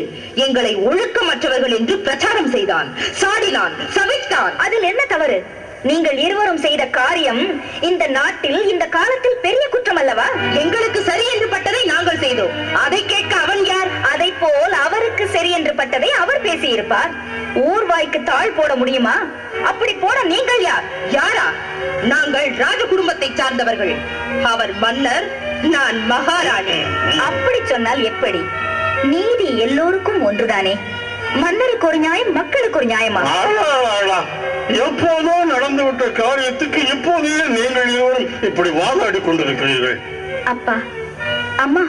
எங்களை ஒழுக்கமற்றவர்கள் என்று பிரச்சாரம் செய்தான், சாடினான், சபித்தான். அதில் என்ன தவறு? நீங்கள் இருவரும் செய்த காரியம் இந்த நாட்டில் இந்த காலத்தில் பெரிய குற்றம் அல்லவா? எங்களுக்கு சரி என்று பட்டதை நாங்கள் செய்தோம். அதை கேட்க அவன் யார்? அதை போல் அவருக்கு சரி என்று பட்டதை அவர் பேசியிருப்பார். ஊர்வாய்க்கு தாழ் போட முடியுமா? அப்படி போட நீங்கள் யார்? யாரா? நாங்கள் ராஜ குடும்பத்தை சார்ந்தவர்கள். அவர் மன்னர், நான் மகாராணி. அப்படி சொன்னால் எப்படி? நீதி எல்லோருக்கும் ஒன்றுதானே. மன்னருக்கு ஒரு நியாயம், மக்களுக்கு ஒரு நியாயமா? எப்போதோ நடந்துவிட்ட காரியத்துக்கு இப்போதே நீங்கள் இருவரும் இப்படி வாதாடி கொண்டிருக்கிறீர்கள். அப்பா, அம்மா,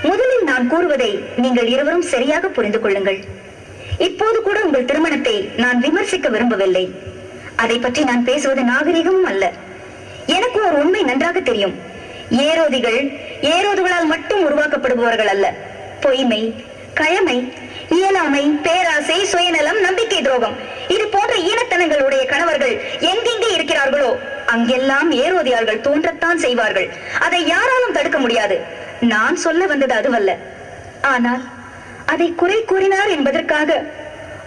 முதலில் நான் கூறுவதை நீங்கள் இருவரும் சரியாக புரிந்து கொள்ளுங்கள். இப்போது கூட உங்கள் திருமணத்தை நான் விமர்சிக்க விரும்பவில்லை. அதை பற்றி நான் பேசுவது நாகரிகமும் அல்ல. எனக்கு ஒரு உண்மை நன்றாக தெரியும். ஏரோதுகளால் மட்டும் உருவாக்கப்படுபவர்கள் அல்ல. பொய்மை, கயமை, இயலாமை, பேராசை, சுயநலம், நம்பிக்கை துரோகம், இது போன்ற ஈனத்தனங்களுடைய கணவர்கள் எங்கெங்கே இருக்கிறார்களோ அங்கெல்லாம் ஏரோதியார்கள் தோன்றத்தான் செய்வார்கள். அதை யாராலும் தடுக்க முடியாது. நான் சொல்ல வந்தது அதுவல்ல. ஆனால் அதை குறை கூறினார் என்பதற்காக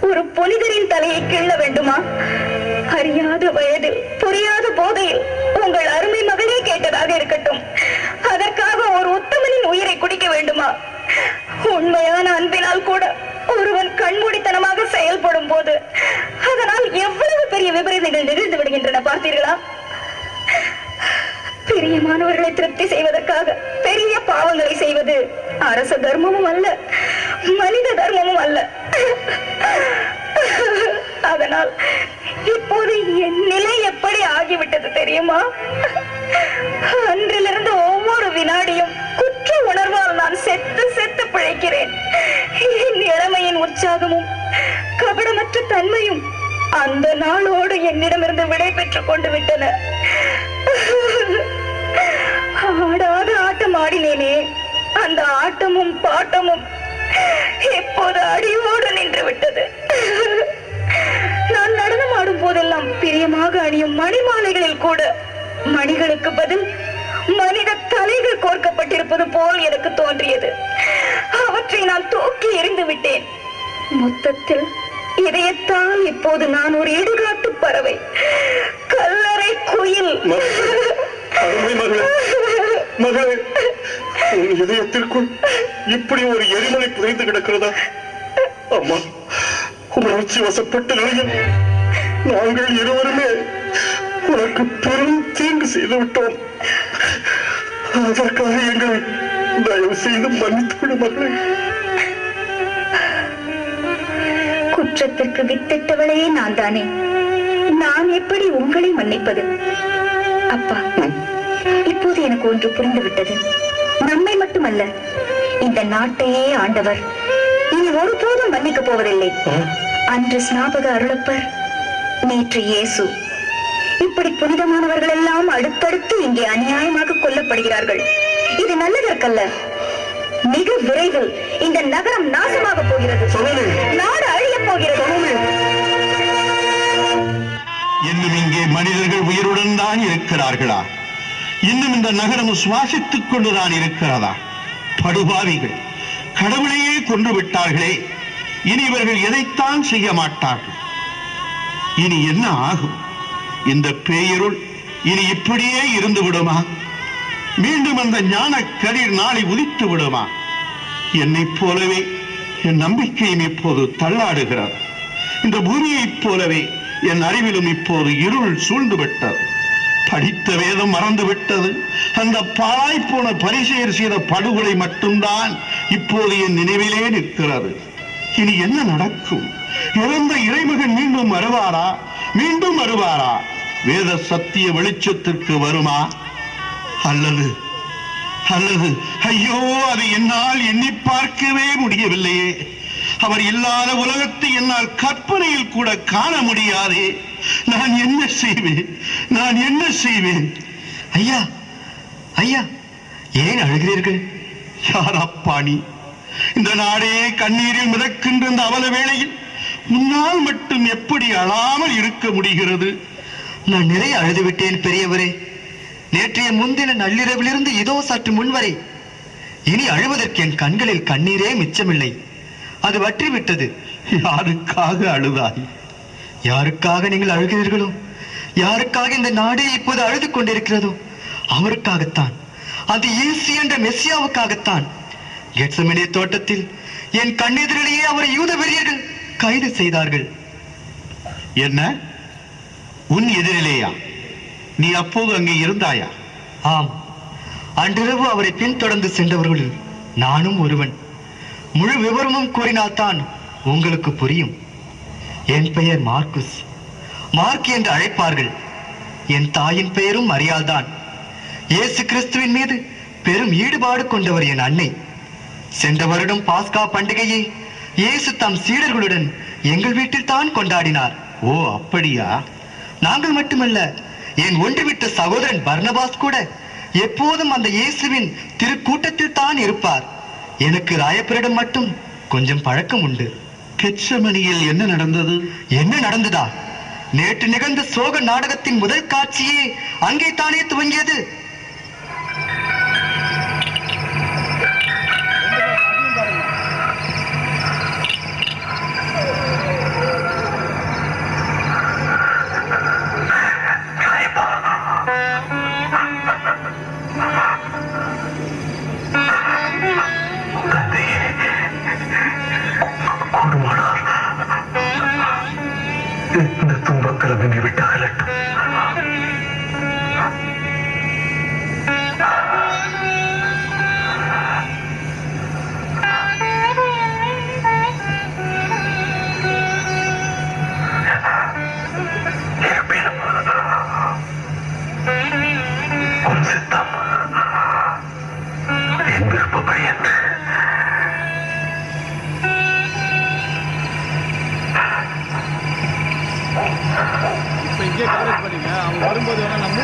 ஒரு புனிதரின் தலையை கிள்ள வேண்டுமா? அறியாத வயதில், புரியாத போதையில் உங்கள் அருமை மகளே கேட்டதாக இருக்கட்டும், அதற்காக ஒரு உத்தமனின் உயிரை குடிக்க வேண்டுமா? உண்மையான அன்பினால் கூட ஒருவன் கண்மூடித்தனமாக செயல்படும் போது அதனால் எவ்வளவு பெரிய விபரீதங்கள் நிகழ்ந்து விடுகின்றன பார்த்தீர்களா? பிரியமானவர்களை திருப்தி செய்வதற்காக பெரிய பாவங்களை செய்வது அரச தர்மமும் அல்ல, மனித தர்மமும் அல்ல. அதனால் இப்போது என் நிலை எப்படி ஆகிவிட்டது தெரியுமா? அன்றிலிருந்து ஒவ்வொரு வினாடியும் குற்ற உணர்வால் நான் செத்து செத்து பிழைக்கிறேன். என் இளமையின் உற்சாகமும் கபடமற்ற தன்மையும் அந்த நாளோடு என்னிடமிருந்து விடை பெற்றுக் கொண்டு விட்டன. ஆடாத ஆட்டம் ஆடினேனே, அந்த ஆட்டமும் பாட்டமும் இப்போது அடியோடு நின்று விட்டது. நான் நடனம் ஆடும் போதெல்லாம் பிரியமாக அணியும் மணிமாலைகளில் கூட மணிகளுக்கு பதில் மனித தலைகள் கோர்க்கப்பட்டிருப்பது போல் எனக்கு தோன்றியது. அவற்றை நான் தூக்கி எறிந்து விட்டேன். மொத்தத்தில் இதயத்தால் இப்போது நான் ஒரு இடுகாட்டு பறவை. கல்லறை குயில். அருமை மகளே, மகளே, உன் இதயத்திற்குள் இப்படி ஒரு எரிமலை புதைந்து கிடக்கிறதா? அம்மா, உணர்ச்சி வசப்பட்ட நிலையில் நாங்கள் இருவருமே உனக்கு பெரும் தீங்கு செய்து விட்டோம். அதற்காக எங்களை தயவு செய்து மன்னித்துவிடு மகளே. குற்றத்திற்கு வித்திட்டவளே நான் தானே. நான் எப்படி உங்களை மன்னிப்பது? அப்பா, இப்போது எனக்கு ஒன்று புரிந்துவிட்டது. நம்மை மட்டுமல்ல, இந்த நாட்டையே ஆண்டவர் இனி ஒருபோதும் மன்னிக்க போவதில்லை. அன்று ஸ்நாபக அருளப்பர், நேற்று இயேசு, இப்படி புனிதமானவர்கள் எல்லாம் அடுத்தடுத்து இங்கே அநியாயமாக கொல்லப்படுகிறார்கள். இது நல்லதற்கல்ல. மிக விரைவில் இந்த நகரம் நாசமாக போகிறது. நாடு அழியப் போகிறது. இன்னும் இங்கே மனிதர்கள் உயிருடன் தான் இருக்கிறார்களா? இன்னும் இந்த நகரம் சுவாசித்துக் கொண்டுதான் இருக்கிறதா? படுபாவிகள் கடவுளையே கொன்று விட்டார்களே, இனி இவர்கள் எதைத்தான் செய்ய மாட்டார்கள்? இனி என்ன ஆகும்? இந்த பேயருள் இனி இப்படியே இருந்து விடுமா? மீண்டும் அந்த ஞான கதிர் நாளை உதித்து விடுமா? என்னைப் போலவே என் நம்பிக்கையும் இப்போது தள்ளாடுகிறது. இந்த பூமியைப் போலவே என் அறிவிலும் இப்போது இருள் சூழ்ந்து விட்டது. படித்த வேதம் மறந்து விட்டது. அந்த பாழாய் போன பரிசேயர் செய்த படுகொலை மட்டும்தான் இப்போது என் நினைவிலே நிற்கிறது. இனி என்ன நடக்கும்? இறந்த இறைமகன் மீண்டும் வருவாரா? மீண்டும் வருவாரா? வேத சத்திய வெளிச்சத்திற்கு வருமா? அல்லது ஐயோ, அதை என்னால் எண்ணி பார்க்கவே முடியவில்லையே. அவர் இல்லாத உலகத்தை என்னால் கற்பனையில் கூட காண முடியாதே. நான் என்ன செய்வேன்? நான் என்ன செய்வேன்? ஐயா, ஐயா, ஏன் அழுகிறீர்கள்? யாரப்பா நீ? இந்த நாடே கண்ணீரில் மிதக்கின்ற இந்த அவல வேளையில் உன்னால் மட்டும் எப்படி அழாமல் இருக்க முடிகிறது? நான் நிறைய அழுது விட்டேன் பெரியவரே. நேற்றைய முந்தின நள்ளிரவிலிருந்து இதோ சற்று முன்வரை இனி அழுவதற்கு என் கண்களில் கண்ணீரே மிச்சமில்லை. அது வற்றிவிட்டது. யாருக்காக அழுதாய்? யாருக்காக நீங்கள் அழுகிறீர்களோ, யாருக்காக இந்த நாடே இப்போது அழுது கொண்டிருக்கிறதோ அவருக்காகத்தான். அது இயேசு என்ற மெசியாவுக்காகத்தான். கெத்செமனே தோட்டத்தில் என் கண்ணெதிரிலேயே அவரை யூத வெறியர்கள் கைது செய்தார்கள். என்ன, உன் எதிரிலேயா? நீ அப்போது அங்கே இருந்தாயா? ஆம், அன்றிரவு அவரை பின்தொடர்ந்து சென்றவர்களில் நானும் ஒருவன். முழு விவரமும் கூறினால்தான் உங்களுக்கு புரியும். என் பெயர் மார்க்குஸ். மார்க் என்று அழைப்பார்கள். என் தாயின் பெயரும் மரியாள்தான். இயேசு கிறிஸ்துவின் மீது பெரும் ஈடுபாடு கொண்டவர் என் அன்னை. சென்ற வருடம் பாஸ்கா பண்டிகையை இயேசு தம் சீடர்களுடன் எங்கள் வீட்டில் தான் கொண்டாடினார். ஓ, அப்படியா? நாங்கள் மட்டுமல்ல, என் ஒன்றுவிட்ட சகோதரன் பர்னபாஸ் கூட எப்போதும் அந்த இயேசுவின் திருக்கூட்டத்தில் தான் இருப்பார். எனக்கு ராயப்பரிடம் மட்டும் கொஞ்சம் பழக்கம் உண்டு. கெத்செமனியில் என்ன நடந்தது? என்ன நடந்ததா? நேற்று நிகழ்ந்த சோக நாடகத்தின் முதல் காட்சியே அங்கே தானே துவங்கியது. இந்த துன்பத்தில் என்னை விட்டு அகலட்டும். உன் சித்தம் என் விருப்பப்படி என்று இங்கே காலேஜ் படிங்க. அவங்க வரும்போது வேணா நம்ம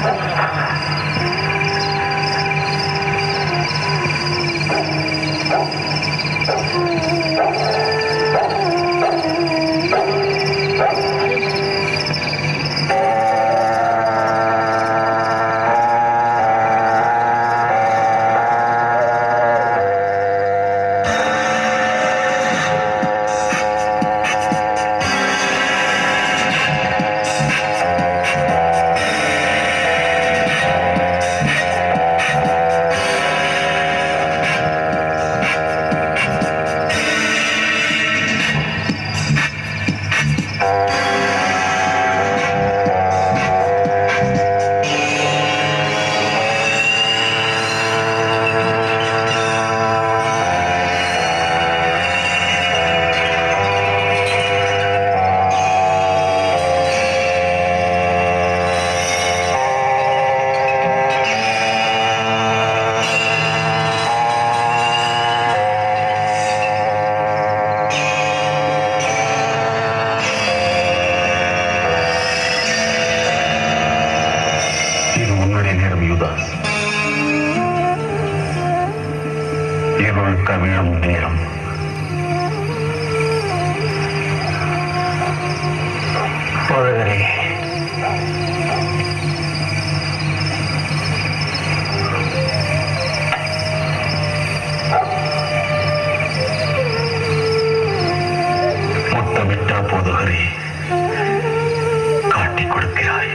கவிழும் நேரம். போதகரே, முத்தமிட்டா போதகரே, காட்டிக் கொடுக்கிறாய்.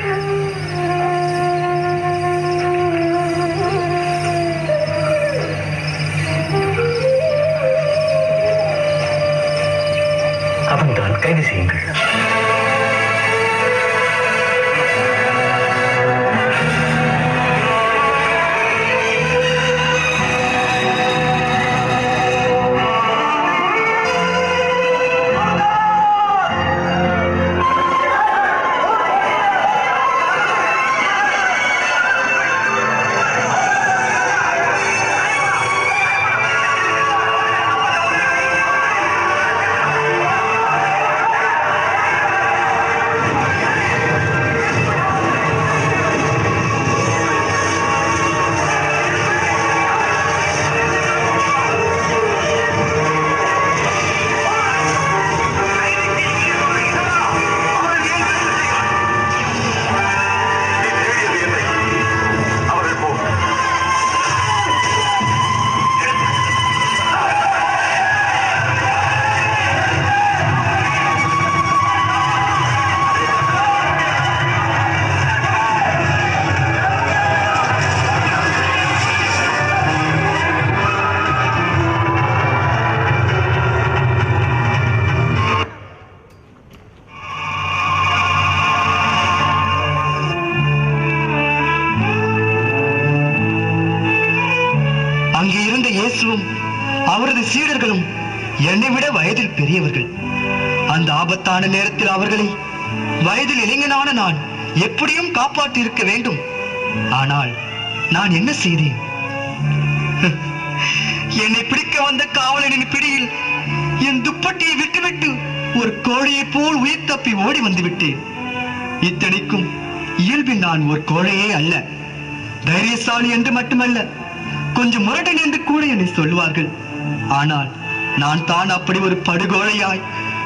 அவன்தான், கைது செய்யுங்கள். அவரது சீடர்களும் என்னை விட வயதில் பெரியவர்கள். அந்த ஆபத்தான நேரத்தில் அவர்களை வயதில் இளைஞனான நான் எப்படியும் காப்பாற்றி இருக்க வேண்டும். ஆனால் நான் என்ன செய்தேன்? என்னை பிடிக்க வந்த காவலனின் பிடியில் என் துப்பட்டியை விட்டுவிட்டு ஒரு கோழையை போல் உயிர் தப்பி ஓடி வந்து விட்டேன். இத்தனைக்கும் இயல்பில் நான் ஒரு கோழையே அல்ல, தைரியசாலி என்று மட்டுமல்ல, கொஞ்சம் முரடன் என்று கூட என்னை சொல்வார்கள். ஆனால் நான் தான் அப்படி ஒரு படுகோழையாய்,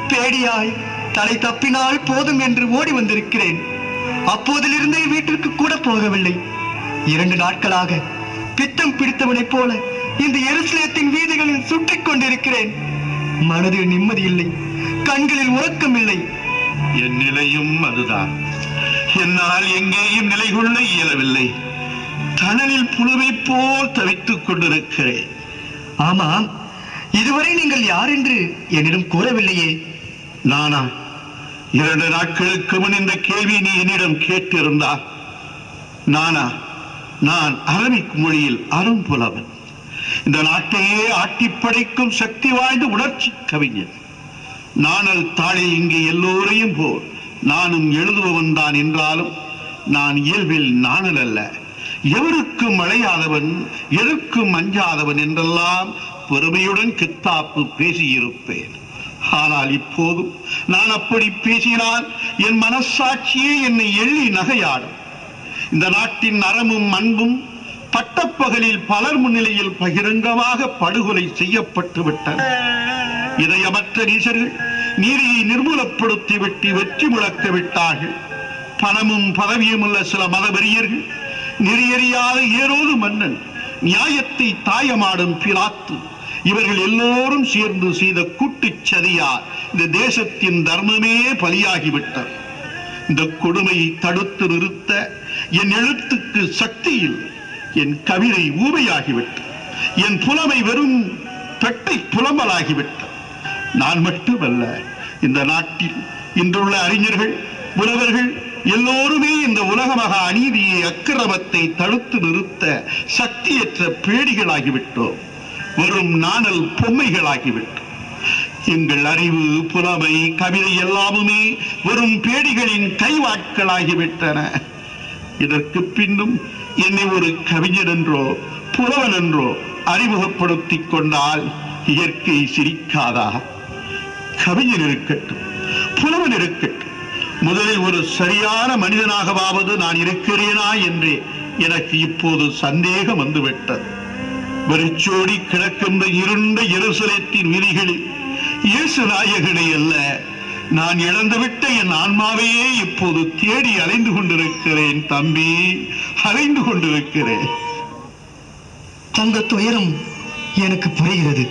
பேடியாய், தலை தப்பினால் போதும் என்று ஓடி வந்திருக்கிறேன். அப்போதிலிருந்தே வீட்டிற்கு கூட போகவில்லை. 2 நாட்களாக பித்தம் பிடித்தவனைப் போல இந்த எருசலேத்தின் வீதிகளில் சுற்றிக் கொண்டிருக்கிறேன். மனதில் நிம்மதி இல்லை, கண்களில் உறக்கம் இல்லை. என் நிலையும் அதுதான். என்னால் எங்கேயும் நிலை கொள்ள இயலவில்லை. தணலில் புழுவை போல் தவித்துக் கொண்டிருக்கிறேன். ஆமாம், இதுவரை நீங்கள் யார் என்று என்னிடம் கூறவில்லையே. நானா? 2 நாட்களுக்கு முன் இந்த கேள்வி நீ என்னிடம் கேட்டிருந்தார். நானா? நான் அரபிக் மொழியில் அரும்புலவன். இந்த நாட்டையே ஆட்டிப்படைக்கும் சக்தி வாய்ந்த உணர்ச்சி கவிஞன். நாணல் தாளில் இங்கே எல்லோரையும் போல் நானும் எழுதுபவன் தான் என்றாலும் நான் இயல்பில் நாணல் அல்ல. எவருக்கும் அழையாதவன், எதற்கும் அஞ்சாதவன் என்றெல்லாம் பெருமையுடன் கித்தாப்பு பேசியிருப்பேன். ஆனால் இப்போதும் நான் அப்படி பேசினால் என் மனசாட்சியே என்னை எள்ளி நகையாடும். இந்த நாட்டின் அறமும் அன்பும் பட்டப்பகலில் பலர் முன்னிலையில் பகிரங்கமாக படுகொலை செய்யப்பட்டு விட்டன. இதயமற்ற நீசர்கள் நீதியை நிர்மூலப்படுத்திவிட்டு வெற்றி முழக்க விட்டார்கள். பணமும் பதவியும் உள்ள சில மதவெறியர்கள், நெறியறியாத ஏரோது மன்னன், நியாயத்தை தாயமாடும் பிலாத்து, இவர்கள் எல்லோரும் சேர்ந்து செய்த கூட்டுச் சதியால் இந்த தேசத்தின் தர்மமே பலியாகிவிட்டது. இந்த கொடுமையை தடுத்து நிறுத்த என் எழுத்துக்கு சக்தியில் என் கவிதை ஊமையாகிவிட்டது. என் புலமை வெறும் பெட்டை புலம்பலாகிவிட்டது. நான் மட்டுமல்ல, இந்த நாட்டில் இன்றுள்ள அறிஞர்கள், புலவர்கள் எல்லோருமே இந்த உலக மகா அநீதியை, அக்கிரமத்தை தடுத்து நிறுத்த சக்தியற்ற பேடிகளாகிவிட்டோம். வெறும் நாணல் பொம்மைகளாகிவிட்டோம். எங்கள் அறிவு, புலமை, கவிதை எல்லாமுமே வெறும் பேடிகளின் கைவாட்களாகிவிட்டன. இதற்கு பின்னும் என்னை ஒரு கவிஞன் என்றோ புலவன் என்றோ அறிமுகப்படுத்திக் கொண்டால் இயற்கை சிரிக்காதா? கவிஞன் இருக்கட்டும், புலவன் இருக்கட்டும், முதலில் ஒரு சரியான மனிதனாகவாவது நான் இருக்கிறேனா என்றே எனக்கு இப்போது சந்தேகம் வந்துவிட்டது. வெறிச்சோடி கிடக்கின்ற இருண்ட எருசலேத்தின் வீதிகளில் இயேசு நாயகனை அல்ல, நான் இழந்துவிட்ட என் ஆன்மாவையே இப்போது தேடி அலைந்து கொண்டிருக்கிறேன் தம்பி, அலைந்து கொண்டிருக்கிறேன். தங்க துயரம் எனக்கு புரிகிறது.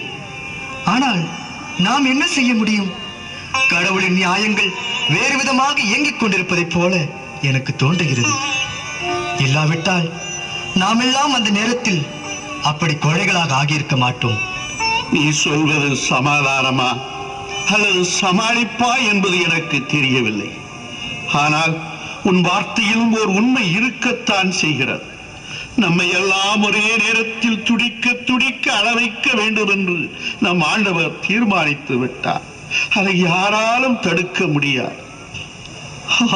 ஆனால் நாம் என்ன செய்ய முடியும்? கடவுளின் நியாயங்கள் வேறு விதமாக இயங்கிக் கொண்டிருப்பதைப் போல எனக்கு தோன்றுகிறது. இல்லாவிட்டால் நாம் எல்லாம் அந்த நேரத்தில் அப்படி கொலைகளாக ஆகியிருக்க மாட்டோம். நீ சொல்வது சமாதானமா அல்லது சமாளிப்பா என்பது எனக்கு தெரியவில்லை. ஆனால் உன் வார்த்தையிலும் ஒரு உண்மை இருக்கத்தான் செய்கிறது. நம்மை எல்லாம் ஒரே நேரத்தில் துடிக்க துடிக்க அளவைக்க வேண்டும் என்று நம் ஆண்டவர் தீர்மானித்து விட்டார். அதை யாராலும் தடுக்க முடியாது.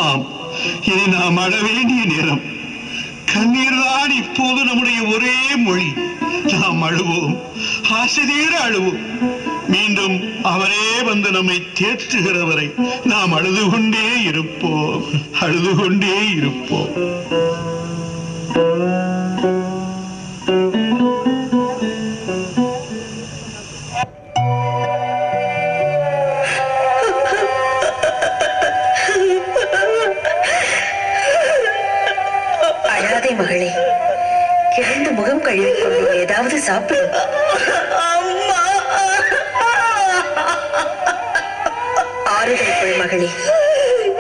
ஆம், இனி நாம் அழ வேண்டிய நேரம். கண்ணீர் தான் இப்போது நம்முடைய ஒரே மொழி. நாம் அழுவோம், ஆசிரியர் அழுவோம். மீண்டும் அவரே வந்து நம்மை தேற்றுகிறவரை நாம் அழுது கொண்டே இருப்போம், அழுது கொண்டே இருப்போம். அழாதே மகளே, கிடந்து முகம் கழுவிக்கொண்டு ஏதாவது சாப்பிடு. ஆறுதல் கொள் மகளே,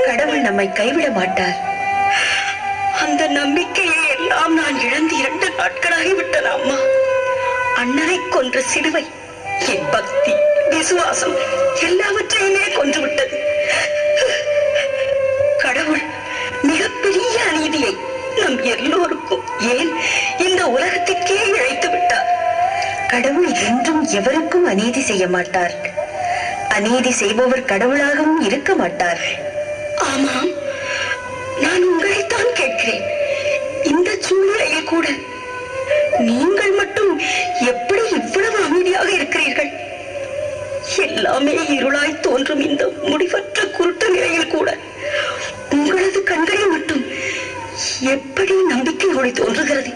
கடவுள் நம்மை கைவிட மாட்டார். அந்த நம்பிக்கையை எல்லாம் நான் இழந்து 2 நாட்களாகிவிட்டன அம்மா. அண்ணனை கொன்ற சிலுவை என் பக்தி, விசுவாசம் எல்லாவற்றையுமே கொன்று விட்டது. கடவுள் மிகப்பெரிய அநீதியை நம் எல்லோருக்கும், ஏன் இந்த உலகத்திற்கே இழைத்து விட்டார். கடவுள் என்றும் எவருக்கும் அநீதி செய்ய மாட்டார். அநீதி செய்பவர் கடவுளாகவும் இருக்க மாட்டார். ஆமாம், நான் உங்களைத்தான் கேட்கிறேன். இந்த சூழ்நிலையில் கூட நீங்கள் மட்டும் எப்படி இவ்வளவு அமைதியாக இருக்கிறீர்கள்? எல்லாமே இருளாய் தோன்றும் இந்த முடிவற்ற குருட்டு நிலையில் கூட உங்களது கண்களில் மட்டும் எப்படி நம்பிக்கை ஒளி தோன்றுகிறது?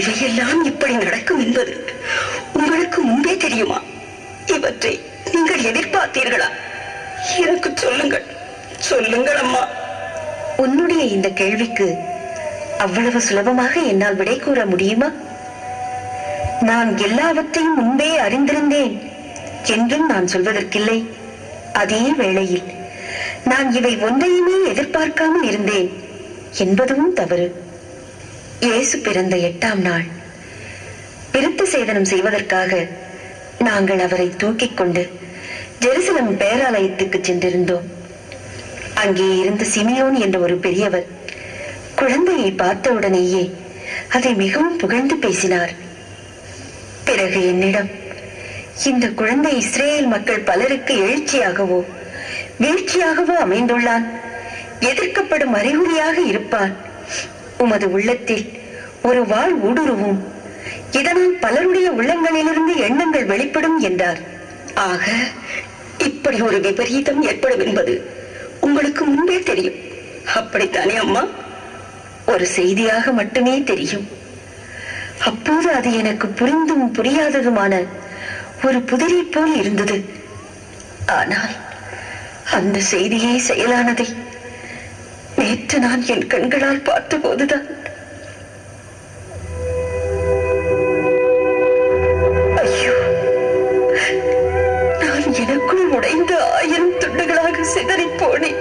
இவையெல்லாம் இப்படி நடக்கும் என்பது உங்களுக்கு முன்பே தெரியுமா? இவற்றை நீங்கள் எதிர்பார்த்தீர்களா? எனக்கு சொல்லுங்கள், சொல்லுங்கள் அம்மா. உன்னுடைய இந்த கேள்விக்கு அவ்வளவு சுலபமாக என்னால் விடை கூற முடியுமா? நான் எல்லாவற்றையும் முன்பே அறிந்திருந்தேன் என்றும் நான் சொல்வதற்கில்லை. அதே வேளையில் நான் இவை ஒன்றையுமே எதிர்பார்க்காமல் இருந்தேன் என்பதும் தவறு. இயேசு பிறந்த 8ஆம் நாள் விருத்த சேதனம் செய்வதற்காக நாங்கள் அவரை தூக்கிக் கொண்டு ஜெருசலம் பேராலயத்துக்கு சென்றிருந்தோம். அங்கே இருந்த சிமியோன் என்ற ஒரு பெரியவர் குழந்தையை பார்த்தவுடனேயே அதை மிகவும் புகழ்ந்து பேசினார். பிறகு என்னிடம், இந்த குழந்தை இஸ்ரேல் மக்கள் பலருக்கு எழுச்சியாகவோ வீழ்ச்சியாகவோ அமைந்துள்ளான், எதிர்க்கப்படும் அறிகுறியாக இருப்பான். உமது உள்ளத்தில் ஒரு வாள் ஊடுருவும், இதனால் பலருடைய உள்ளங்களிலிருந்து எண்ணங்கள் வெளிப்படும் என்றார். ஆக இப்படி ஒரு விபரீதம் ஏற்படும் என்பது உங்களுக்கு முன்பே தெரியும், அப்படித்தானே அம்மா? ஒரு செய்தியாக மட்டுமே தெரியும். அப்போது அது எனக்கு புரிந்தும் புரியாததுமான ஒரு புதிரை போல் இருந்தது. ஆனால் அந்த செய்தியே செயலானதை நேற்று நான் என் கண்களால் பார்த்த போதுதான். ஐயோ, நான் எனக்குள் உடைந்த 1000 துண்டுகளாக சிதறி போனேன்.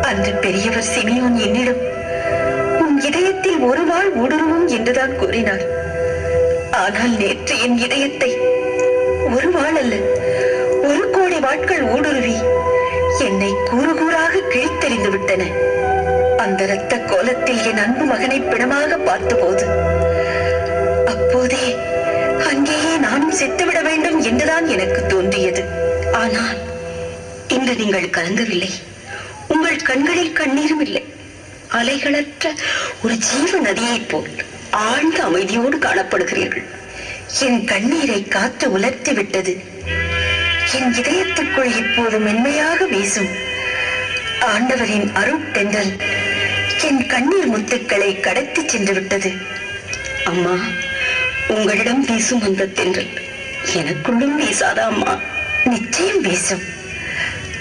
அன்று பெரியவர் சிமியோன் என்னிடம், உன் இதயத்தில் ஒரு வாள் ஊடுருவும் என்றுதான் கூறினார். ஆனால் நேற்று என் இதயத்தை ஒரு வாள் அல்ல, 1 கோடி வாட்கள் ஊடுருவி என்னை கூறு கூறாக கிழித்தெறிந்து விட்டன. அந்த இரத்த கோலத்தில் என் அன்பு மகனை பிணமாக பார்த்தபோது அப்போதே அங்கேயே நானும் செத்துவிட வேண்டும் என்றுதான் எனக்கு தோன்றியது. ஆனால் இன்று நீங்கள் கலங்கவில்லை, உங்கள் கண்களில் கண்ணீரும் இல்லை. அலைகளற்ற ஒரு ஜீவ நதியைப் போல் ஆழ்ந்த அமைதியோடு காணப்படுகிறீர்கள். என் கண்ணீரை காற்று உலர்த்தி விட்டது. என் இதயத்துக்குள் இப்போது மென்மையாக வீசும் ஆண்டவரின் அருட்தென்றல் என் கண்ணீர் முத்துக்களை கடத்தி சென்று விட்டது. அம்மா, உங்களிடம் வீசும் அந்த தென்றல் எனக்குள்ளும் வீசாதா அம்மா? நிச்சயம் வீசும்.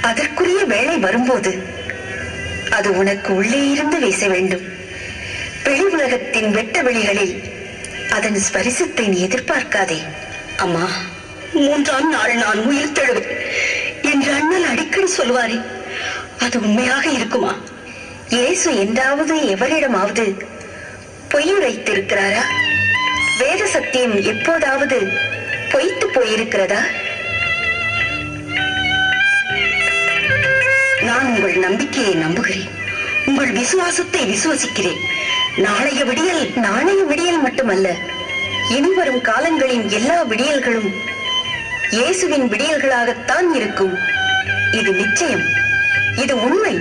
அதற்குரிய வேளை வரும்போது அது உனக்கு உள்ளே இருந்து வீச வேண்டும். வெளி உலகத்தின் வெட்ட வெளிகளில் அதன் ஸ்பரிசத்தை நீ எதிர்பார்க்காதே. அம்மா, 3ஆம் நாள் நான் உயிர் தழுவேன் என்று அண்ணல் அடிக்கடி சொல்வாரே, அது உண்மையாக இருக்குமா? இயேசு என்றாவது எவரிடமாவது பொய் உரைத்திருக்கிறாரா? வேத சத்தியம் எப்போதாவது பொய்த்து போயிருக்கிறதா? நான் உங்கள் நம்பிக்கையை நம்புகிறேன், உங்கள் விசுவாசத்தை விசுவசிக்கிறேன். நாளைய விடியல் மட்டுமல்ல, இனி வரும் காலங்களின் எல்லா விடியல்களும் இயேசுவின் விடியல்களாகத்தான் இருக்கும். இது நிச்சயம், இது உண்மை.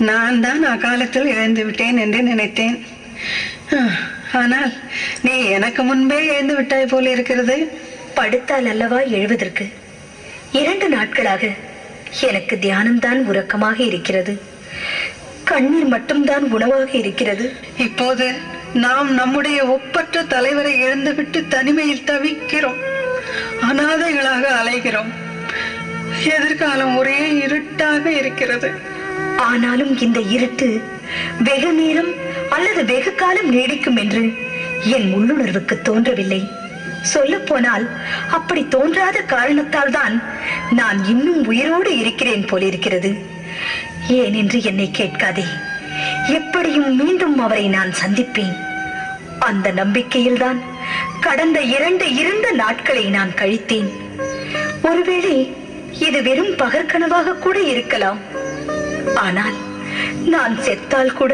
நான் தான் அகாலத்தில் எழுந்து விட்டேன் என்று நினைத்தேன். ஆனால் நீ எனக்கு முன்பே எழுந்து விட்டாய் போல இருக்கிறது. படுத்தால் அல்லவா எழுவதற்கு? 2 நாட்களாக எனக்கு தியானம்தான் உறக்கமாக இருக்கிறது. கண்ணீர் மட்டும்தான் உணவாக இருக்கிறது. இப்போது நாம் நம்முடைய ஒப்பற்ற தலைவரை இழந்துவிட்டு தனிமையில் தவிக்கிறோம். அனாதைகளாக அலைகிறோம். எதிர்காலம் ஒரே இருட்டாக இருக்கிறது. ஆனாலும் இந்த இருட்டு வெகு நேரம் அல்லது வெகு காலம் நீடிக்கும் என்று என் உள்ளுணர்வுக்கு தோன்றவில்லை. சொல்ல போனால் அப்படி தோன்றாத காரணத்தால் தான் நான் இன்னும் உயிரோடு இருக்கிறேன் போலிருக்கிறது. ஏன் என்று என்னை கேட்காதே. எப்படியும் மீண்டும் அவரை நான் சந்திப்பேன். அந்த நம்பிக்கையில்தான் கடந்த 2 இருண்ட நாட்களை நான் கழித்தேன். ஒருவேளை இது வெறும் பகற்கனவாக கூட இருக்கலாம். ஆனால் நான் செத்தால் கூட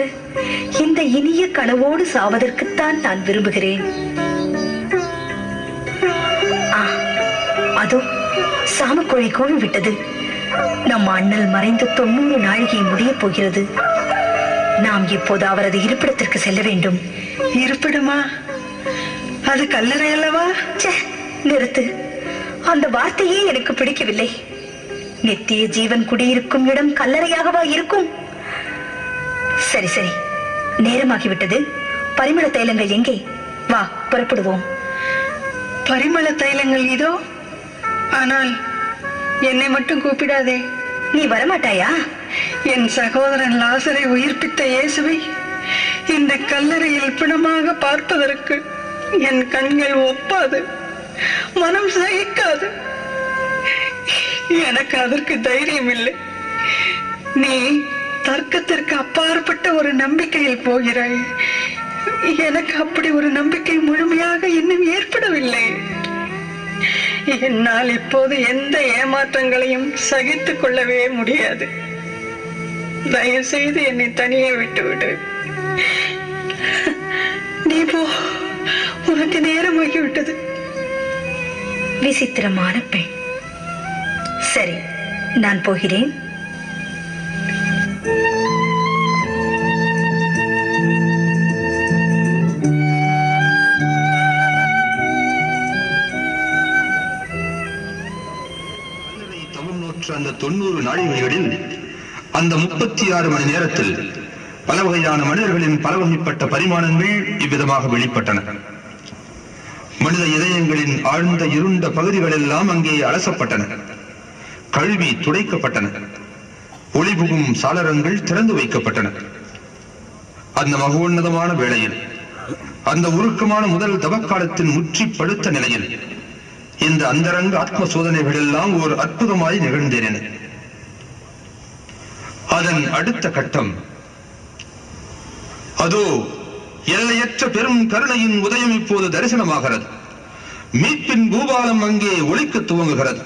இந்த இனிய கனவோடு சாவதற்குத்தான் நான் விரும்புகிறேன். அதோ சாமக்கோழி கோழி விட்டது. நம் அண்ணல் மறைந்து 90 நாழிகை முடிய போகிறது. நாம் இப்போது அவரது இருப்பிடத்திற்கு செல்ல வேண்டும். இருப்பிடமா? அது கல்லறை அல்லவா? நிறுத்து. அந்த வார்த்தையே எனக்கு பிடிக்கவில்லை. நித்திய ஜீவன் குடியிருக்கும் இடம் கல்லறையாகவா இருக்கும்? சரி சரி, நேரமாகிவிட்டது. பரிமள தைலங்கள் எங்கே? வா, புறப்படுவோம். பரிமள தைலங்கள் இதோ. ஆனால் என்னை மட்டும் கூப்பிடாதே. நீ வரமாட்டாயா? என் சகோதரன் லாசரை உயிர்ப்பித்த இயேசுவை இந்த கல்லறையில் பிணமாக பார்ப்பதற்கு என் கண்கள் ஒப்பாது, மனம் சகிக்காது. எனக்கு அதற்கு தைரியம் இல்லை. நீ தர்க்கத்திற்கு அப்பாற்பட்ட ஒரு நம்பிக்கையில் போகிறாய். எனக்கு அப்படி ஒரு நம்பிக்கை முழுமையாக இன்னும் ஏற்படவில்லை. என்னால் இப்போது எந்த ஏமாற்றங்களையும் சகித்துக் கொள்ளவே முடியாது. தயவு செய்து என்னை தனியே விட்டுவிடு. நீ போ, உனக்கு நேரமாகிவிட்டது. விசித்திரமான பெண். சரி, நான் போகிறேன். அந்த 90 நாழிகைகளில் அந்த 36 மணி நேரத்தில் பல வகையான மனிதர்களின் பல வகைப்பட்ட பரிமாணங்கள் இவ்விதமாக வெளிப்பட்டன. மனித இதயங்களின் ஆழ்ந்த இருண்ட பகுதிகள் எல்லாம் அங்கே அலசப்பட்டன, கழுவி துடைக்கப்பட்டன, ஒளிபுகும் சாளரங்கள் திறந்து வைக்கப்பட்டன. அந்த மகோன்னதமான வேளையில், அந்த உருக்கமான முதல் தவக்காலத்தின் முற்றி படுத்த நிலையில் இந்த அந்தரங்க ஆத்ம சோதனைகள் எல்லாம் ஒரு அற்புதமாய் நிகழ்ந்தேறின. அதன் அடுத்த கட்டம், அதோ எல்லையற்ற பெரும் கருணையின் உதயம் இப்போது தரிசனமாகிறது. மீட்பின் பூபாலம் அங்கே ஒலிக்க துவங்குகிறது.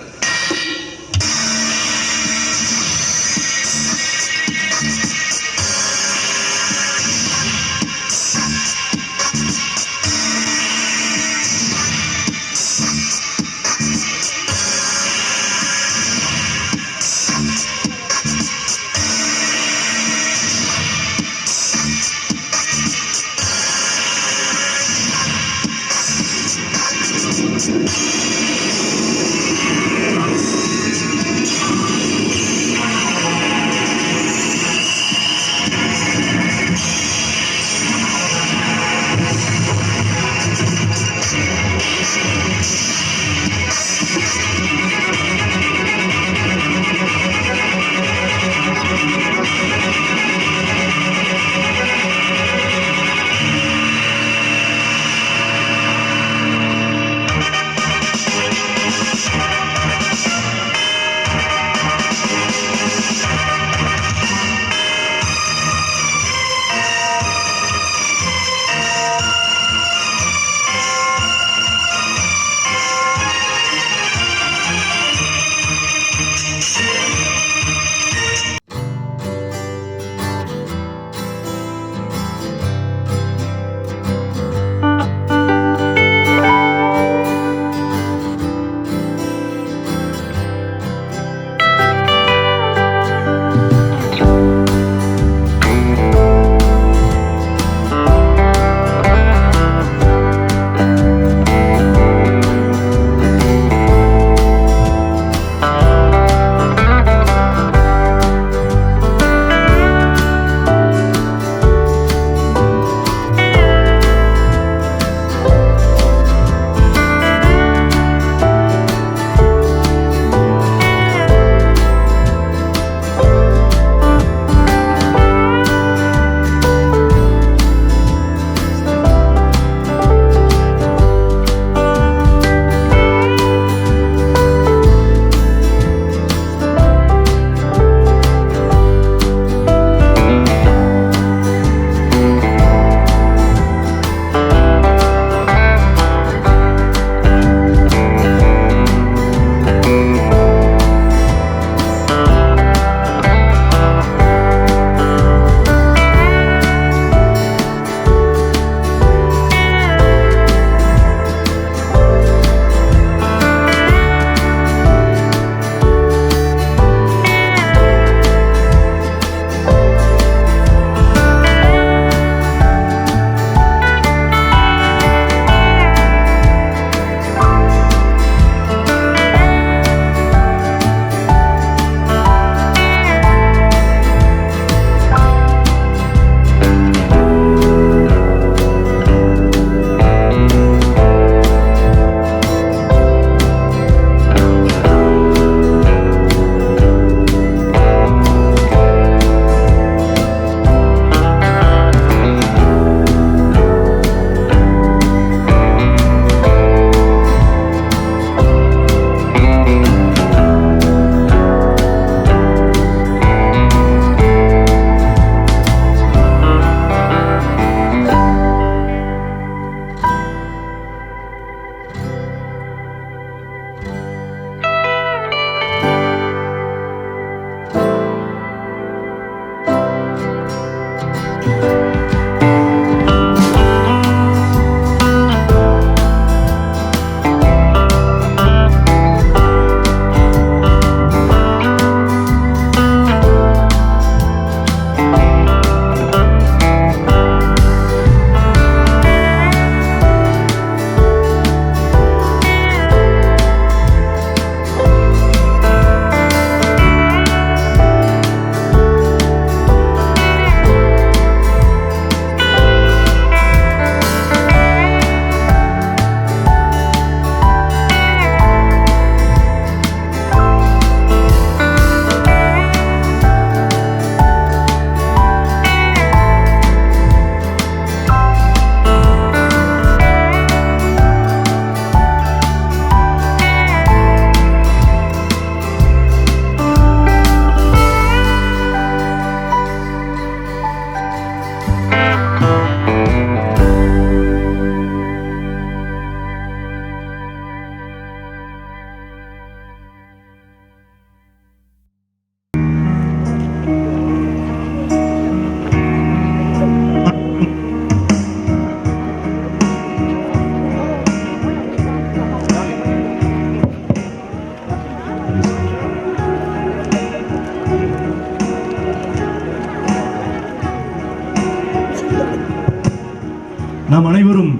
நாம் அனைவரும்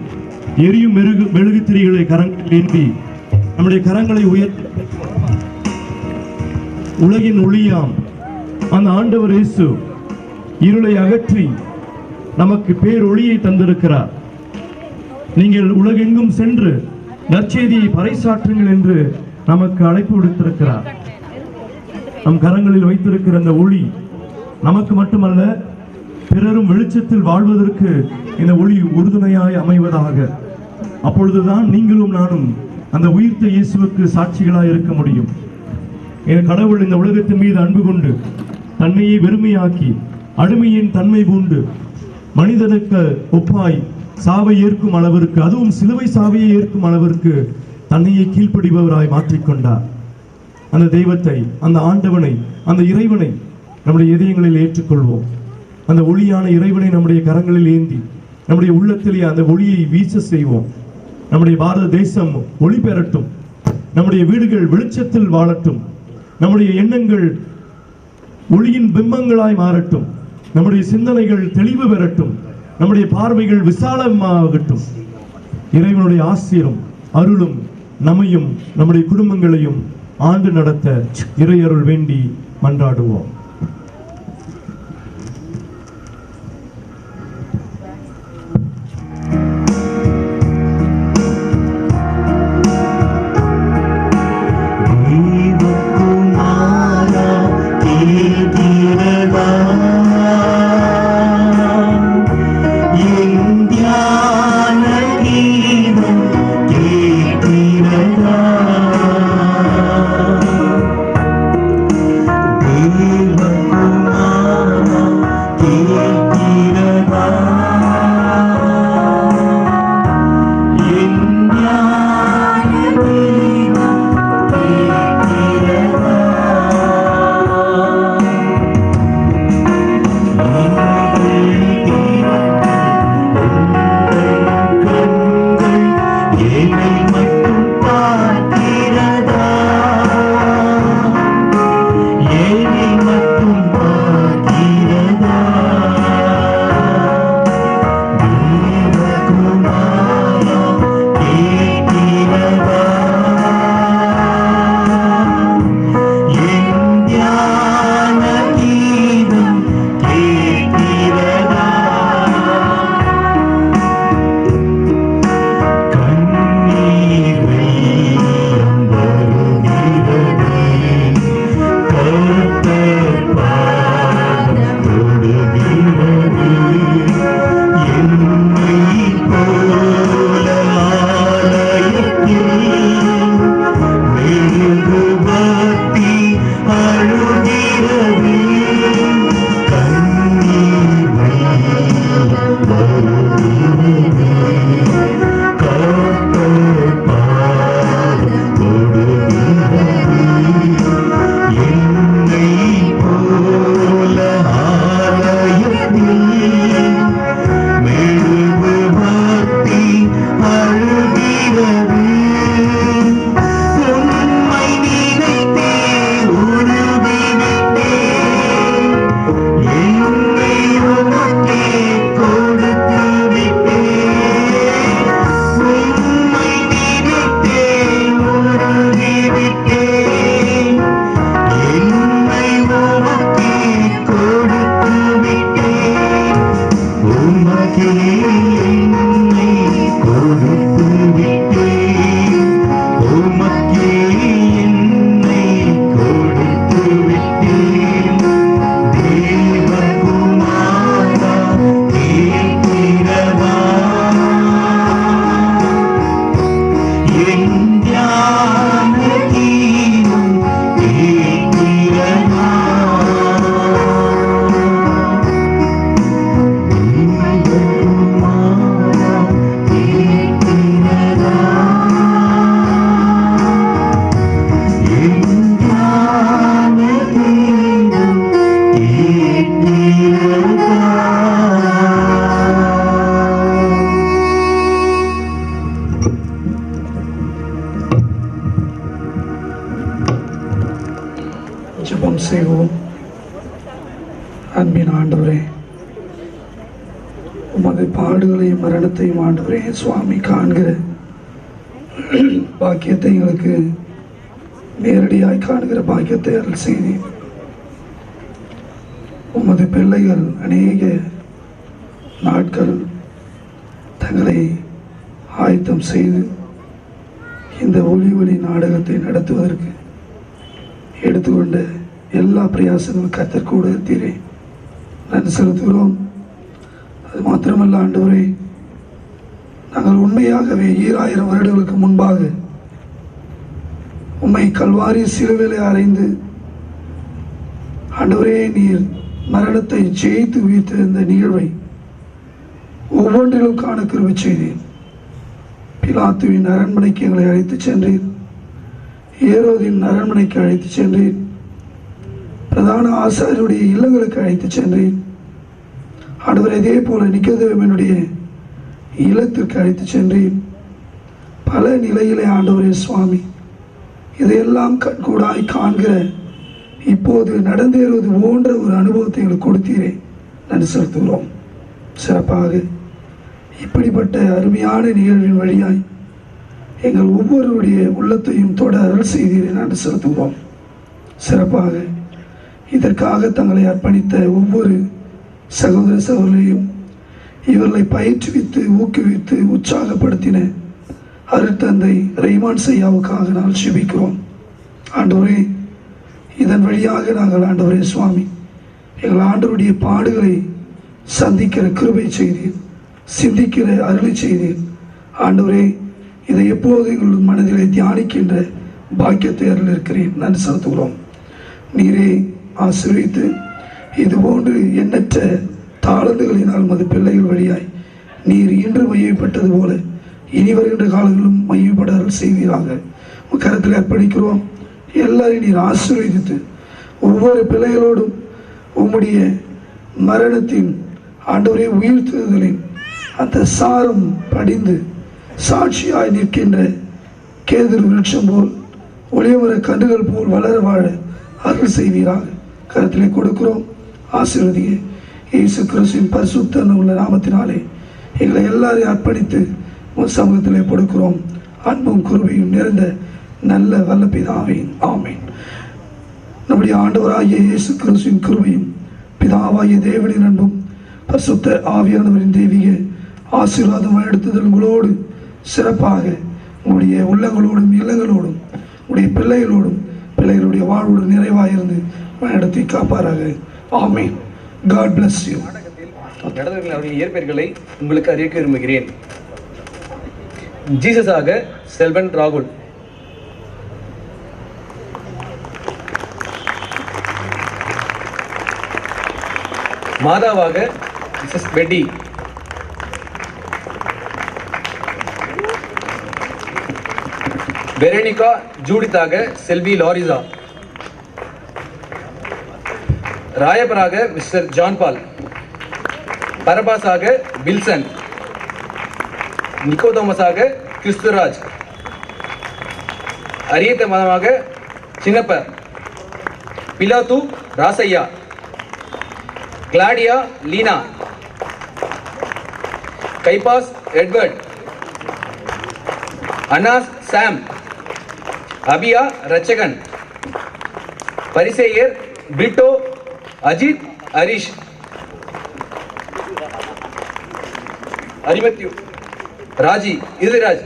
எரியும் மெழுகுத்திரிகளை கரங்களில் ஏந்தி நம்முடைய கரங்களை உயர்த்தி உலகின் ஒளியாம் அந்த ஆண்டவர் இயேசு இருளை அகற்றி நமக்கு பேரொளியை தந்திருக்கிறார். நீங்கள் உலகெங்கும் சென்று நற்செய்தியை பறைசாற்றுங்கள் என்று நமக்கு அழைப்பு விடுத்திருக்கிறார். நம் கரங்களில் வைத்திருக்கிற அந்த ஒளி நமக்கு மட்டுமல்ல, பிறரும் வெளிச்சத்தில் வாழ்வதற்கு இந்த ஒளி உறுதுணையாய் அமைவதாக. அப்பொழுதுதான் நீங்களும் நானும் அந்த உயிர்த்த இயேசுவுக்கு சாட்சிகளாய் இருக்க முடியும். என் கடவுள் இந்த உலகத்தின் மீது அன்பு கொண்டு தன்னையை வெறுமையாக்கி அடிமையின் தன்மை பூண்டு மனிதனுக்கு ஒப்பாய் சாவை ஏற்கும் அளவிற்கு, அதுவும் சிலுவை சாவையை ஏற்கும் அளவிற்கு தன்னையை கீழ்ப்படிபவராய் மாற்றிக்கொண்டார். அந்த தெய்வத்தை, அந்த ஆண்டவனை, அந்த இறைவனை நம்முடைய இதயங்களில் ஏற்றுக்கொள்வோம். அந்த ஒளியான இறைவனை நம்முடைய கரங்களில் ஏந்தி நம்முடைய உள்ளத்திலே அந்த ஒளியை வீச செய்வோம். நம்முடைய பாரத தேசம் ஒளி பெறட்டும், நம்முடைய வீடுகள் வெளிச்சத்தில் வாழட்டும், நம்முடைய எண்ணங்கள் ஒளியின் பிம்பங்களாய் மாறட்டும், நம்முடைய சிந்தனைகள் தெளிவு பெறட்டும், நம்முடைய பார்வைகள் விசாலமாகட்டும். இறைவனுடைய ஆசீரும் அருளும் நம்மையும் நம்முடைய குடும்பங்களையும் ஆண்டு நடத்த இறையருள் வேண்டி மன்றாடுவோம். ஜெபம் செய்வோம். அன்பின் ஆண்டவரே, உமது பாடுகளையும் மரணத்தையும் ஆண்டவரே சுவாமி காண்கிற பாக்கியத்தை எங்களுக்கு நேரடியாய் காண்கிற பாக்கியத்தை அருள் செய்தீர். உமது பிள்ளைகள் அநேக நாட்கள் தங்களை ஆயத்தம் செய்து இந்த ஒளி நாடகத்தை நடத்துவதற்கு எடுத்துக்கொண்ட எல்லா பிரயாசங்களும் கர்த்தர் கூட இருத்தீரே, நன்றி செலுத்துகிறோம். அது மாத்திரமல்ல ஆண்டவரே, நாங்கள் உண்மையாகவே 2000 வருடங்களுக்கு முன்பாக உம்மை கல்வாரி சிலுவையிலே அறைந்து ஆண்டவரே நீர் மரணத்தை ஜெயித்து உயிர்த்த இந்த நிகழ்வை ஒவ்வொன்றிலும் காண கிருபை செய்தீர். பிலாத்துவின் அரண்மனைக்கு எங்களை அழைத்து சென்றீர், ஏரோதின் அரண்மனைக்கு அழைத்து சென்றீர், பிரதான ஆசாரியருடைய இல்லங்களுக்கு அழைத்து சென்றீர். ஆண்டவர் இதே போல நிக்கோதேமினுடைய இல்லத்திற்கு அழைத்து சென்றீர். பல நிலையிலே ஆண்டவரே சுவாமி இதையெல்லாம் கண்கூடாய் காண்கிற இப்போது நடந்தேறுவது போன்ற ஒரு அனுபவத்தை எங்களுக்கு கொடுத்தீரே, நன்றி செலுத்துகிறோம். சிறப்பாக இப்படிப்பட்ட அருமையான நிகழ்வின் வழியாய் எங்கள் ஒவ்வொருவருடைய உள்ளத்தையும் தொட அருள் செய்தீரே, நன்றி செலுத்துகிறோம். சிறப்பாக இதற்காக தங்களை அர்ப்பணித்த ஒவ்வொரு சகோதர சகோதரியும் இவர்களை பயிற்றுவித்து ஊக்குவித்து உற்சாகப்படுத்தின அருட்தந்தை ரெய்மான் செய்யாவுக்காக நாங்கள் செபிக்கிறோம். ஆண்டவரே, இதன் வழியாக நாங்கள் ஆண்டவரே சுவாமி எங்கள் ஆண்டவருடைய பாடுகளை சந்திக்கிற கிருபை செய்தீர், சிந்திக்கிற அருளை செய்தீர். ஆண்டவரே, இதை எப்போது எங்கள் மனதிலே தியானிக்கின்ற பாக்கியத்தை அருள் இருக்கிறேன், நன்றி செலுத்துகிறோம். நீரே ஆசீர்வதித்து இதுபோன்று எண்ணற்ற தாளந்துகளினால் மது பிள்ளைகள் வழியாய் நீர் இன்று மையப்பட்டது போல இனி வருகின்ற காலங்களிலும் மையப்பட அருள் செய்வீராக. கருத்தில் அர்ப்பணிக்கிறோம். எல்லாரையும் நீர் ஆசீர்வதித்து ஒவ்வொரு பிள்ளைகளோடும் உம்முடைய மரணத்தின் ஆண்டவரே உயிர்த்தெழுதலின் அந்த சாரம் படிந்து சாட்சியாய் நிற்கின்ற கேதுரு விருட்சம் போல் ஒளியமர கன்றுகள் போல் வளர வாழ அருள் செய்வீராக. கருத்திலே கொடுக்கிறோம். ஆசீர்வதியே இயேசு கிறிஸ்துவின் பரிசுத்த உள்ள நாமத்தினாலே எங்களை எல்லாரையும் அர்ப்பணித்து உன் சமூகத்திலே கொடுக்கிறோம். அன்பும் குருவையும் நிறைந்த நல்ல வல்ல பிதாவே, ஆமீன். நம்முடைய ஆண்டவராகிய இயேசு கிறிஸ்துவின் கிருபையும் பிதாவாகிய தேவனின் அன்பும் பரிசுத்த ஆவியானவரின் தெய்வீக ஆசீர்வாதம் எடுத்துதல் உங்களோடு சிறப்பாக உங்களுடைய உள்ளங்களோடும் இல்லங்களோடும் உங்களுடைய பிள்ளைகளுடைய வாழ்வோடு நிறைவாயிருந்து நடத்தி காப்பாராக. ஆமீன். God bless you. நடந்தவர்கள் அவருடைய இயற்பெயர்களை உங்களுக்கு அறிவிக்க விரும்புகிறேன். ஜீசஸாக செல்வன் ராகுல், மாதாவாக மிஸ்ஸஸ் பெட்டி, வெரோனிகா ஜூடித்தாக செல்வி லாரிசா, ராயபராக மிஸ்டர் ஜான் பால், பரபாஸாக வில்சன், நிக்கோதோமஸாக கிறிஸ்துராஜ், அரியத்த மதமாக சின்னப்ப, பிலாத்து Rasaiah, Claudia Leena, Caiaphas Edward, Annas Sam, அபியா ரச்சகன், பரிசேயர் பிரிட்டோ அஜித் ஹரிஷ், அரிமத்யு ராஜி இதிராஜ்,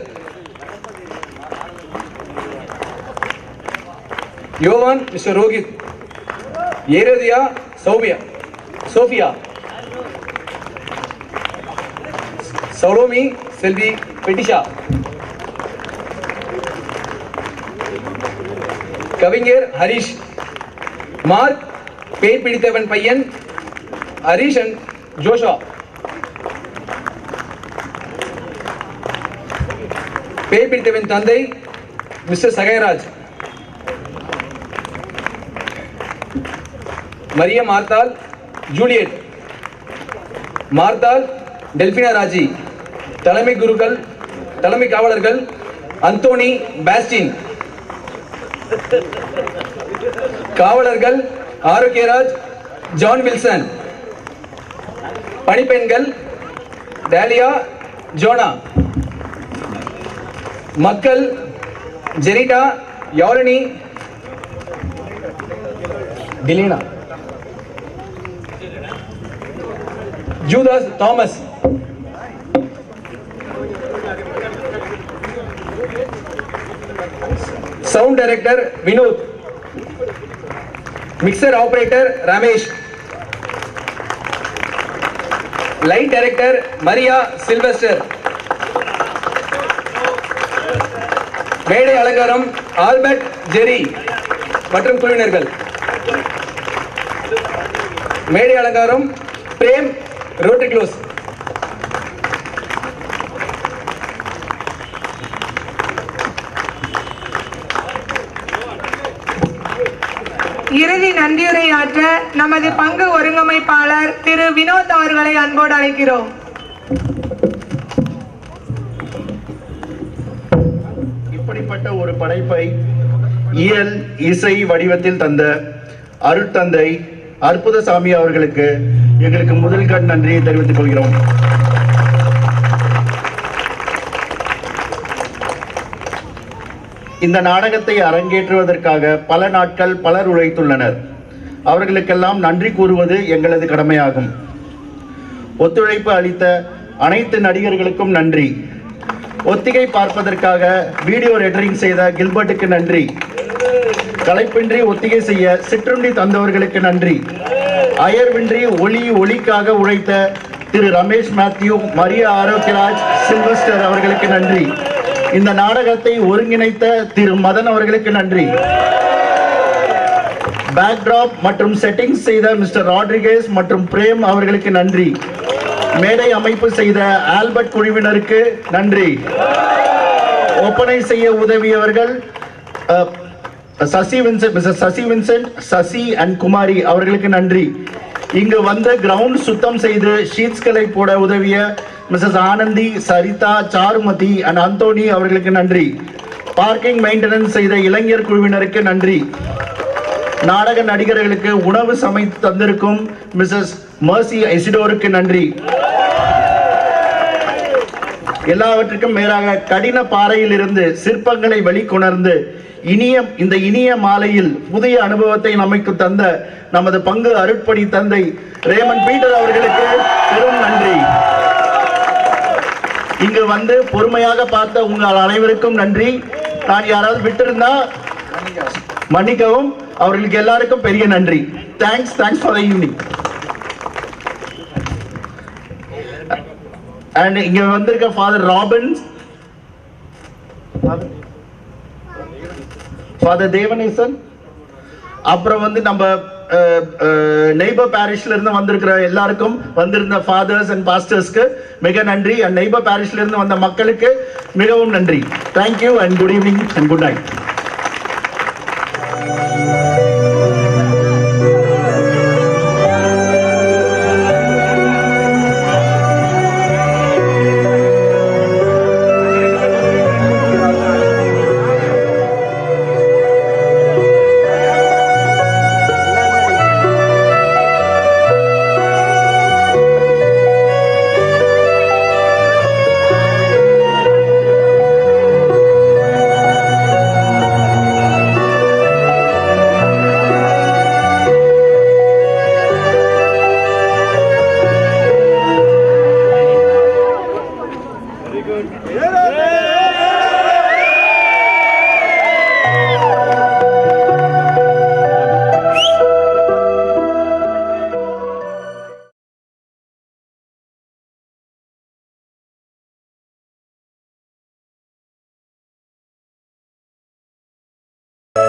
யோவான் மிஸ்டர் ரோஹித், ஏரோதியா சோஃபியா, சௌலோமி செல்வி பெட்டிஷா, கவிஞர் ஹரிஷ், மார்க் பேய் பிடித்தவன் பையன் ஹரிஷ் அண்ட் ஜோஷா, பேய் பிடித்தவன் தந்தை மிஸ்டர் சகைராஜ், மரியா மார்த்தால் ஜூலியட், மார்த்தால் டெல்பினா ராஜி, தலைமை காவலர்கள் அந்தோனி பாஸ்டின், காவலர்கள் ஆரோக்கியராஜ் ஜான் வில்சன், பணிப்பெண்கள் டேலியா ஜோனா. மக்கள் Jenitta Yazhini Dileena. Judas Thomas. Sound director Vinoth. Mixer operator Ramesh. Light director Maria Sylvester. மேடை அலங்காரம் ஆல்பர்ட் ஜெரி மற்றும் குழுவினர்கள். மேடை அலங்காரம் பிரேம் ரோட்டரி க்ளோஸ். இறுதி நன்றியுரையாற்ற நமது பங்கு ஒருங்கமைப்பாளர் திரு வினோத் அவர்களை அன்போடு அழைக்கிறோம். இப்படிப்பட்ட ஒரு படைப்பை இயல் இசை வடிவத்தில் தந்த அருட்தந்தை அற்புதசாமி அவர்களுக்கு எங்களுக்கு முதல் கண் நன்றியை தெரிவித்துக் கொள்கிறோம். இந்த நாடகத்தை அரங்கேற்றுவதற்காக பல நாட்கள் பலர் உழைத்துள்ளனர். அவர்களுக்கெல்லாம் நன்றி கூறுவது எங்களது கடமையாகும். ஒத்துழைப்பு அளித்த அனைத்து நடிகர்களுக்கும் நன்றி. ஒத்திகை பார்ப்பதற்காக வீடியோ ரெண்டரிங் செய்த கில்பர்ட்டுக்கு நன்றி. களைப்பின்றி ஒத்திகை செய்ய சிற்றுண்டி தந்தவர்களுக்கு நன்றி. அயர்வின்றி ஒளிக்காக உழைத்த திரு ரமேஷ் மேத்யூ, மரியா ஆரோக்கியராஜ், சில்வஸ்டர் அவர்களுக்கு நன்றி. இந்த நாடகத்தை ஒருங்கிணைத்த திரு மதன் அவர்களுக்கு நன்றி. பேக்டிராப் மற்றும் செட்டிங்ஸ் செய்த மிஸ்டர் ராட்ரிகேஸ் மற்றும் பிரேம் அவர்களுக்கு நன்றி. மேடை அமைப்பு செய்த ஆல்பர்ட் குழுவினருக்கு நன்றி. ஒப்பனை செய்ய உதவியவர்கள் சசி வின்சென்ட், சசி அண்ட் குமாரி அவர்களுக்கு நன்றி. இங்கு வந்து கிரவுண்ட் சுத்தம் செய்து ஷீட்ஸ்களை போட உதவிய Mrs Anandhi, Saritha, Charumathi and Anthony அவர்களுக்கு நன்றி. பார்க்கிங் மெயின்டெனன்ஸ் செய்த இளைஞர் குழுவினருக்கு நன்றி. நாடக நடிகர்களுக்கு உணவு சமைத்து தந்திருக்கும் மிஸ்ஸஸ் மர்சி ஐசிடோருக்கு நன்றி. எல்லாவற்றுக்கும் மேலாக கடின பாறையில் இருந்து சிற்பங்களை வெளிக்கொணர்ந்து இந்த இனிய மாலையில் புதிய அனுபவத்தை நமக்கு தந்த நமது பங்கு அருட்பணி தந்தை ரேமன் பீட்டர் அவர்களுக்கு பெரும் நன்றி. இங்கு வந்து பொறுமையாக பார்த்த உங்கள் அனைவருக்கும் நன்றி. நான் யாராவது விட்டிருந்தா மன்னிக்கவும். அவர்களுக்கு எல்லாருக்கும் பெரிய நன்றி. Thanks for the evening. And இங்க வந்திருக்க ஃபாதர் ராபின்ஸ், ஃபாதர் தேவநேசன், அப்புறம் வந்து நம்ம நெய்பர் பாரிஷ்ல இருந்து வந்திருக்கிற எல்லாருக்கும், வந்திருந்த ஃபாதர்ஸ் அண்ட் பாஸ்டர்ஸ்க்கு மிக நன்றி. அண்ட் நெய்பர் பாரிஷ்ல இருந்து வந்த மக்களுக்கு மிகவும் நன்றி. Thank you and good evening and good night.